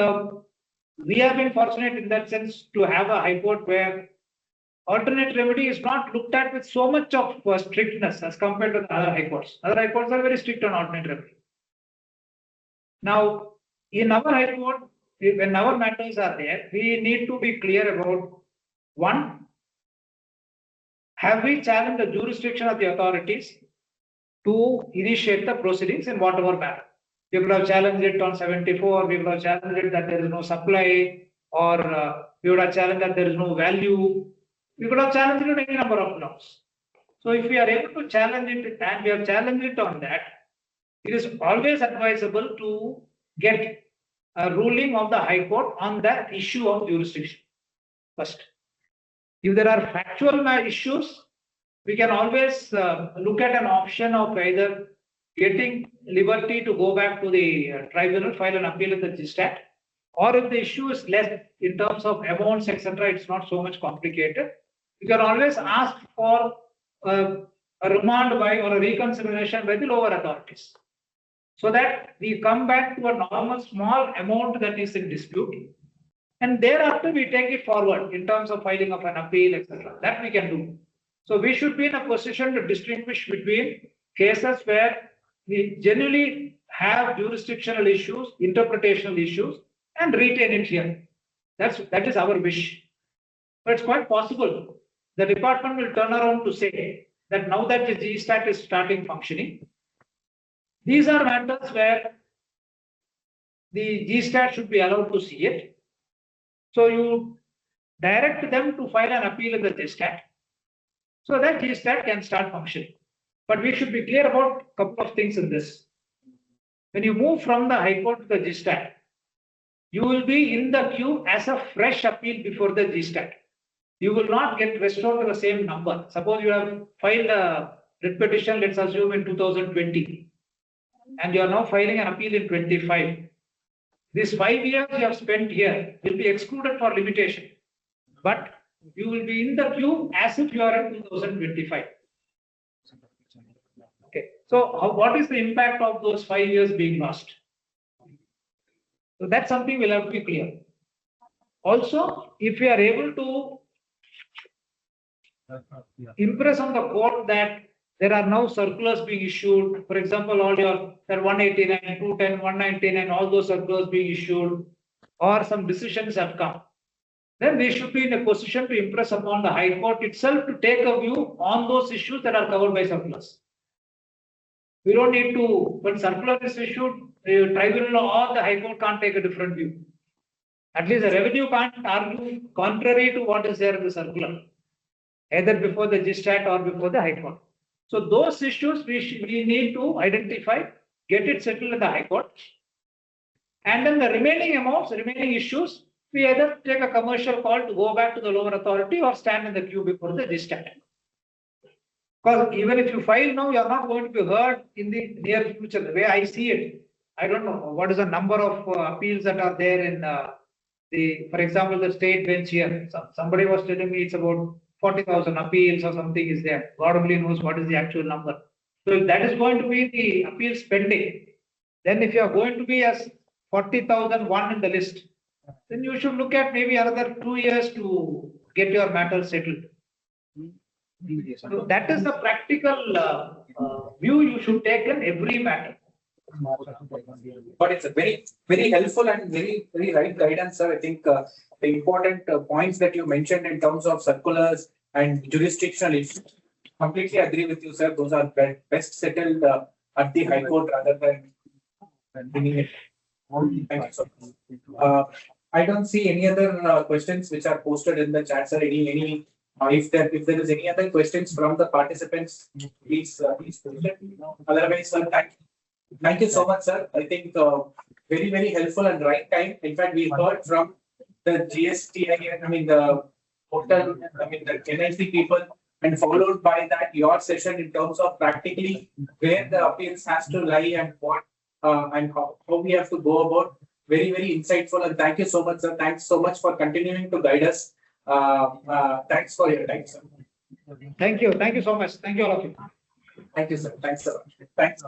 H: we have been fortunate in that sense to have a high court where alternate remedy is not looked at with so much of strictness as compared to the other high courts. Other high courts are very strict on alternate remedy. Now, in our high court, when our matters are there, we need to be clear about, one, have we challenged the jurisdiction of the authorities to initiate the proceedings in whatever matter? We could have challenged it on 74, we could have challenged it that there is no supply, or we would have challenged that there is no value. We could have challenged it on any number of grounds. So if we are able to challenge it and we have challenged it on that, it is always advisable to get a ruling of the High Court on that issue of jurisdiction first. If there are factual issues, we can always look at an option of either getting liberty to go back to the tribunal, file an appeal in the GSTAT, or if the issue is less in terms of amounts, etc., it's not so much complicated. You can always ask for a remand by or a reconsideration by the lower authorities, so that we come back to a normal small amount that is in dispute, and thereafter we take it forward in terms of filing of an appeal, etc. That we can do. So we should be in a position to distinguish between cases where we generally have jurisdictional issues, interpretational issues, and retain it here. That is our wish. But it's quite possible the department will turn around to say that now that the GSTAT is starting functioning, these are matters where the GSTAT should be allowed to see it. So you direct them to file an appeal in the GSTAT, so that GSTAT can start functioning. But we should be clear about a couple of things in this. When you move from the High Court to the GSTAT, you will be in the queue as a fresh appeal before the GSTAT. You will not get restored to the same number. Suppose you have filed a writ petition, let's assume in 2020, and you are now filing an appeal in 25. These 5 years you have spent here will be excluded for limitation, but you will be in the queue as if you are in 2025. Okay, so what is the impact of those 5 years being lost? So that's something we'll have to be clear. Also, if we are able to impress on the court that there are now circulars being issued. For example, all your that 189, 210, 199, all those circulars being issued, or some decisions have come. Then they should be in a position to impress upon the High Court itself to take a view on those issues that are covered by circulars. We don't need to, when circular is issued, the tribunal or the High Court can't take a different view. At least the revenue can't argue contrary to what is there in the circular, either before the GSTAT or before the High Court. So those issues we need to identify, get it settled in the High Court. And then the remaining amounts, remaining issues, we either take a commercial call to go back to the lower authority or stand in the queue before the GSTAT. Because even if you file now, you are not going to be heard in the near future. The way I see it, I don't know what is the number of appeals that are there in for example, the state bench here. Somebody was telling me it's about 40,000 appeals or something is there. God only knows what is the actual number. So if that is going to be the appeals pending, then if you are going to be as 40,001 in the list, then you should look at maybe another 2 years to get your matter settled. So that is the practical view you should take in every matter.
E: But it's a very, very helpful and very, very right guidance, sir. I think the important points that you mentioned in terms of circulars and jurisdictional issues, completely agree with you, sir. Those are best settled at the High Court rather than bringing it. Thank you, sir. I don't see any other questions which are posted in the chat, sir. If there is any other questions from the participants, please post it. Otherwise, sir, thank you so much, sir. I think very, very helpful and right time. In fact, we heard from the GSTAT, the portal, the NIC people, and followed by that your session in terms of practically where the appeals has to lie and what and how we have to go about. Very, very insightful, and thank you so much, sir. Thanks so much for continuing to guide us. Thanks for your time, sir.
H: Thank you so much. Thank you all of you.
E: Thank you, sir. Thanks, sir. Thanks.